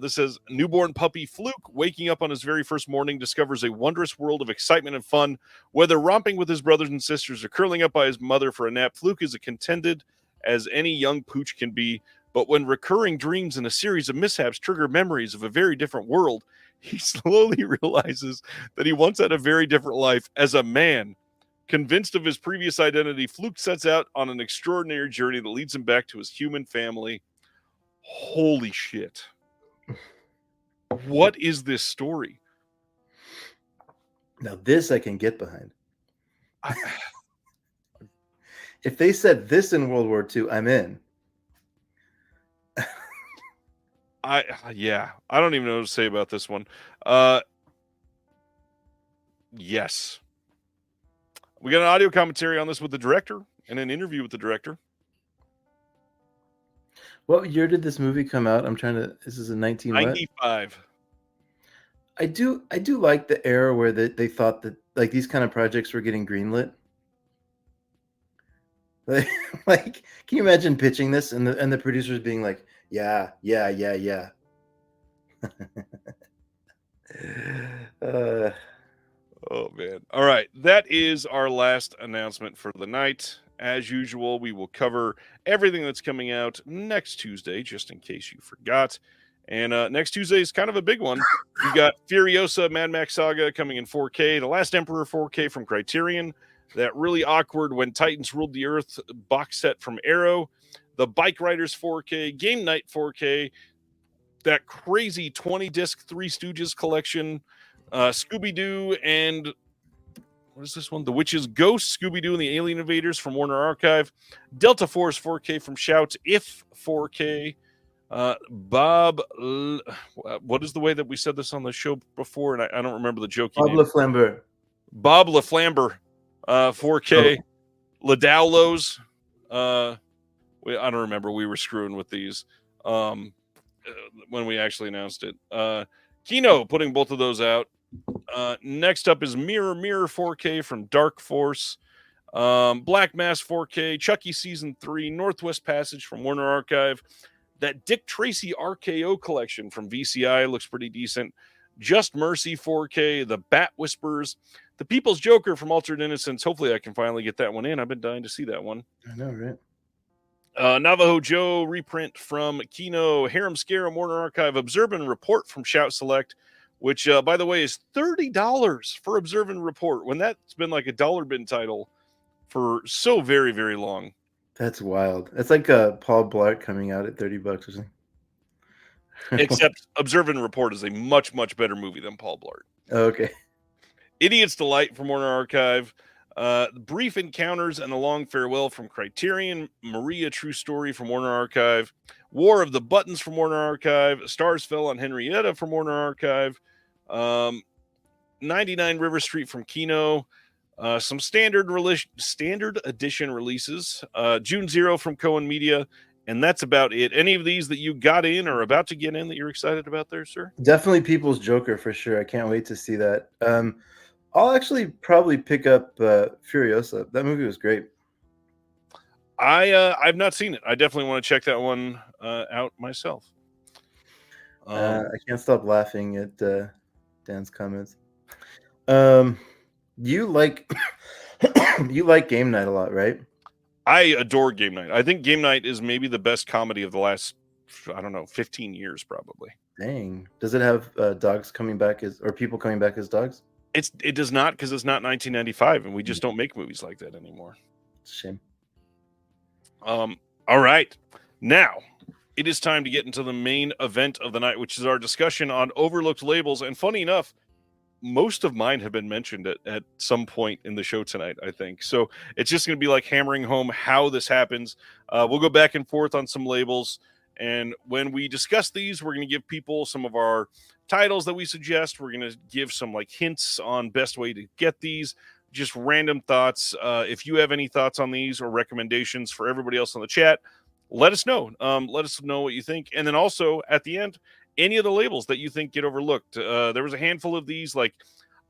This says, newborn puppy Fluke, waking up on his very first morning, discovers a wondrous world of excitement and fun. Whether romping with his brothers and sisters or curling up by his mother for a nap, Fluke is as contented as any young pooch can be. But when recurring dreams and a series of mishaps trigger memories of a very different world, he slowly realizes that he once had a very different life as a man. Convinced of his previous identity, Fluke sets out on an extraordinary journey that leads him back to his human family. Holy shit. What is this story? Now, this I can get behind. If they said this in World War II, I'm in. I don't even know what to say about this one. Yes. We got an audio commentary on this with the director and an interview with the director. What year did this movie come out? This is a 19 what? 95. I do like the era where they thought that like these kind of projects were getting greenlit. Like, can you imagine pitching this and the producers being like, yeah. Oh man. All right. That is our last announcement for the night. As usual, we will cover everything that's coming out next Tuesday, just in case you forgot. And next Tuesday is kind of a big one. We've got Furiosa Mad Max Saga coming in 4K, The Last Emperor 4K from Criterion, that really awkward When Titans Ruled the Earth box set from Arrow, the Bike Riders 4K, Game Night 4K, that crazy 20-disc Three Stooges collection, Scooby-Doo, and what is this one? The Witch's Ghost, Scooby-Doo and the Alien Invaders from Warner Archive, Delta Force 4K from Shout, If 4K, Bob, what is the way that we said this on the show before? And I don't remember the joke. Bob LaFlamber. Bob LaFlamber, 4K, Ladowlos. I don't remember. We were screwing with these when we actually announced it. Kino putting both of those out. Next up is Mirror 4K from Dark Force, Black Mass 4K, Chucky Season 3, Northwest Passage from Warner Archive, that Dick Tracy RKO collection from VCI looks pretty decent, Just Mercy 4K, the Bat Whispers, the People's Joker from Altered Innocence. Hopefully I can finally get that one in. I've been dying to see that one. I know, right? Navajo Joe reprint from Kino, Harem Scarum Warner Archive, Observe and Report from Shout Select, which, by the way, is $30 for Observe and Report, when that's been like a dollar bin title for so very, very long. That's wild. It's like Paul Blart coming out at $30 or something. Except Observe and Report is a much, much better movie than Paul Blart. Oh, okay. Idiot's Delight from Warner Archive, Brief Encounters and a Long Farewell from Criterion, Maria True Story from Warner Archive, War of the Buttons from Warner Archive, Stars Fell on Henrietta from Warner Archive, 99 River Street from Kino, some standard edition releases, June 0 from Cohen Media, and that's about it. Any of these that you got in or about to get in that you're excited about there, sir? Definitely People's Joker for sure. I can't wait to see that. I'll actually probably pick up Furiosa. That movie was great. I've not seen it. I definitely want to check that one out myself. I can't stop laughing at Dan's comments. You like Game Night a lot, right? I adore Game Night. I think Game Night is maybe the best comedy of the last, 15 years probably. Dang. Does it have dogs coming back or people coming back as dogs? It does not, because it's not 1995 and we just don't make movies like that anymore. It's a shame. All right. Now, it is time to get into the main event of the night, which is our discussion on overlooked labels. And funny enough, most of mine have been mentioned at some point in the show tonight, I think. So it's just going to be like hammering home how this happens. We'll go back and forth on some labels. And when we discuss these, we're going to give people some of our titles that we suggest. We're going to give some like hints on best way to get these, just random thoughts. If you have any thoughts on these or recommendations for everybody else on the chat, let us know. Let us know what you think. And then also at the end, any of the labels that you think get overlooked. There was a handful of these. Like,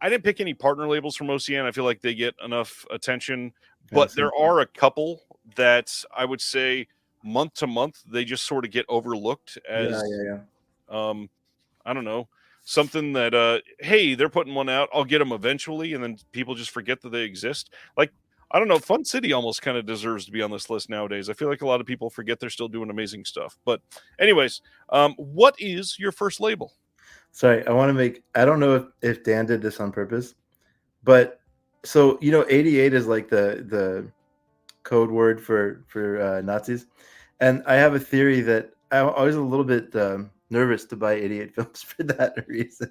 I didn't pick any partner labels from OCN. I feel like they get enough attention, but there are a couple that I would say month to month, they just sort of get overlooked as, I don't know, something that, hey, they're putting one out, I'll get them eventually. And then people just forget that they exist. Like, I don't know, Fun City almost kind of deserves to be on this list nowadays. I feel like a lot of people forget they're still doing amazing stuff. But anyways, what is your first label? Sorry, I don't know if Dan did this on purpose, but so, 88 is like the code word for Nazis. And I have a theory that I was a little bit nervous to buy 88 films for that reason.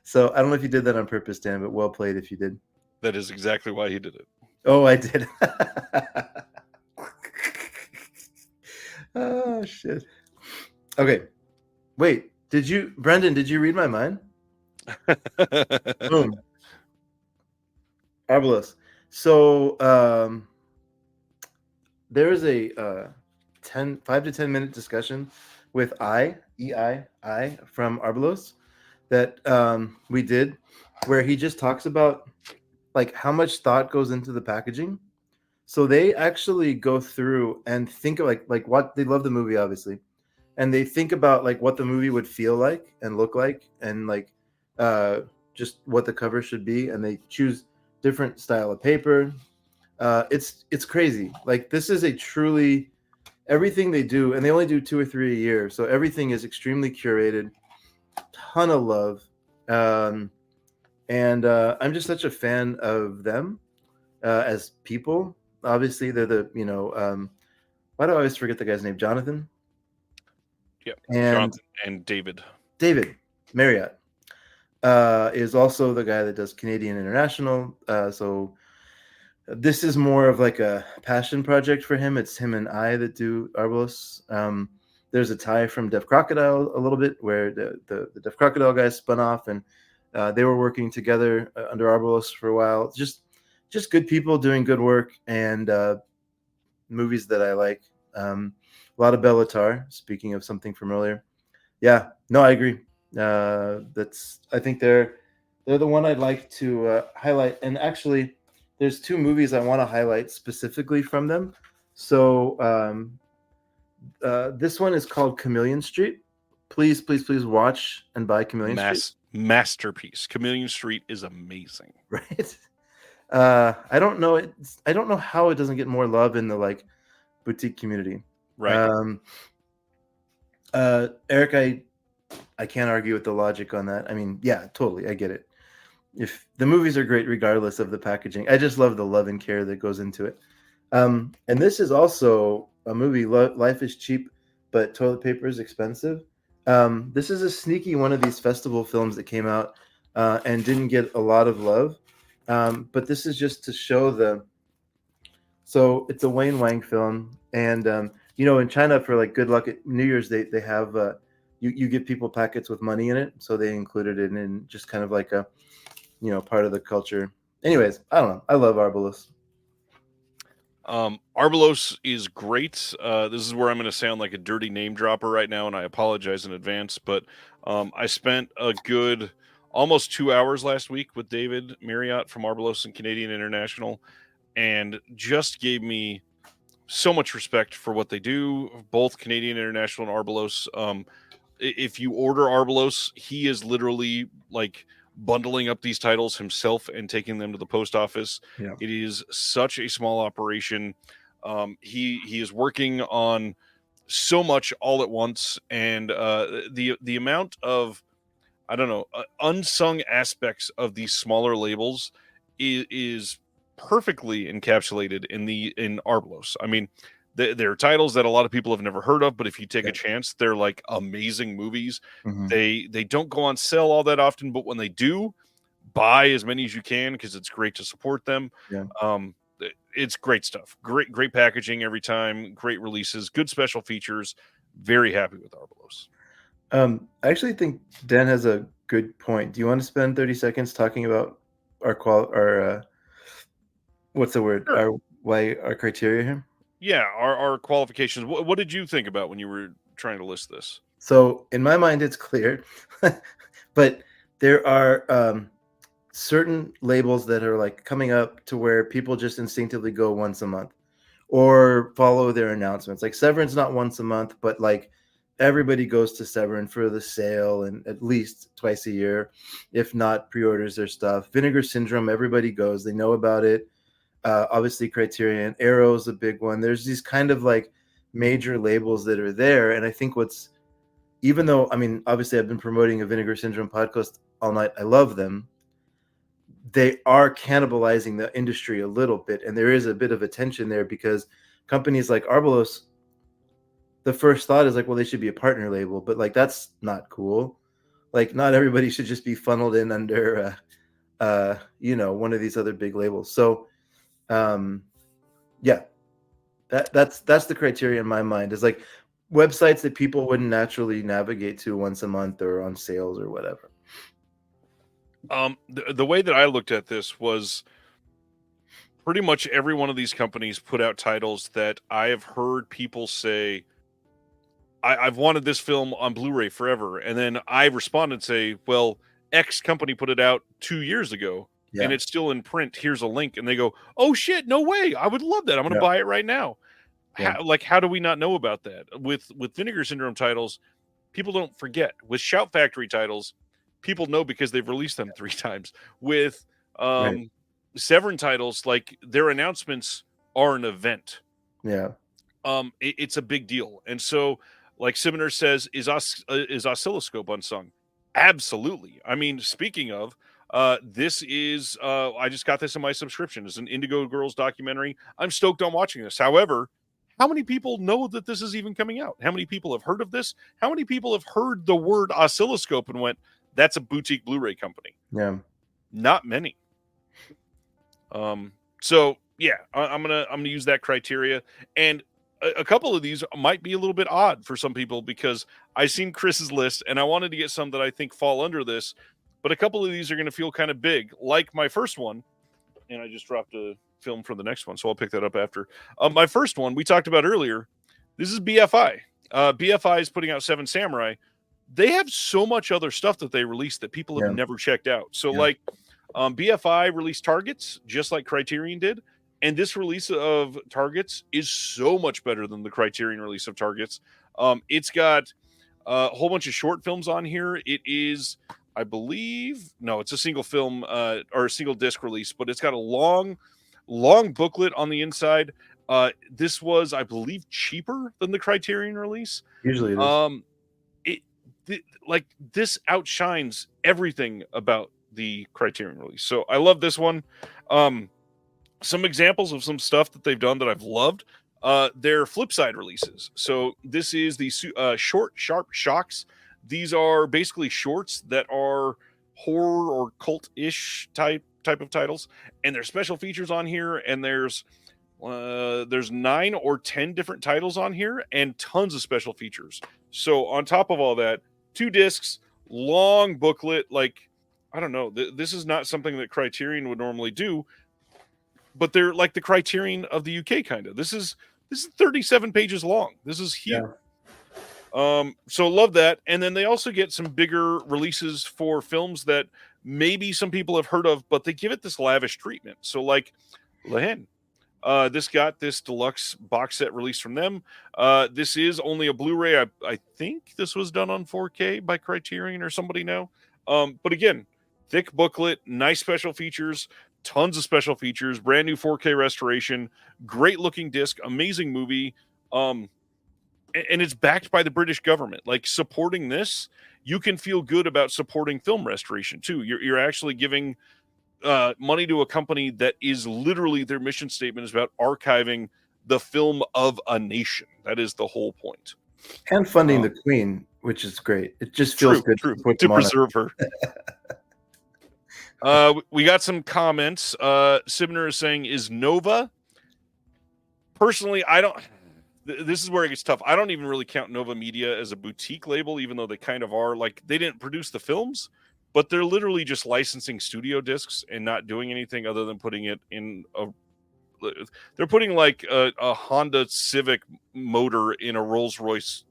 So I don't know if you did that on purpose, Dan, but well played if you did. That is exactly why he did it. Oh, I did. Oh, shit. Okay. Wait, Brendan, did you read my mind? Boom. Marvelous. So there is a 5 to 10 minute discussion with EI from Arbalos that we did, where he just talks about like how much thought goes into the packaging. So they actually go through and think of like what they love the movie, obviously, and they think about like what the movie would feel like and look like, and like just what the cover should be, and they choose different style of paper. It's crazy. Like this is a truly everything they do, and they only do 2 or 3 a year, so everything is extremely curated, ton of love, and I'm just such a fan of them as people. Obviously, they're the why do I always forget the guy's name? Jonathan. Yep. And Jonathan and David Marriott is also the guy that does Canadian International. So this is more of like a passion project for him. It's him and I that do Arbalos. There's a tie from Deaf Crocodile a little bit, where the Deaf Crocodile guys spun off, and they were working together under Arbalos for a while. Just good people doing good work, and movies that I like. A lot of Bellatar. Speaking of something from earlier, yeah, no, I agree. I think they're the one I'd like to highlight. And actually, there's 2 movies I want to highlight specifically from them. So this one is called Chameleon Street. Please watch and buy Chameleon Street. Masterpiece. Chameleon Street is amazing. Right. I don't know how it doesn't get more love in the like boutique community. Right. Eric, I can't argue with the logic on that. I mean, yeah, totally, I get it. If the movies are great regardless of the packaging, I just love the love and care that goes into it. And this is also a movie. Life is cheap, but toilet paper is expensive. This is a sneaky one of these festival films that came out and didn't get a lot of love. But this is just to show so it's a Wayne Wang film, and in China for like good luck at New Year's, they have you give people packets with money in it, so they included it in just kind of like a part of the culture. Anyways, I don't know. I love Arbalos. Arbalos is great. This is where I'm going to sound like a dirty name dropper right now, and I apologize in advance. But I spent a good almost 2 hours last week with David Marriott from Arbalos and Canadian International, and just gave me so much respect for what they do, both Canadian International and Arbalos. If you order Arbalos, he is literally like bundling up these titles himself and taking them to the post office. Yeah. It is such a small operation. He is working on so much all at once, and the amount of unsung aspects of these smaller labels is perfectly encapsulated in Arbalos. I mean, they're titles that a lot of people have never heard of, but if you take a chance, they're like amazing movies. Mm-hmm. They don't go on sale all that often, but when they do, buy as many as you can because it's great to support them. Yeah. It's great stuff. Great packaging every time. Great releases. Good special features. Very happy with Arbalos. I actually think Dan has a good point. Do you want to spend 30 seconds talking about our what's the word? Sure. Our criteria here? Yeah, our qualifications. What did you think about when you were trying to list this? So in my mind, it's clear, but there are certain labels that are like coming up to where people just instinctively go once a month or follow their announcements. Like Severin's not once a month, but like everybody goes to Severin for the sale and at least twice a year, if not pre-orders their stuff. Vinegar Syndrome, everybody goes, they know about it. Obviously Criterion, Arrow's a big one. There's these kind of like major labels that are there. And I think even though, I mean, obviously I've been promoting a Vinegar Syndrome podcast all night. I love them. They are cannibalizing the industry a little bit. And there is a bit of a tension there because companies like Arbalos, the first thought is like, well, they should be a partner label, but like, that's not cool. Like not everybody should just be funneled in under, one of these other big labels. So, yeah, that's the criteria in my mind, is like websites that people wouldn't naturally navigate to once a month or on sales or whatever. The way that I looked at this was pretty much every one of these companies put out titles that I have heard people say, I've wanted this film on Blu-ray forever. And then I respond and say, well, X company put it out 2 years ago and Yeah. it's still in print. Here's a link. And they go, oh shit, no way. I would love that. I'm going to Yeah. buy it right now. Yeah. How do we not know about that? With Vinegar Syndrome titles, people don't forget. With Shout Factory titles, people know because they've released them 3 times. With Right. Severin titles, like their announcements are an event. Yeah. It's a big deal. And so, like Siminar says, is Oscilloscope unsung? Absolutely. I mean, speaking of, this is I just got this in my subscription. It's an Indigo Girls documentary. I'm stoked on watching this. However, how many people know that this is even coming out? How many people have heard of this? How many people have heard the word Oscilloscope and went, that's a boutique Blu-ray company? Yeah. Not many. So yeah, I'm gonna use that criteria. And a couple of these might be a little bit odd for some people because I seen Chris's list and I wanted to get some that I think fall under this, but a couple of these are going to feel kind of big, like my first one. And I just dropped a film for the next one, so I'll pick that up after. My first one we talked about earlier. This is BFI. BFI is putting out Seven Samurai. They have so much other stuff that they released that people have never checked out. So like BFI released Targets just like Criterion did. And this release of Targets is so much better than the Criterion release of Targets. It's got a whole bunch of short films on here. It is, I believe, no, it's a single film or a single disc release, but it's got a long booklet on the inside. This was, I believe, cheaper than the Criterion release. Usually it is. Like this outshines everything about the Criterion release. So I love this one. Some examples of some stuff that they've done that I've loved. Their flip side releases. So this is the short, sharp shocks. These are basically shorts that are horror or cult-ish type of titles, and there's special features on here. And there's 9 or 10 different titles on here, and tons of special features. So on top of all that, 2 discs, long booklet. Like I don't know, this is not something that Criterion would normally do. But they're like the Criterion of the UK, kind of. This is 37 pages long. This is huge. Yeah. So love that. And then they also get some bigger releases for films that maybe some people have heard of, but they give it this lavish treatment. So like Lehen, this got this deluxe box set release from them. This is only a Blu-ray. I think this was done on 4K by Criterion or somebody now. But again, thick booklet, nice special features. Tons of special features, brand new 4K restoration, great looking disc, amazing movie. And it's backed by the British government. Like supporting this, you can feel good about supporting film restoration too. You're actually giving money to a company that is literally their mission statement is about archiving the film of a nation. That is the whole point. And funding the Queen, which is great. It just feels good to preserve her. We got some comments. Sibner is saying, is Nova? Personally, I don't. This is where it gets tough. I don't even really count Nova Media as a boutique label, even though they kind of are. Like, they didn't produce the films, but they're literally just licensing studio discs and not doing anything other than putting it in a. They're putting like a Honda Civic motor in a Rolls Royce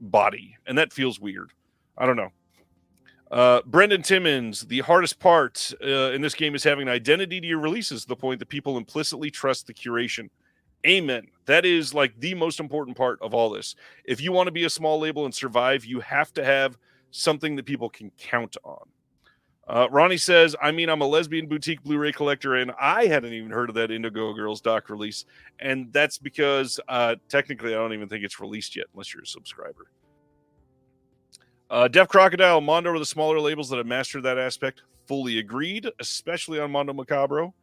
body, and that feels weird. I don't know. Brendan Timmons, the hardest part in this game is having an identity to your releases to the point that people implicitly trust the curation. Amen. That is like the most important part of all this. If you want to be a small label and survive, you have to have something that people can count on. Ronnie says, I mean, I'm a lesbian boutique Blu-ray collector, and I hadn't even heard of that Indigo Girls doc release. And that's because technically I don't even think it's released yet unless you're a subscriber. Def Crocodile, Mondo are the smaller labels that have mastered that aspect. Fully agreed, especially on Mondo Macabro.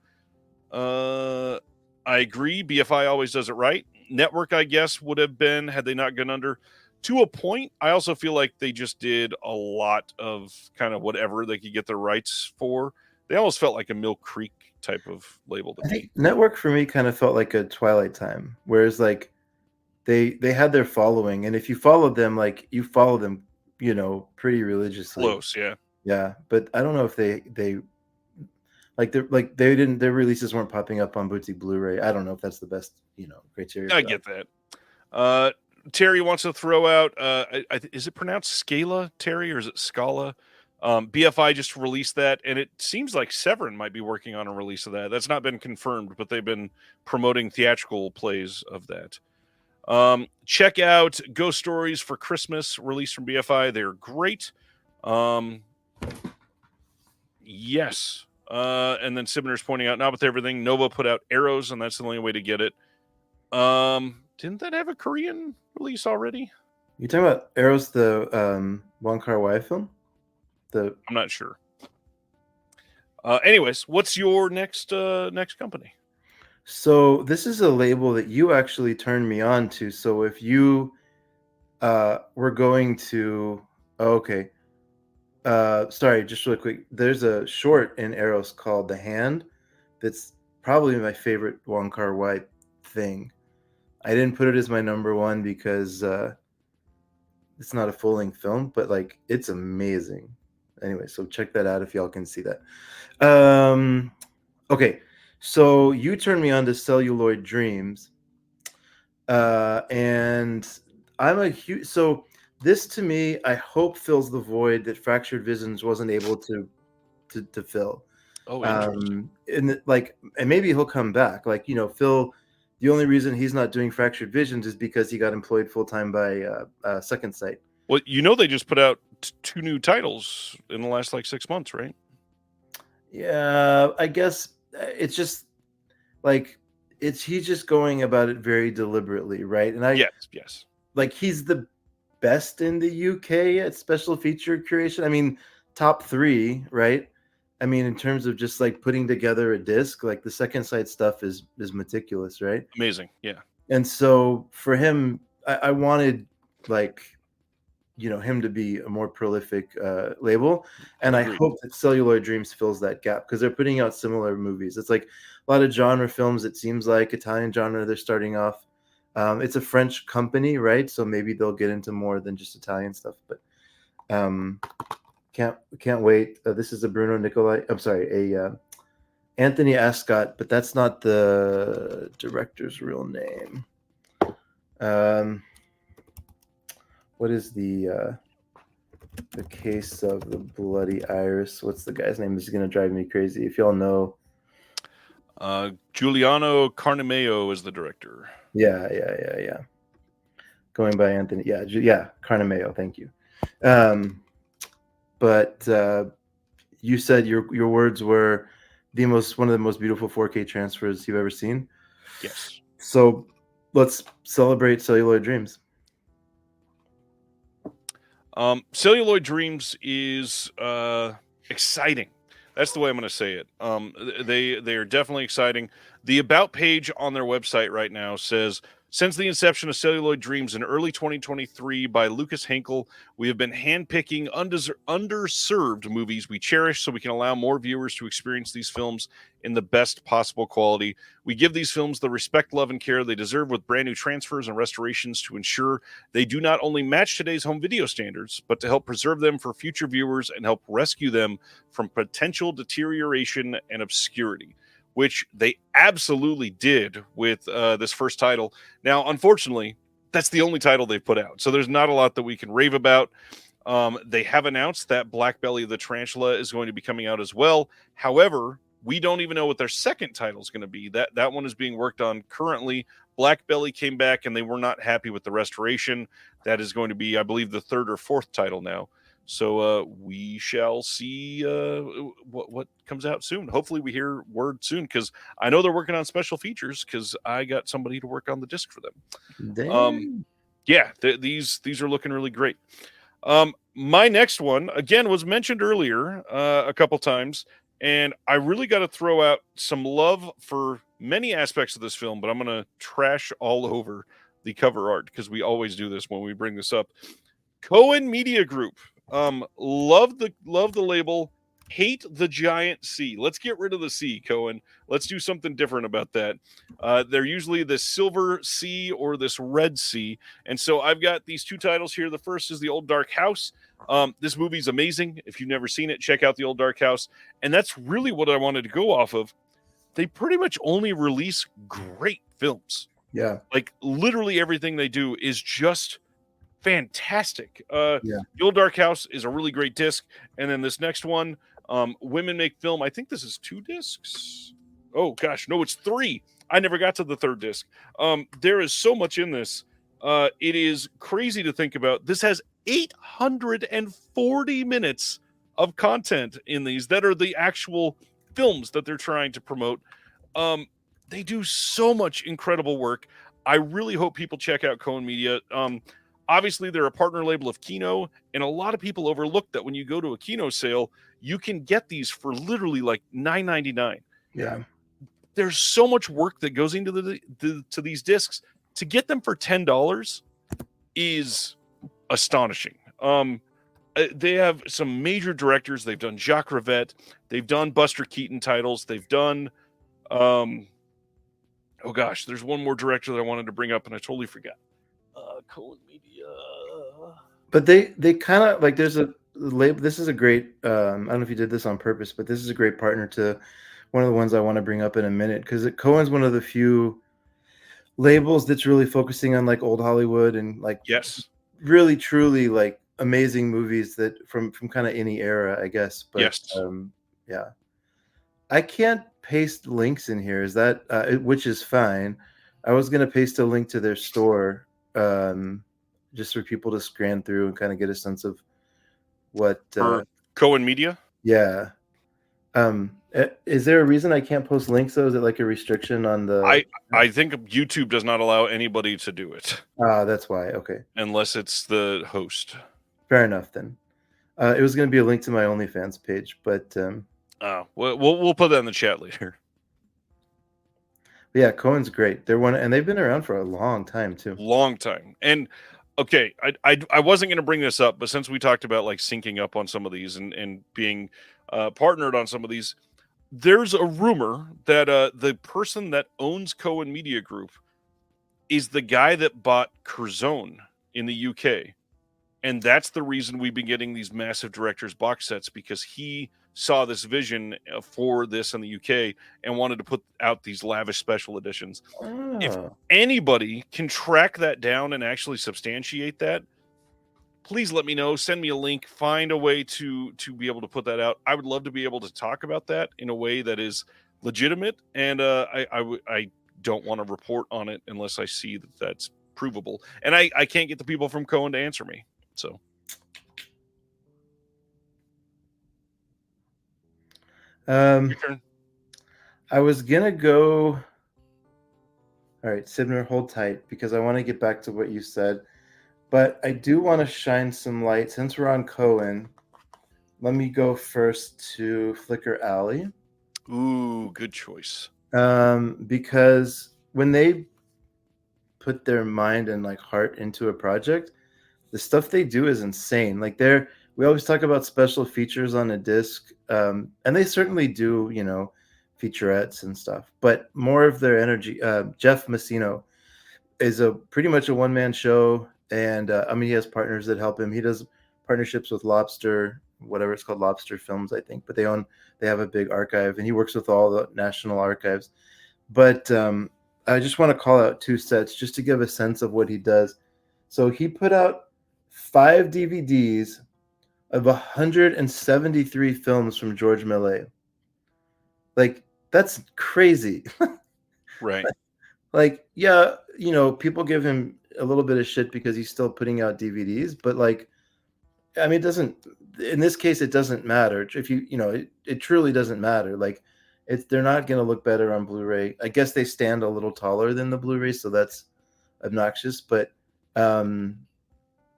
I agree. BFI always does it right. Network, I guess, would have been had they not gone under. To a point, I also feel like they just did a lot of kind of whatever they could get their rights for. They almost felt like a Mill Creek type of label to me. Network for me kind of felt like a Twilight Time, whereas like they had their following, and if you followed them, like you follow them, you know, pretty religiously. Close, yeah. Yeah, but I don't know if they Like their releases weren't popping up on boutique Blu-ray. I don't know if that's the best, criteria. I get that. Terry wants to throw out, is it pronounced Scala, Terry, or is it Scala? BFI just released that, and it seems like Severin might be working on a release of that. That's not been confirmed, but they've been promoting theatrical plays of that. Check out Ghost Stories for Christmas, released from BFI. They're great. Yes. And then Sibner's pointing out, not with everything. Nova put out Arrows, and that's the only way to get it. Didn't that have a Korean release already? You talking about Arrows, the Wong Kar-wai film? I'm not sure. Anyways, what's your next company? So this is a label that you actually turned me on to. So if you were going to, okay. Sorry, just really quick. There's a short in Arrows called The Hand. That's probably my favorite Wong Kar-wai thing. I didn't put it as my number one because it's not a full-length film, but like it's amazing. Anyway, so check that out if y'all can see that. Okay, so you turned me on to Celluloid Dreams, and I'm a huge. So this to me, I hope fills the void that Fractured Visions wasn't able to fill. Oh, interesting. And maybe he'll come back. Like Phil. The only reason he's not doing Fractured Visions is because he got employed full-time by Second Sight. Well, they just put out 2 new titles in the last 6 months, right? Yeah, I guess it's just he's just going about it very deliberately, right? And yes. Like he's the best in the UK at special feature curation. I mean, top 3, right? I mean, in terms of just putting together a disc, the Second Sight stuff is meticulous, right? Amazing, yeah. And so for him, I wanted him to be a more prolific label, and I hope that Celluloid Dreams fills that gap because they're putting out similar movies. It's a lot of genre films. It seems like Italian genre. They're starting off. It's a French company, right? So maybe they'll get into more than just Italian stuff, but. Can't wait. This is a Bruno Nicolai. I'm sorry, a Anthony Ascott, but that's not the director's real name. What is the Case of the Bloody Iris? What's the guy's name? This is gonna drive me crazy. If y'all know, Giuliano Carnimeo is the director. Yeah. Going by Anthony. Yeah, Carnimeo. Thank you. But you said your words were one of the most beautiful 4K transfers you've ever seen. Yes. So let's celebrate Celluloid Dreams. Celluloid Dreams is exciting. That's the way I'm going to say it. They are definitely exciting. The About page on their website right now says, since the inception of Celluloid Dreams in early 2023 by Lucas Henkel, we have been handpicking underserved movies we cherish so we can allow more viewers to experience these films in the best possible quality. We give these films the respect, love, and care they deserve with brand new transfers and restorations to ensure they do not only match today's home video standards, but to help preserve them for future viewers and help rescue them from potential deterioration and obscurity, which they absolutely did with this first title. Now, unfortunately, that's the only title they've put out, so there's not a lot that we can rave about. They have announced that Black Belly of the Tarantula is going to be coming out as well. However, we don't even know what their second title is going to be. That one is being worked on currently. Black Belly came back, and they were not happy with the restoration. That is going to be, I believe, the 3rd or 4th title now. So we shall see what comes out soon. Hopefully we hear word soon, because I know they're working on special features because I got somebody to work on the disc for them. These are looking really great. My next one, again, was mentioned earlier a couple times, and I really got to throw out some love for many aspects of this film, but I'm going to trash all over the cover art because we always do this when we bring this up. Cohen Media Group. Love the label. hate the giant C. Let's get rid of the C, Cohen. Let's do something different about that. They're usually the silver C or this red C. And so I've got these two titles here. The first is The Old Dark House. This movie's amazing. If you've never seen it, check out The Old Dark House. And that's really what I wanted to go off of. They pretty much only release great films. Yeah. Like literally everything they do is just fantastic. Yeah. The Old Dark House is a really great disc. And then this next one, Women Make Film. I think this is 2 discs. Oh gosh, no, it's 3. I never got to the 3rd disc. There is so much in this. It is crazy to think about. This has 840 minutes of content in these that are the actual films that they're trying to promote. They do so much incredible work. I really hope people check out Cohen Media. Obviously, they're a partner label of Kino, and a lot of people overlook that when you go to a Kino sale, you can get these for literally like $9.99. Yeah. There's so much work that goes into to these discs. To get them for $10 is astonishing. They have some major directors. They've done Jacques Rivette. They've done Buster Keaton titles. They've done, oh gosh, there's one more director that I wanted to bring up and I totally forgot. Cohen Media. But they kind of like, there's a label. This is a great, I don't know if you did this on purpose, but this is a great partner to one of the ones I want to bring up in a minute, because Cohen's one of the few labels that's really focusing on like old Hollywood and like, yes, really truly like amazing movies that from kind of any era, I guess. But yes. Yeah, I can't paste links in here. Is that which is fine. I was gonna paste a link to their store, just for people to scan through and kind of get a sense of what Cohen Media. Yeah. Is there a reason I can't post links though? Is it like a restriction on the? I think YouTube does not allow anybody to do it. That's why. Okay. Unless it's the host. Fair enough then. It was going to be a link to my OnlyFans page, but we'll put that in the chat later. Yeah, Cohen's great. They're one, and they've been around for a long time too. Long time. And okay, I wasn't going to bring this up, but since we talked about like syncing up on some of these and being partnered on some of these, there's a rumor that the person that owns Cohen Media Group is the guy that bought Curzon in the UK. And that's the reason we've been getting these massive director's box sets, because he saw this vision for this in the UK and wanted to put out these lavish special editions. Oh. If anybody can track that down and actually substantiate that, please let me know. Send me a link. Find a way to be able to put that out. I would love to be able to talk about that in a way that is legitimate. And I don't want to report on it unless I see that that's provable. And I can't get the people from Cohen to answer me. So. Your turn. I was gonna go. All right, Sibner, hold tight because I want to get back to what you said, but I do want to shine some light since we're on Cohen. Let me go first to Flicker Alley. Ooh, good choice. Because when they put their mind and like heart into a project, the stuff they do is insane. Like we always talk about special features on a disc, and they certainly do, featurettes and stuff, but more of their energy. Jeff Massino is pretty much a one-man show, and he has partners that help him. He does partnerships with Lobster, whatever it's called, Lobster Films, I think, but they have a big archive, and he works with all the national archives. But I just want to call out 2 sets just to give a sense of what he does. So he put out 5 DVDs of 173 films from George Millet. Like, that's crazy. Right. Like, yeah, people give him a little bit of shit because he's still putting out DVDs, but like, it doesn't, in this case, it doesn't matter. If it truly doesn't matter. Like, they're not going to look better on Blu-ray. I guess they stand a little taller than the Blu-ray, so that's obnoxious, but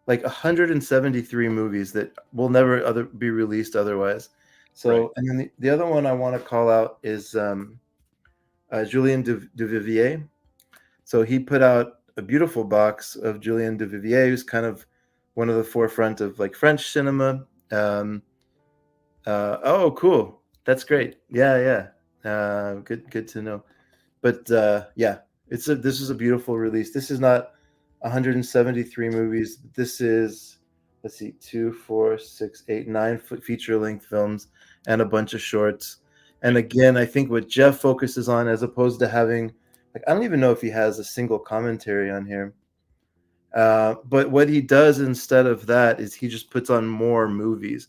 like 173 movies that will never be released otherwise. So, right. And then the other one I want to call out is Julien Duvivier. So he put out a beautiful box of Julien Duvivier, who's kind of one of the forefront of like French cinema. Oh, cool. That's great. Yeah. Good to know. But yeah, this is a beautiful release. This is not 173 movies. This is, let's see, 2, 4, 6, 8, 9 feature-length films and a bunch of shorts. And again, I think what Jeff focuses on, as opposed to having, like, I don't even know if he has a single commentary on here. But what he does instead of that is he just puts on more movies.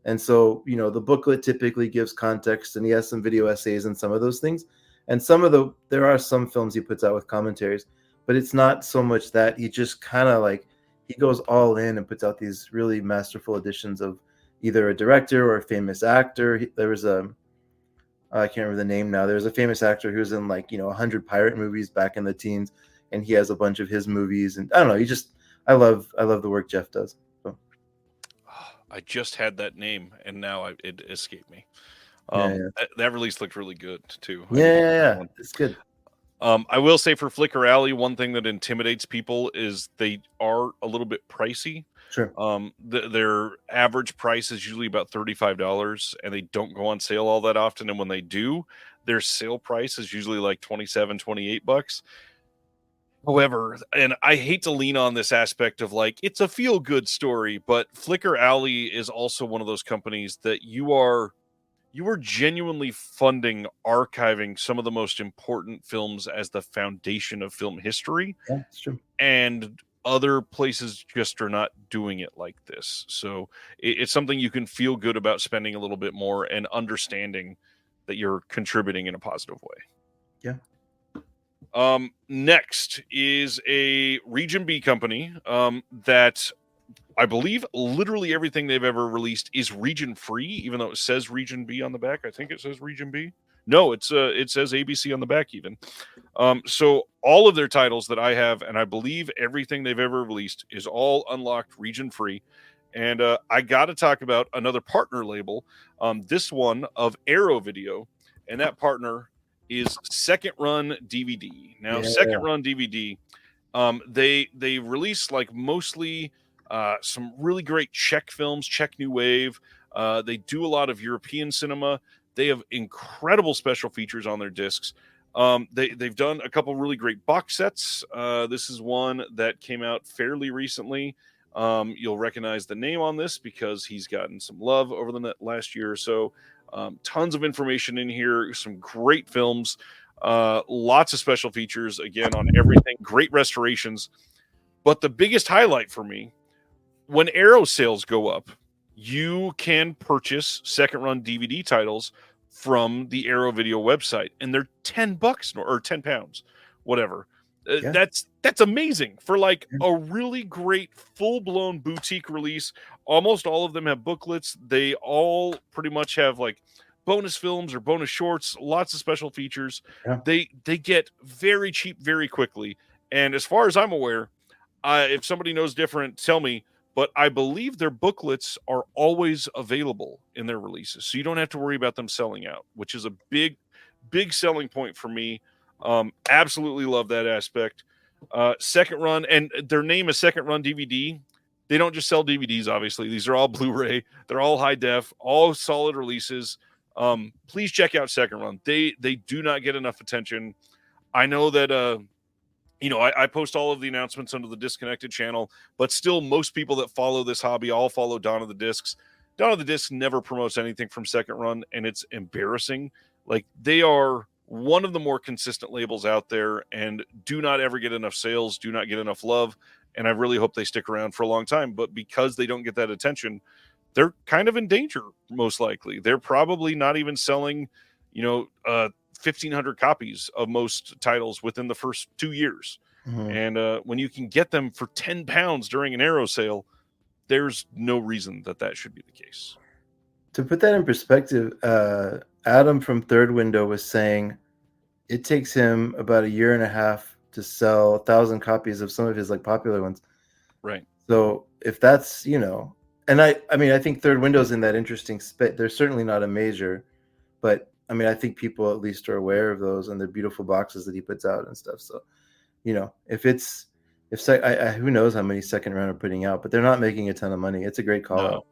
And so, the booklet typically gives context, and he has some video essays and some of those things. And there are some films he puts out with commentaries, but it's not so much that. He just kind of like, he goes all in and puts out these really masterful editions of either a director or a famous actor. There was I can't remember the name now. There's a famous actor who's in 100 pirate movies back in the teens, and he has a bunch of his movies. And I don't know, I love the work Jeff does. So. I just had that name, and now it escaped me. Yeah. That release looked really good too. Yeah. It's good. I will say for Flickr Alley, one thing that intimidates people is they are a little bit pricey. Sure. Their average price is usually about $35, and they don't go on sale all that often. And when they do, their sale price is usually like $27, $28. However, and I hate to lean on this aspect of like, it's a feel-good story, but Flickr Alley is also one of those companies that you are genuinely funding archiving some of the most important films as the foundation of film history. Yeah, that's true. And other places just are not doing it like this. So it's something you can feel good about spending a little bit more and understanding that you're contributing in a positive way. Yeah. Next is a Region B company that I believe literally everything they've ever released is region free, even though it says Region B on the back. I think it says Region B. No, it says ABC on the back even. So all of their titles that I have, and I believe everything they've ever released, is all unlocked region free. And I got to talk about another partner label, this one of Arrow Video, and that partner is Second Run DVD. Now, Second Run DVD, they release like mostly some really Czech Czech films, Czech New Wave. They do a lot of European cinema. They have incredible special features on their discs. They've done a couple really great box sets. This is one that came out fairly recently. You'll recognize the name on this because he's gotten some love over the last year or so. Tons of information in here, some great films, lots of special features, again, on everything, great restorations. But the biggest highlight for me, when Arrow sales go up, you can purchase Second Run DVD titles from the Arrow Video website, and they're $10 or £10, whatever. That's amazing for like a really great full-blown boutique release. Almost all of them have booklets. They all pretty much have like bonus films or bonus shorts, lots of special features. They get very cheap very quickly. And as far as I'm aware, if somebody knows different, tell me. But I believe their booklets are always available in their releases. So you don't have to worry about them selling out, which is a big, big selling point for me. Absolutely love that aspect. Second Run, and their name is Second Run DVD. They don't just sell DVDs, obviously. These are all Blu-ray. They're all high def, all solid releases. Please check out Second Run. They do not get enough attention. I know that I post all of the announcements under the Disconnected channel, but still most people that follow this hobby all follow Dawn of the Discs. Dawn of the Discs never promotes anything from Second Run, and it's embarrassing. Like, they are one of the more consistent labels out there and do not ever get enough sales, do not get enough love, and I really hope they stick around for a long time. But because they don't get that attention, they're kind of in danger, most likely. They're probably not even selling, 1,500 copies of most titles within the first 2 years. And when you can get them for £10 during an Arrow sale, there's no reason that should be the case. To put that in perspective, Adam from Third Window was saying it takes him about 1.5 years to sell 1,000 copies of some of his like popular ones. Right. So if that's, and I think Third Window's in that interesting space. They're certainly not a major, but I think people at least are aware of those and the beautiful boxes that he puts out and stuff. So, who knows how many Second Run are putting out, but they're not making a ton of money. It's a great call out.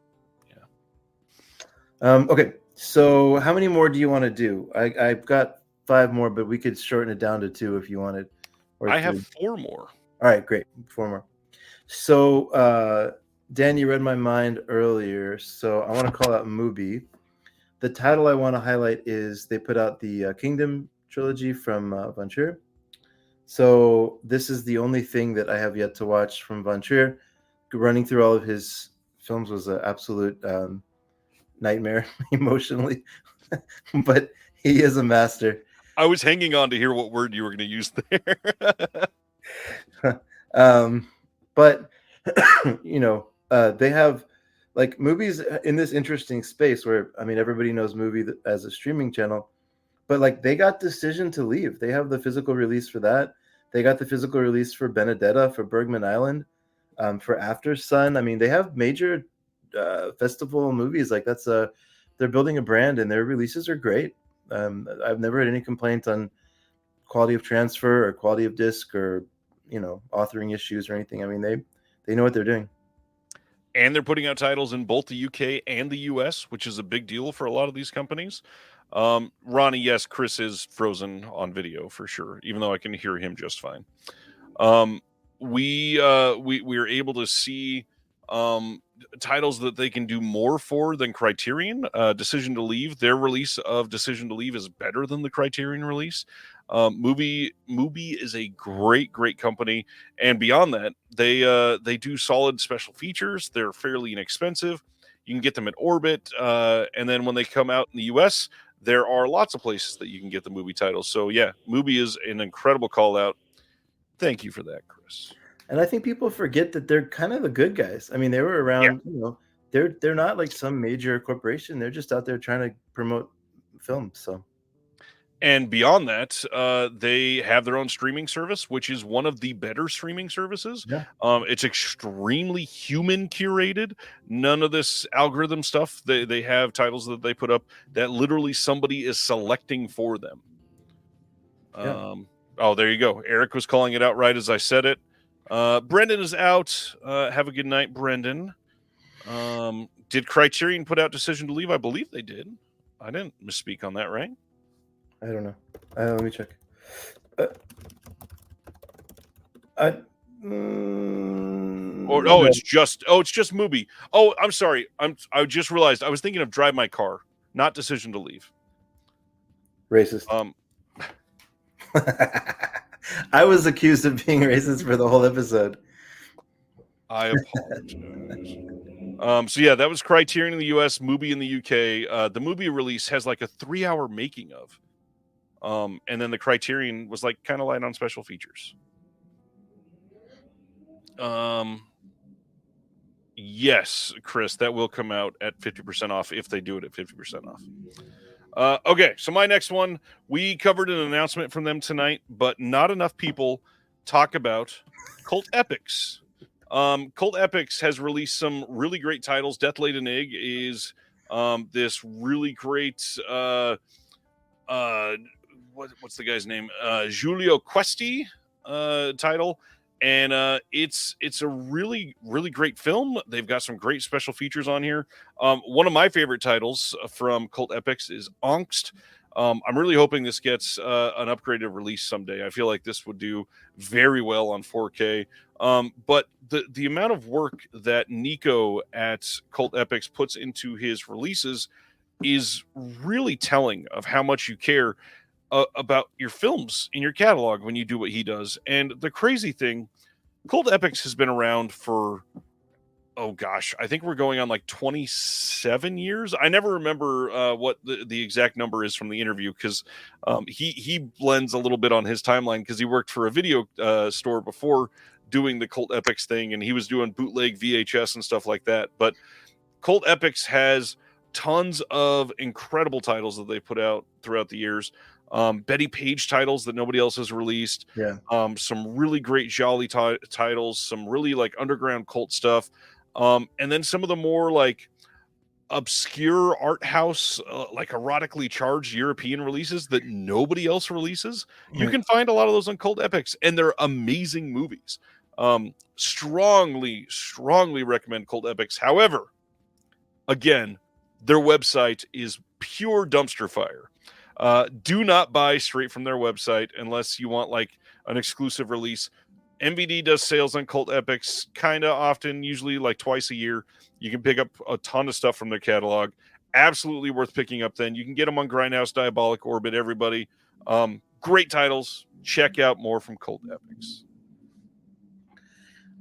Okay, so how many more do you want to do? I've got 5 more, but we could shorten it down to 2 if you wanted, or I 3. have 4 more. All right, great. 4 more. So, Dan, you read my mind earlier, so I want to call out Mubi. The title I want to highlight is they put out the Kingdom trilogy from Von Trier. So this is the only thing that I have yet to watch from Von Trier. Running through all of his films was an absolute nightmare emotionally, but he is a master. I was hanging on to hear what word you were going to use there. But they have like movies in this interesting space where, I mean, everybody knows Mubi as a streaming channel, but like they got Decision to Leave. They have the physical release for that. They got the physical release for Benedetta, for Bergman Island, for After Sun. I mean, they have major festival movies. Like they're building a brand, and their releases are great. I've never had any complaints on quality of transfer or quality of disc or authoring issues or anything. I mean, they know what they're doing. And they're putting out titles in both the UK and the US, which is a big deal for a lot of these companies. Ronnie, yes, Chris is frozen on video for sure, even though I can hear him just fine. We are able to see titles that they can do more for than Criterion. Decision to Leave, their release of Decision to Leave is better than the Criterion release. Mubi is a great company, and beyond that, they do solid special features. They're fairly inexpensive. You can get them at Orbit, and then when they come out in the US, there are lots of places that you can get the Mubi titles. So yeah, Mubi is an incredible call out. Thank you for that, Chris. And I think people forget that they're kind of the good guys. I mean, they were around. Yeah. They're not like some major corporation. They're just out there trying to promote films. So. And beyond that, they have their own streaming service, which is one of the better streaming services. Yeah. It's extremely human curated. None of this algorithm stuff. They have titles that they put up that literally somebody is selecting for them. Yeah. Oh, there you go. Eric was calling it out right as I said it. Brendan is out. Have a good night, Brendan. Did Criterion put out Decision to Leave? I believe they did. I didn't misspeak on that, right? I don't know. Let me check. It's just Mubi. Oh, I'm sorry. I just realized I was thinking of Drive My Car, not Decision to Leave. Racist. I was accused of being racist for the whole episode. I apologize. So yeah, that was Criterion in the US, Mubi in the UK. The Mubi release has like a 3-hour making of. And then the Criterion was like kind of light on special features. Yes, Chris, that will come out at 50% off if they do it at 50% off. Okay, so my next one, we covered an announcement from them tonight, but not enough people talk about Cult Epics. Cult Epics has released some really great titles. Death Laid an Egg is this really great what's the guy's name? Giulio Questi title. And it's a really great film. They've got some great special features on here. One of my favorite titles from Cult Epics is Angst. I'm really hoping this gets an upgraded release someday. I feel like this would do very well on 4K. But the amount of work that Nico at Cult Epics puts into his releases is really telling of how much you care about your films in your catalog when you do what he does. And the crazy thing, Cult Epics has been around for, oh gosh, I think we're going on like 27 years. I never remember what the exact number is from the interview, because he blends a little bit on his timeline because he worked for a video store before doing the Cult Epics thing, and he was doing bootleg VHS and stuff like that. But Cult Epics has tons of incredible titles that they put out throughout the years. Betty Page titles that nobody else has released. Yeah. Some really great Jolly titles, some really like underground cult stuff. And then some of the more like obscure art house, like erotically charged European releases that nobody else releases. You can find a lot of those on Cult Epics, and they're amazing movies. Strongly recommend Cult Epics. However, again, their website is pure dumpster fire. Do not buy straight from their website unless you want like an exclusive release. MVD does sales on Cult Epics kind of often, usually like twice a year. You can pick up a ton of stuff from their catalog. Absolutely worth picking up then. You can get them on Grindhouse, Diabolic, Orbit, everybody. Great titles. Check out more from Cult Epics.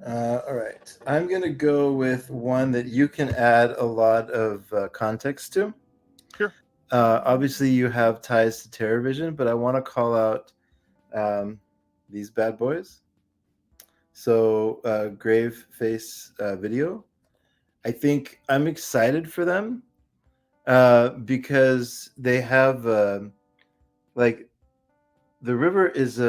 All right. I'm going to go with one that you can add a lot of context to. Sure. Obviously, you have ties to TerraVision, but I want to call out these bad boys. So, Graveface Video. I think I'm excited for them because they have like the river is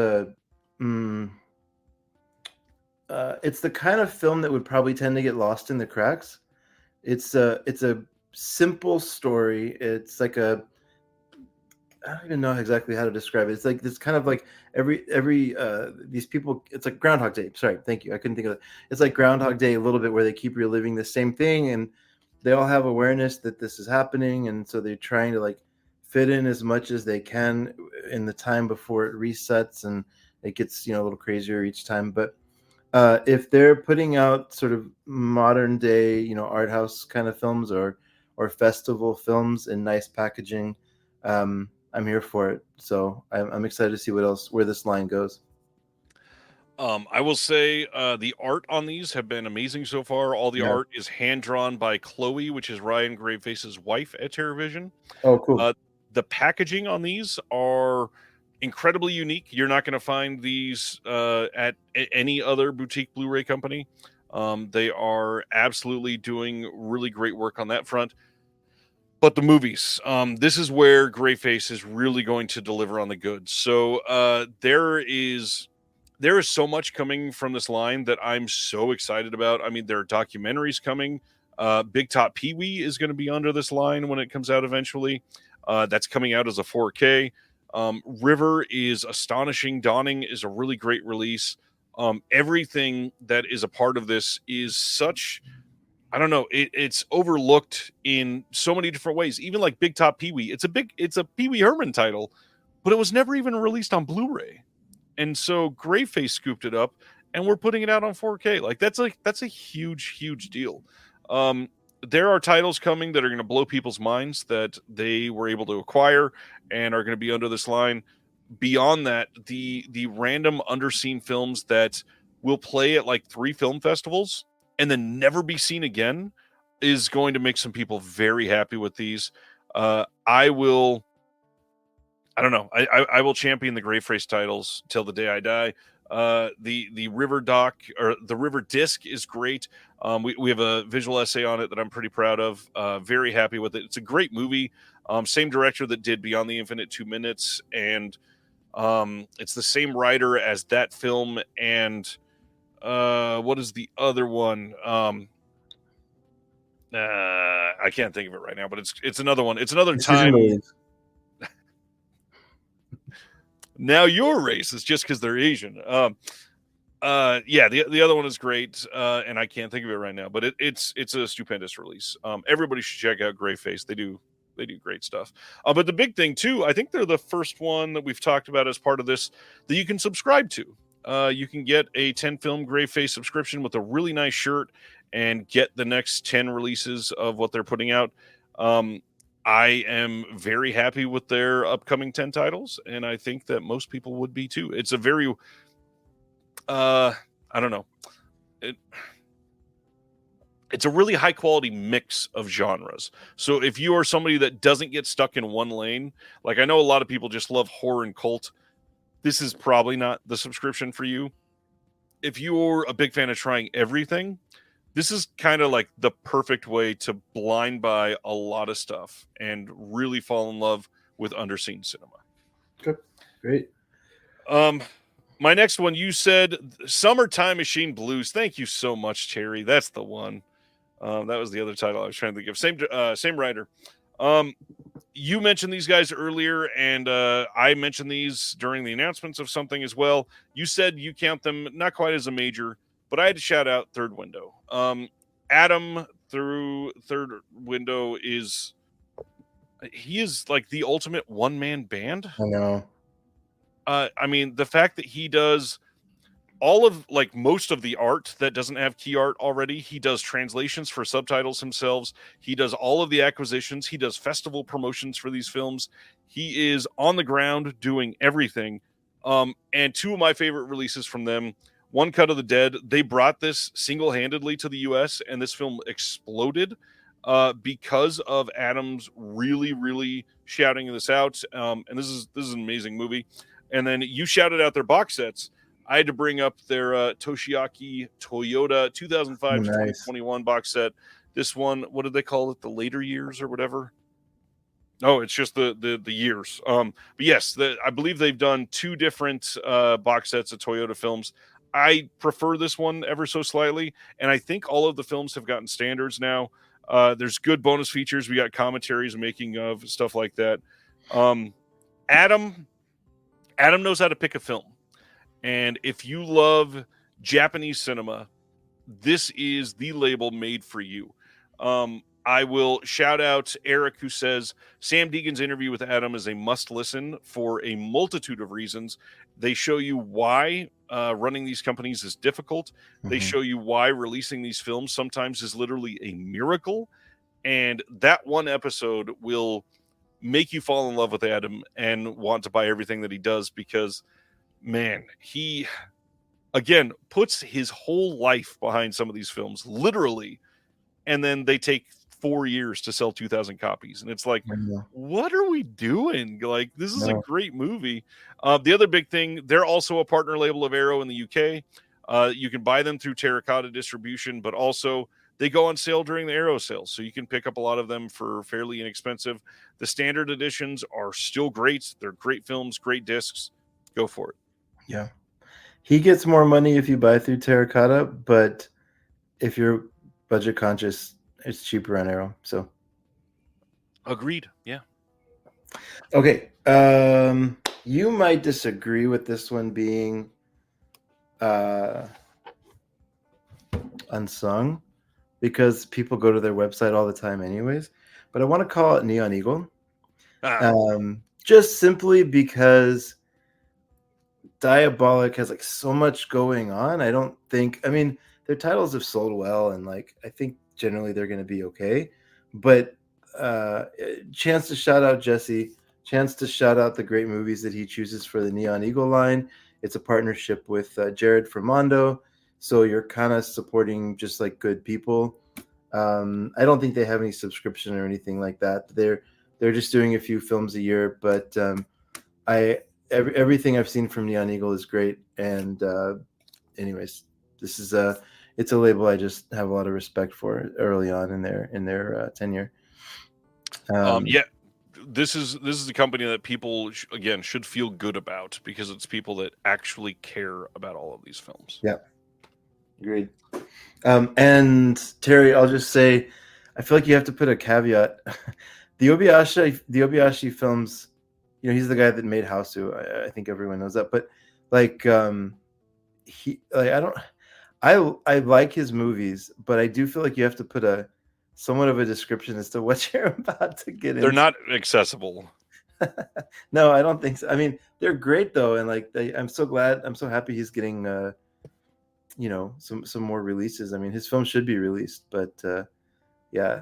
it's the kind of film that would probably tend to get lost in the cracks. It's a simple story. It's like I don't even know exactly how to describe it. It's like this kind of like every these people. It's like Groundhog Day. Sorry, thank you. I couldn't think of it. It's like Groundhog Day a little bit, where they keep reliving the same thing, and they all have awareness that this is happening, and so they're trying to like fit in as much as they can in the time before it resets, and it gets a little crazier each time. But if they're putting out sort of modern day art house kind of films or festival films in nice packaging, I'm here for it. So I'm excited to see where this line goes. I will say the art on these have been amazing so far. All the art is hand drawn by Chloe, which is Ryan Graveface's wife at TerraVision. Oh, cool. The packaging on these are incredibly unique. You're not going to find these at any other boutique Blu-ray company. They are absolutely doing really great work on that front. But the movies, this is where Greyface is really going to deliver on the goods. So there is so much coming from this line that I'm so excited about. I mean, there are documentaries coming. Big Top Pee-wee is going to be under this line when it comes out eventually. That's coming out as a 4K. River is astonishing. Dawning is a really great release. Everything that is a part of this is such... I don't know. It's overlooked in so many different ways. Even like Big Top Pee-wee. It's a Pee Wee Herman title, but it was never even released on Blu-ray. And so Greyface scooped it up, and we're putting it out on 4K. Like that's a huge, huge deal. There are titles coming that are going to blow people's minds that they were able to acquire and are going to be under this line. Beyond that, the random underseen films that will play at like 3 film festivals and then never be seen again is going to make some people very happy with these. I will champion the Greyface titles till the day I die. The River doc or the River disc is great. We have a visual essay on it that I'm pretty proud of. Very happy with it. It's a great movie. Same director that did Beyond the Infinite 2 Minutes, and it's the same writer as that film. And what is the other one? I can't think of it right now, but it's another one. It's another time. Now you're racist just because they're Asian. Yeah, the other one is great, and I can't think of it right now, but it's a stupendous release. Everybody should check out Greyface. They do great stuff. But the big thing too, I think they're the first one that we've talked about as part of this that you can subscribe to. You can get a 10-film Greyface subscription with a really nice shirt and get the next 10 releases of what they're putting out. I am very happy with their upcoming 10 titles, and I think that most people would be too. It's a very, I don't know. It's a really high quality mix of genres. So if you are somebody that doesn't get stuck in one lane, like I know a lot of people just love horror and cult, this is probably not the subscription for you. If you're a big fan of trying everything, this is kind of like the perfect way to blind buy a lot of stuff and really fall in love with underseen cinema. Okay, great. My next one, you said Summertime Machine Blues. Thank you so much, Terry. That's the one. That was the other title I was trying to think of. Same writer. You mentioned these guys earlier, and I mentioned these during the announcements of something as well. You said you count them not quite as a major, but I had to shout out Third Window. Adam through Third Window is he is like the ultimate one-man band. I know. I mean, the fact that he does all of like most of the art that doesn't have key art already, he does translations for subtitles himself. He does all of the acquisitions. He does festival promotions for these films. He is on the ground doing everything. And two of my favorite releases from them, One Cut of the Dead. They brought this single-handedly to the US, and this film exploded because of Adam's really, really shouting this out. And this is an amazing movie. And then you shouted out their box sets. I had to bring up their Toshiaki Toyota 2005 to 2021 box set. This one, what did they call it? The later years or whatever? No, it's just the years. But yes, I believe they've done two different box sets of Toyota films. I prefer this one ever so slightly, and I think all of the films have gotten standards now. There's good bonus features. We got commentaries, making of, stuff like that. Adam knows how to pick a film. And if you love Japanese cinema, this is the label made for you. I will shout out Eric, who says Sam Deegan's interview with Adam is a must listen for a multitude of reasons. They show you why running these companies is difficult. They show you why releasing these films sometimes is literally a miracle. And that one episode will make you fall in love with Adam and want to buy everything that he does, because man, he again puts his whole life behind some of these films, literally, and then they take 4 years to sell 2,000 copies, and it's like, what are we doing? Like, this is a great movie. The other big thing, they're also a partner label of Arrow in the UK. You can buy them through Terracotta Distribution, but also they go on sale during the Arrow sales, so you can pick up a lot of them for fairly inexpensive. The standard editions are still great. They're great films, great discs. Go for it. Yeah. He gets more money if you buy through Terracotta, but if you're budget conscious, it's cheaper on Arrow. So agreed. Yeah. Okay. You might disagree with this one being unsung, because people go to their website all the time anyways, but I want to call it Neon Eagle. Just simply because Diabolic has like so much going on. I mean, their titles have sold well, and like I think generally they're going to be okay. But chance to shout out Jesse, chance to shout out the great movies that he chooses for the Neon Eagle line. It's a partnership with Jared from Mondo, so you're kind of supporting just like good people. I don't think they have any subscription or anything like that. They're just doing a few films a year, but everything I've seen from Neon Eagle is great. And anyways, this is it's a label I just have a lot of respect for early on in their tenure. Yeah, this is a company that people again should feel good about, because it's people that actually care about all of these films. Yeah, agreed. And Terry, I'll just say, I feel like you have to put a caveat. The Obayashi films, you know, he's the guy that made Hausu. I think everyone knows that. But like, I like his movies, but I do feel like you have to put a somewhat of a description as to what you're about to get into. They're not accessible. No, I don't think so. I mean, they're great though, and like, I'm so happy he's getting some more releases. I mean, his film should be released, but yeah,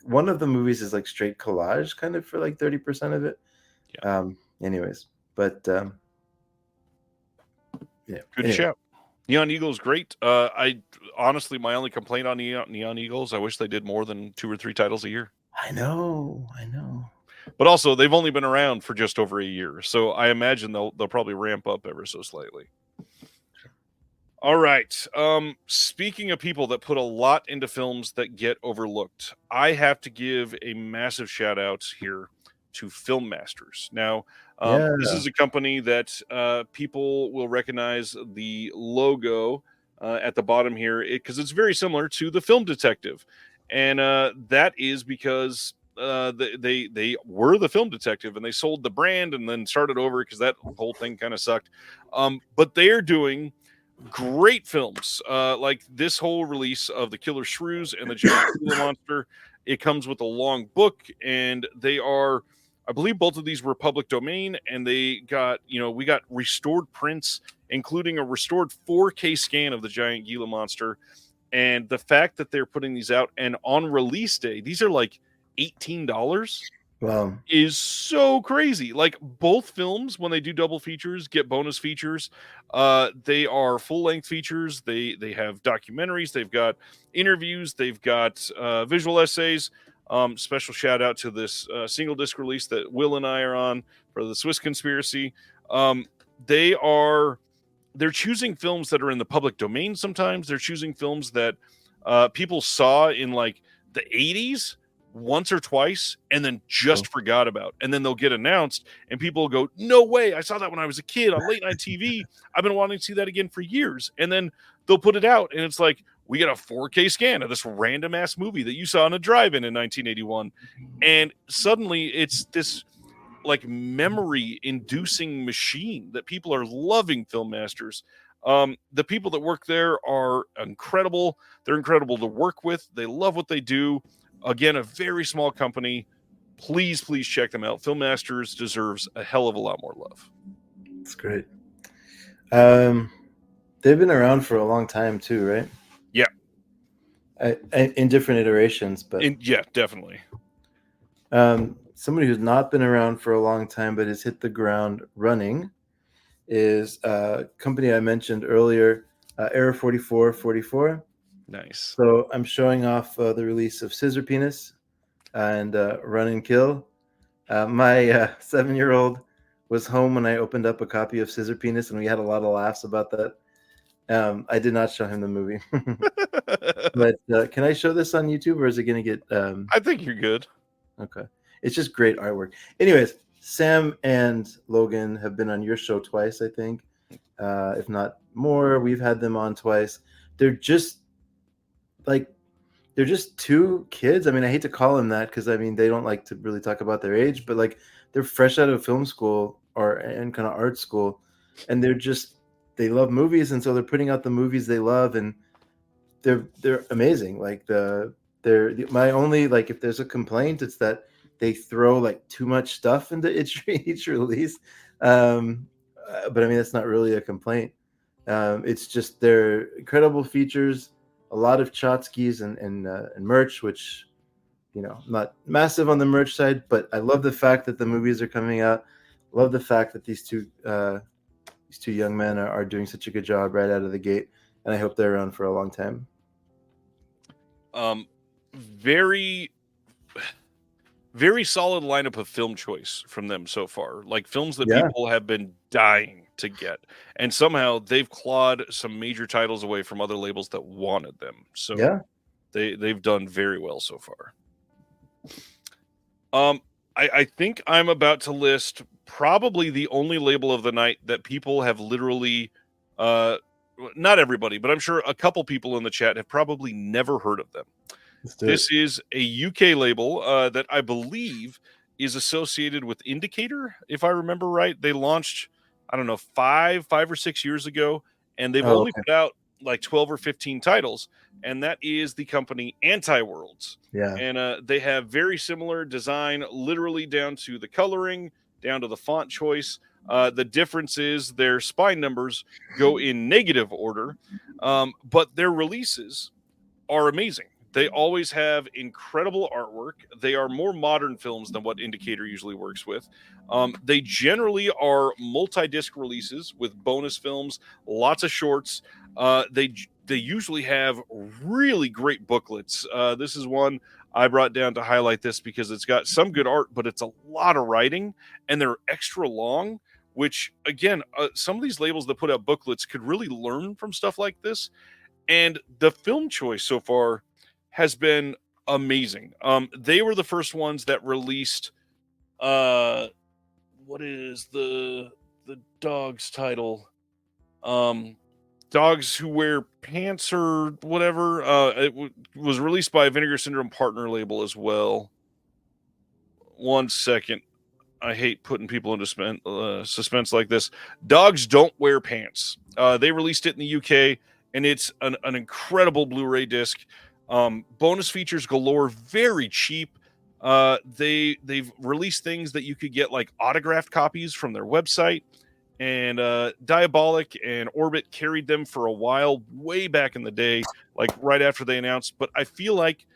one of the movies is like straight collage, kind of, for like 30% of it. Yeah. Anyways, but yeah, good shout. Neon Eagle is great. I honestly, my only complaint on Neon Eagles, I wish they did more than 2 or 3 titles a year. I know. But also, they've only been around for just over a year, so I imagine they'll probably ramp up ever so slightly. All right. Speaking of people that put a lot into films that get overlooked, I have to give a massive shout out here to Film Masters. Now, this is a company that people will recognize the logo at the bottom here, because it's very similar to the Film Detective. And that is because they were the Film Detective, and they sold the brand and then started over because that whole thing kind of sucked. But they are doing great films. Like this whole release of The Killer Shrews and the Giant Gila Monster. It comes with a long book, and they are, I believe both of these were public domain, and they got, we got restored prints, including a restored 4K scan of the Giant Gila Monster. And the fact that they're putting these out, and on release day, these are like $18. Wow. Is so crazy. Like both films, when they do double features, get bonus features. They are full-length features. They have documentaries, they've got interviews, they've got visual essays. Special shout out to this single disc release that Will and I are on for the Swiss Conspiracy. They're choosing films that are in the public domain. Sometimes they're choosing films that people saw in like the 80s once or twice and then just forgot about. And then they'll get announced and people will go, no way, I saw that when I was a kid on late night TV. I've been wanting to see that again for years. And then they'll put it out and it's like, we get a 4K scan of this random ass movie that you saw in a drive-in in 1981. And suddenly it's this like memory inducing machine that people are loving Film Masters. The people that work there are incredible. They're incredible to work with. They love what they do. Again, a very small company. Please check them out. Film Masters deserves a hell of a lot more love. That's great. They've been around for a long time too, right? Yeah. In different iterations, but yeah, definitely. Somebody who's not been around for a long time but has hit the ground running is a company I mentioned earlier, Error 4444. Nice. So I'm showing off the release of Scissor Penis and Run and Kill. My 7-year-old was home when I opened up a copy of Scissor Penis, and we had a lot of laughs about that. I did not show him the movie. But can I show this on YouTube, or is it going to get... I think you're good. Okay. It's just great artwork. Anyways, Sam and Logan have been on your show twice, I think. If not more, we've had them on twice. They're just two kids. I mean, I hate to call them that because I mean they don't like to really talk about their age, but like they're fresh out of film school and kind of art school, and they love movies, and so they're putting out the movies they love, and they're amazing. Like my only, like, if there's a complaint, it's that they throw like too much stuff into each release. But I mean that's not really a complaint. It's just they're incredible features. A lot of tchotchkes and merch, which, not massive on the merch side, but I love the fact that the movies are coming out. Love the fact that these two young men are doing such a good job right out of the gate, and I hope they're around for a long time. Very, very solid lineup of film choice from them so far. Like films that people have been dying to get, and somehow they've clawed some major titles away from other labels that wanted them. So they've done very well so far. I think I'm about to list probably the only label of the night that people have literally, not everybody, but I'm sure a couple people in the chat have probably never heard of them. This is a UK label that I believe is associated with Indicator, if I remember right. They launched, I don't know, 5 or 6 years ago, and they've only put out like 12 or 15 titles, and that is the company Anti-Worlds. Yeah. And they have very similar design, literally down to the coloring, down to the font choice. The difference is their spine numbers go in negative order, but their releases are amazing. They always have incredible artwork. They are more modern films than what Indicator usually works with. They generally are multi-disc releases with bonus films, lots of shorts. They usually have really great booklets. This is one I brought down to highlight this because it's got some good art, but it's a lot of writing, and they're extra long, which, again, some of these labels that put out booklets could really learn from stuff like this. And the film choice so far has been amazing. They were the first ones that released what is the dog's title? Dogs Who Wear Pants or whatever. It was released by a Vinegar Syndrome partner label as well. One second. I hate putting people into suspense like this. Dogs Don't Wear Pants. They released it in the UK, and it's an incredible Blu-ray disc. Bonus features galore, very cheap. They've released things that you could get like autographed copies from their website, and Diabolic and Orbit carried them for a while, way back in the day, like right after they announced. But I feel like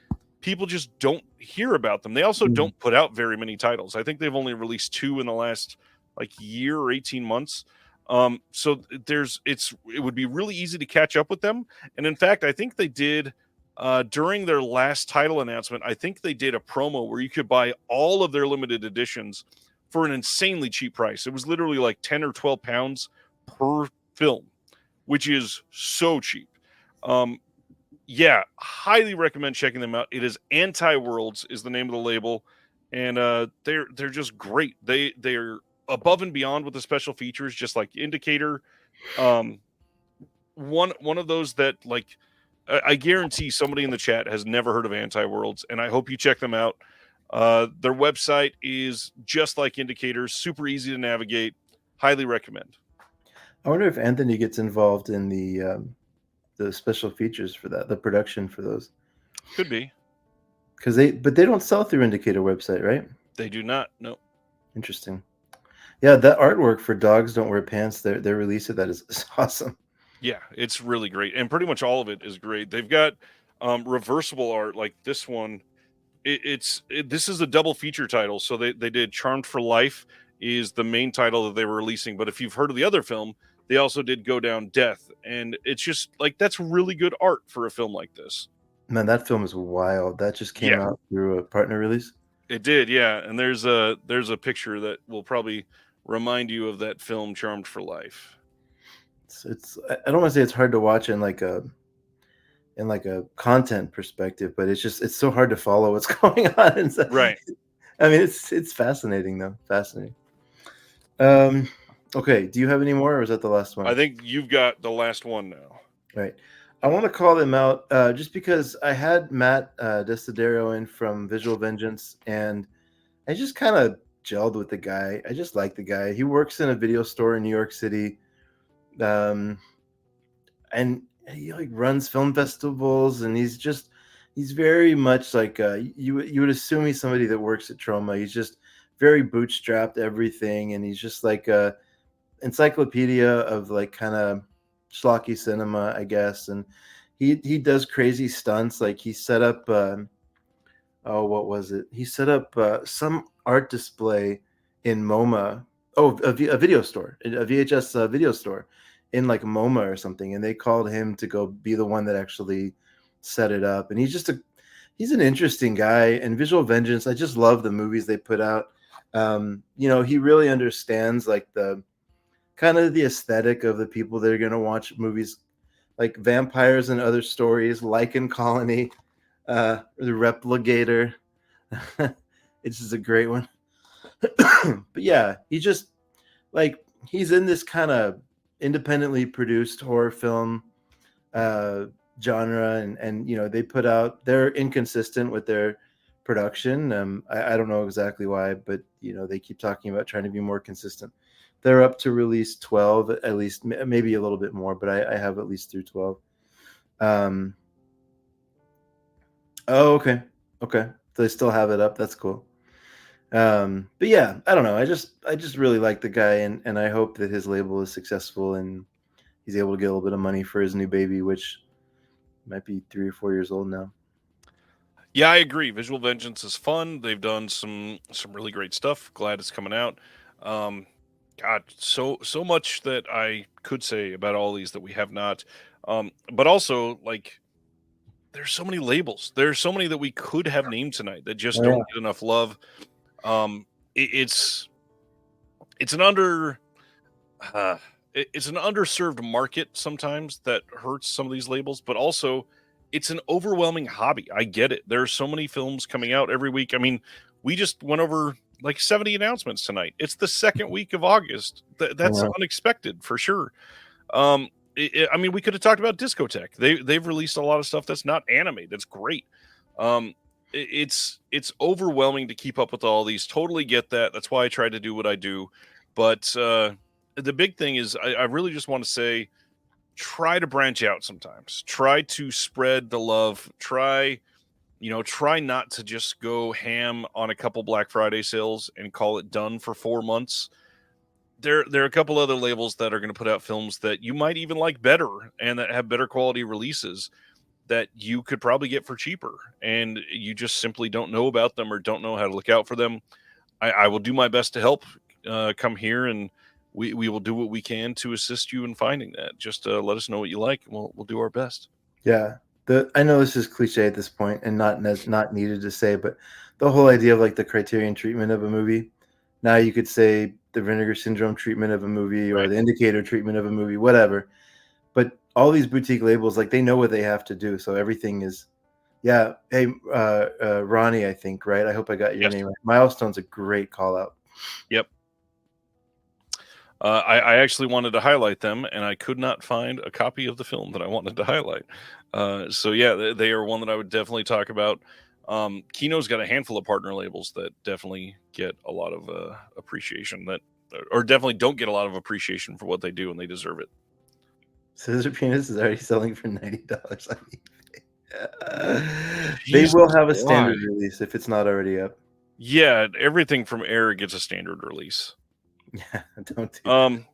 people just don't hear about them. They also don't put out very many titles. I think they've only released 2 in the last like year or 18 months. So it would be really easy to catch up with them. And in fact, I think they did during their last title announcement, I think they did a promo where you could buy all of their limited editions for an insanely cheap price. It was literally like 10 or 12 pounds per film, which is so cheap. Yeah, highly recommend checking them out. It is Anti-Worlds is the name of the label, and they're just great. They're above and beyond with the special features, just like Indicator. One of those that like I guarantee somebody in the chat has never heard of Anti-Worlds, and I hope you check them out. Their website is just like Indicators, super easy to navigate. Highly recommend. I wonder if Anthony gets involved in the special features for that, the production for those. Could be. But they don't sell through Indicator website, right? They do not. No. Interesting. Yeah, that artwork for Dogs Don't Wear Pants, their release of that is awesome. Yeah, it's really great, and pretty much all of it is great. They've got reversible art like this one. This is a double feature title, so they did Charmed for Life is the main title that they were releasing, but if you've heard of the other film, they also did Go Down Death, and it's just like that's really good art for a film like this. Man, that film is wild. That just came out through a partner release. It did, yeah. And there's a picture that will probably remind you of that film, Charmed for Life. I don't want to say it's hard to watch in like a content perspective, but it's so hard to follow what's going on. And so, right. I mean, it's fascinating though. Fascinating. Okay. Do you have any more, or is that the last one? I think you've got the last one now. All right. I want to call them out just because I had Matt Desiderio in from Visual Vengeance, and I just kind of gelled with the guy. I just like the guy. He works in a video store in New York City, and he like runs film festivals, and he's very much like you would assume he's somebody that works at Troma. He's just very bootstrapped everything, and he's just like a encyclopedia of like kind of schlocky cinema, I guess. And he does crazy stunts. Like he set up what was it? He set up some art display in MoMA. A video store, a VHS video store in like MoMA or something, and they called him to go be the one that actually set it up. And he's an interesting guy. And Visual Vengeance, I just love the movies they put out. He really understands like the kind of the aesthetic of the people that are going to watch movies like Vampires and Other Stories, Lichen Colony, The Replicator. It's just a great one. But yeah, he just like he's in this kind of independently produced horror film genre, and they're inconsistent with their production. I don't know exactly why, but they keep talking about trying to be more consistent. They're up to release 12 at least, maybe a little bit more, but I have at least through 12. Okay. So they still have it up. That's cool. But yeah, I don't know. I just really like the guy, and I hope that his label is successful and he's able to get a little bit of money for his new baby, which might be 3 or 4 years old now. Yeah, I agree. Visual Vengeance is fun. They've done some really great stuff. Glad it's coming out. God, so much that I could say about all these that we have not. But also, like, there's so many labels. There's so many that we could have named tonight that just don't get enough love. It's an underserved market sometimes that hurts some of these labels, but also it's an overwhelming hobby. I get it. There are so many films coming out every week. I mean, we just went over like 70 announcements tonight. It's the second week of August. That's unexpected for sure. I mean, we could have talked about Discotech. They've released a lot of stuff that's not anime. That's great. it's overwhelming to keep up with all these. Totally get that. That's why I try to do what I do. But the big thing is I really just want to say, try to branch out sometimes. Try to spread the love. Try not to just go ham on a couple Black Friday sales and call it done for 4 months. There are a couple other labels that are going to put out films that you might even like better and that have better quality releases that you could probably get for cheaper, and you just simply don't know about them or don't know how to look out for them. I will do my best to help. Come here and we will do what we can to assist you in finding that. Just let us know what you like, and we'll do our best. Yeah. I know this is cliche at this point and not needed to say, but the whole idea of like the Criterion treatment of a movie. Now you could say the Vinegar Syndrome treatment of a movie, or Right. the Indicator treatment of a movie, whatever. But all these boutique labels, like, they know what they have to do. So everything is, yeah. Hey, Ronnie, I think, right? I hope I got your Yes. name right. Milestone's a great call out. Yep. I actually wanted to highlight them, and I could not find a copy of the film that I wanted to highlight. So yeah, they are one that I would definitely talk about. Kino's got a handful of partner labels that definitely get a lot of appreciation, or definitely don't get a lot of appreciation for what they do, and they deserve it. Scissor Penis is already selling for $90 on eBay. They Jesus, will have a why? standard release if it's not already up. Yeah, everything from Air gets a standard release. Yeah, don't do that.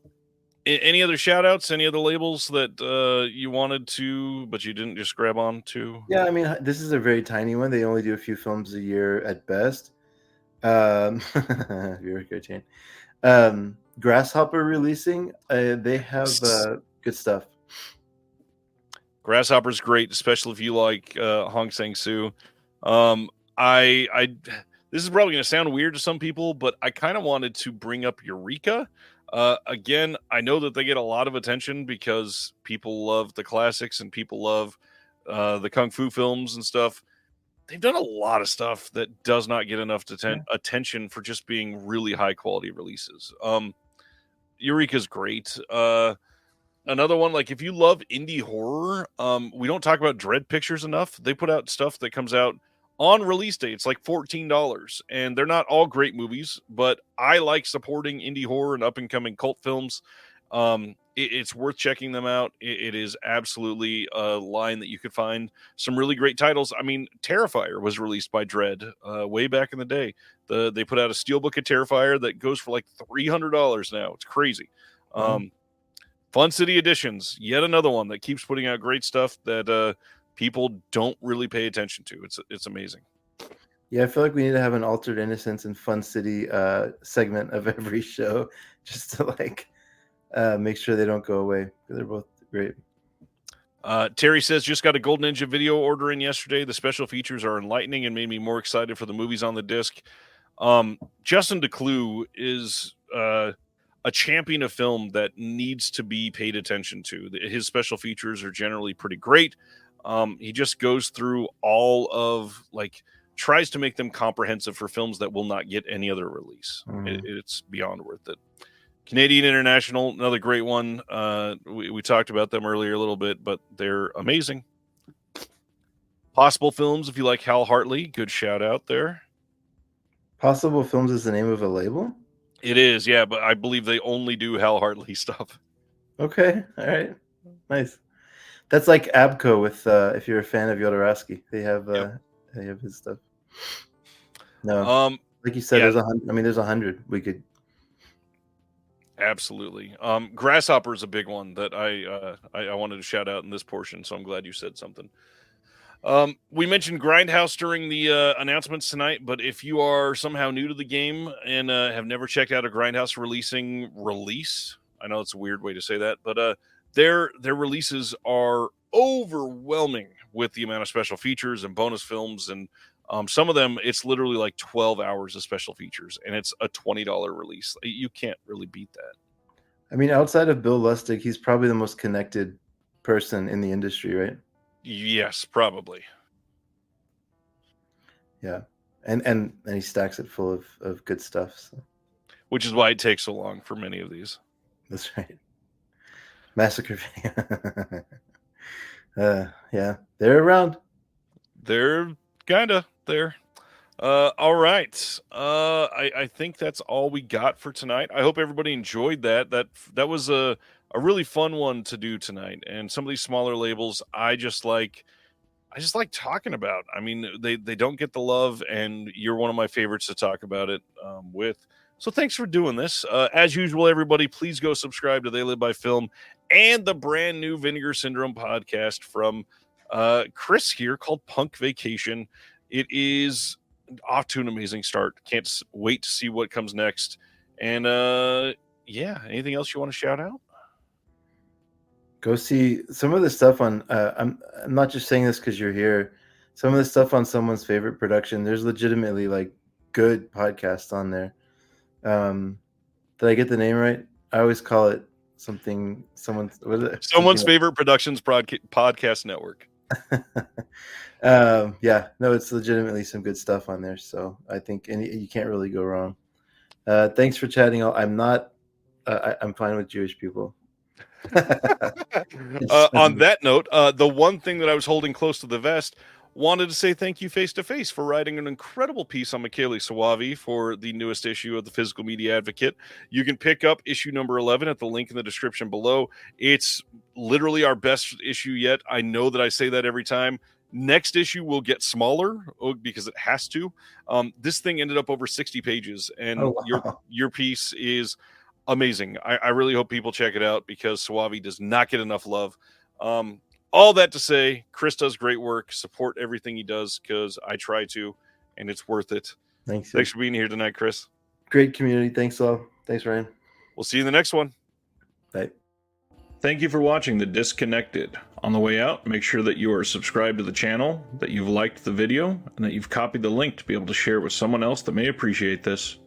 Any other shout outs? Any other labels that you wanted to, but you didn't just grab on to? Yeah, I mean, this is a very tiny one. They only do a few films a year at best. You're a chain. Grasshopper releasing. They have good stuff. Grasshopper's great, especially if you like Hong Sang-soo. This is probably going to sound weird to some people, but I kind of wanted to bring up Eureka. Again, I know that they get a lot of attention because people love the classics and people love the Kung Fu films and stuff. They've done a lot of stuff that does not get enough attention for just being really high quality releases. Eureka's great. Another one, like if you love indie horror, we don't talk about Dread Pictures enough. They put out stuff that comes out on release day. It's like $14, and they're not all great movies, but I like supporting indie horror and up and coming cult films. It's worth checking them out. It is absolutely a line that you could find some really great titles. I mean, Terrifier was released by Dread way back in the day. They put out a steelbook of Terrifier that goes for like $300 now. It's crazy. Fun City Editions, yet another one that keeps putting out great stuff that people don't really pay attention to. It's amazing. Yeah, I feel like we need to have an Altered Innocence and Fun City segment of every show, just to like make sure they don't go away. They're both great. Terry says, just got a Golden Ninja video order in yesterday. The special features are enlightening and made me more excited for the movies on the disc. Justin DeClue is a champion of film that needs to be paid attention to. His special features are generally pretty great. He just goes through all of, tries to make them comprehensive for films that will not get any other release. It's beyond worth it. Canadian International, another great one. We talked about them earlier a little bit, but they're amazing. Possible Films, if you like Hal Hartley, good shout out there. Possible Films is the name of a label? It is, yeah, but I believe they only do Hal Hartley stuff. Okay, all right, nice. That's like Abco with if you're a fan of Jodorowsky, they have his stuff. No, like you said, there's 100. I mean, there's 100. We could absolutely. Grasshopper is a big one that I wanted to shout out in this portion, so I'm glad you said something. We mentioned Grindhouse during the announcements tonight, but if you are somehow new to the game and have never checked out a Grindhouse release, I know it's a weird way to say that, but their releases are overwhelming with the amount of special features and bonus films, and some of them it's literally like 12 hours of special features, and it's a $20 release. You can't really beat that. I mean, outside of Bill Lustig, he's probably the most connected person in the industry, right? Yes, probably. Yeah, and he stacks it full of good stuff. So. Which is why it takes so long for many of these. That's right. Massacre. Yeah, they're around. They're kinda. there. All right. I think that's all we got for tonight. I hope everybody enjoyed that. That was a really fun one to do tonight. And some of these smaller labels, I just like talking about. I mean, they don't get the love, and you're one of my favorites to talk about it with. So thanks for doing this. As usual, everybody, please go subscribe to They Live by Film and the brand new Vinegar Syndrome podcast from Chris here called Punk Vacation. It is off to an amazing start. Can't wait to see what comes next. And yeah, anything else you want to shout out? Go see some of the stuff on. I'm not just saying this because you're here. Some of the stuff on someone's favorite production. There's legitimately like good podcasts on there. Did I get the name right? I always call it something. Someone's favorite productions podcast network. Yeah, no, it's legitimately some good stuff on there. So I think you can't really go wrong. Thanks for chatting. I'm fine with Jewish people. On that note, the one thing that I was holding close to the vest, wanted to say thank you face to face for writing an incredible piece on Michaeli Sawavi for the newest issue of the Physical Media Advocate. You can pick up issue number 11 at the link in the description below. It's literally our best issue yet. I know that I say that every time. Next issue will get smaller because it has to. This thing ended up over 60 pages, and your piece is amazing. I really hope people check it out because Sawavi does not get enough love. All that to say, Chris does great work. Support everything he does because I try to, and it's worth it. Thanks for being here tonight, Chris. Great community. Thanks all. Thanks, Ryan. We'll see you in the next one. Bye. Thank you for watching The Disconnected. On the way out, make sure that you are subscribed to the channel, that you've liked the video, and that you've copied the link to be able to share it with someone else that may appreciate this.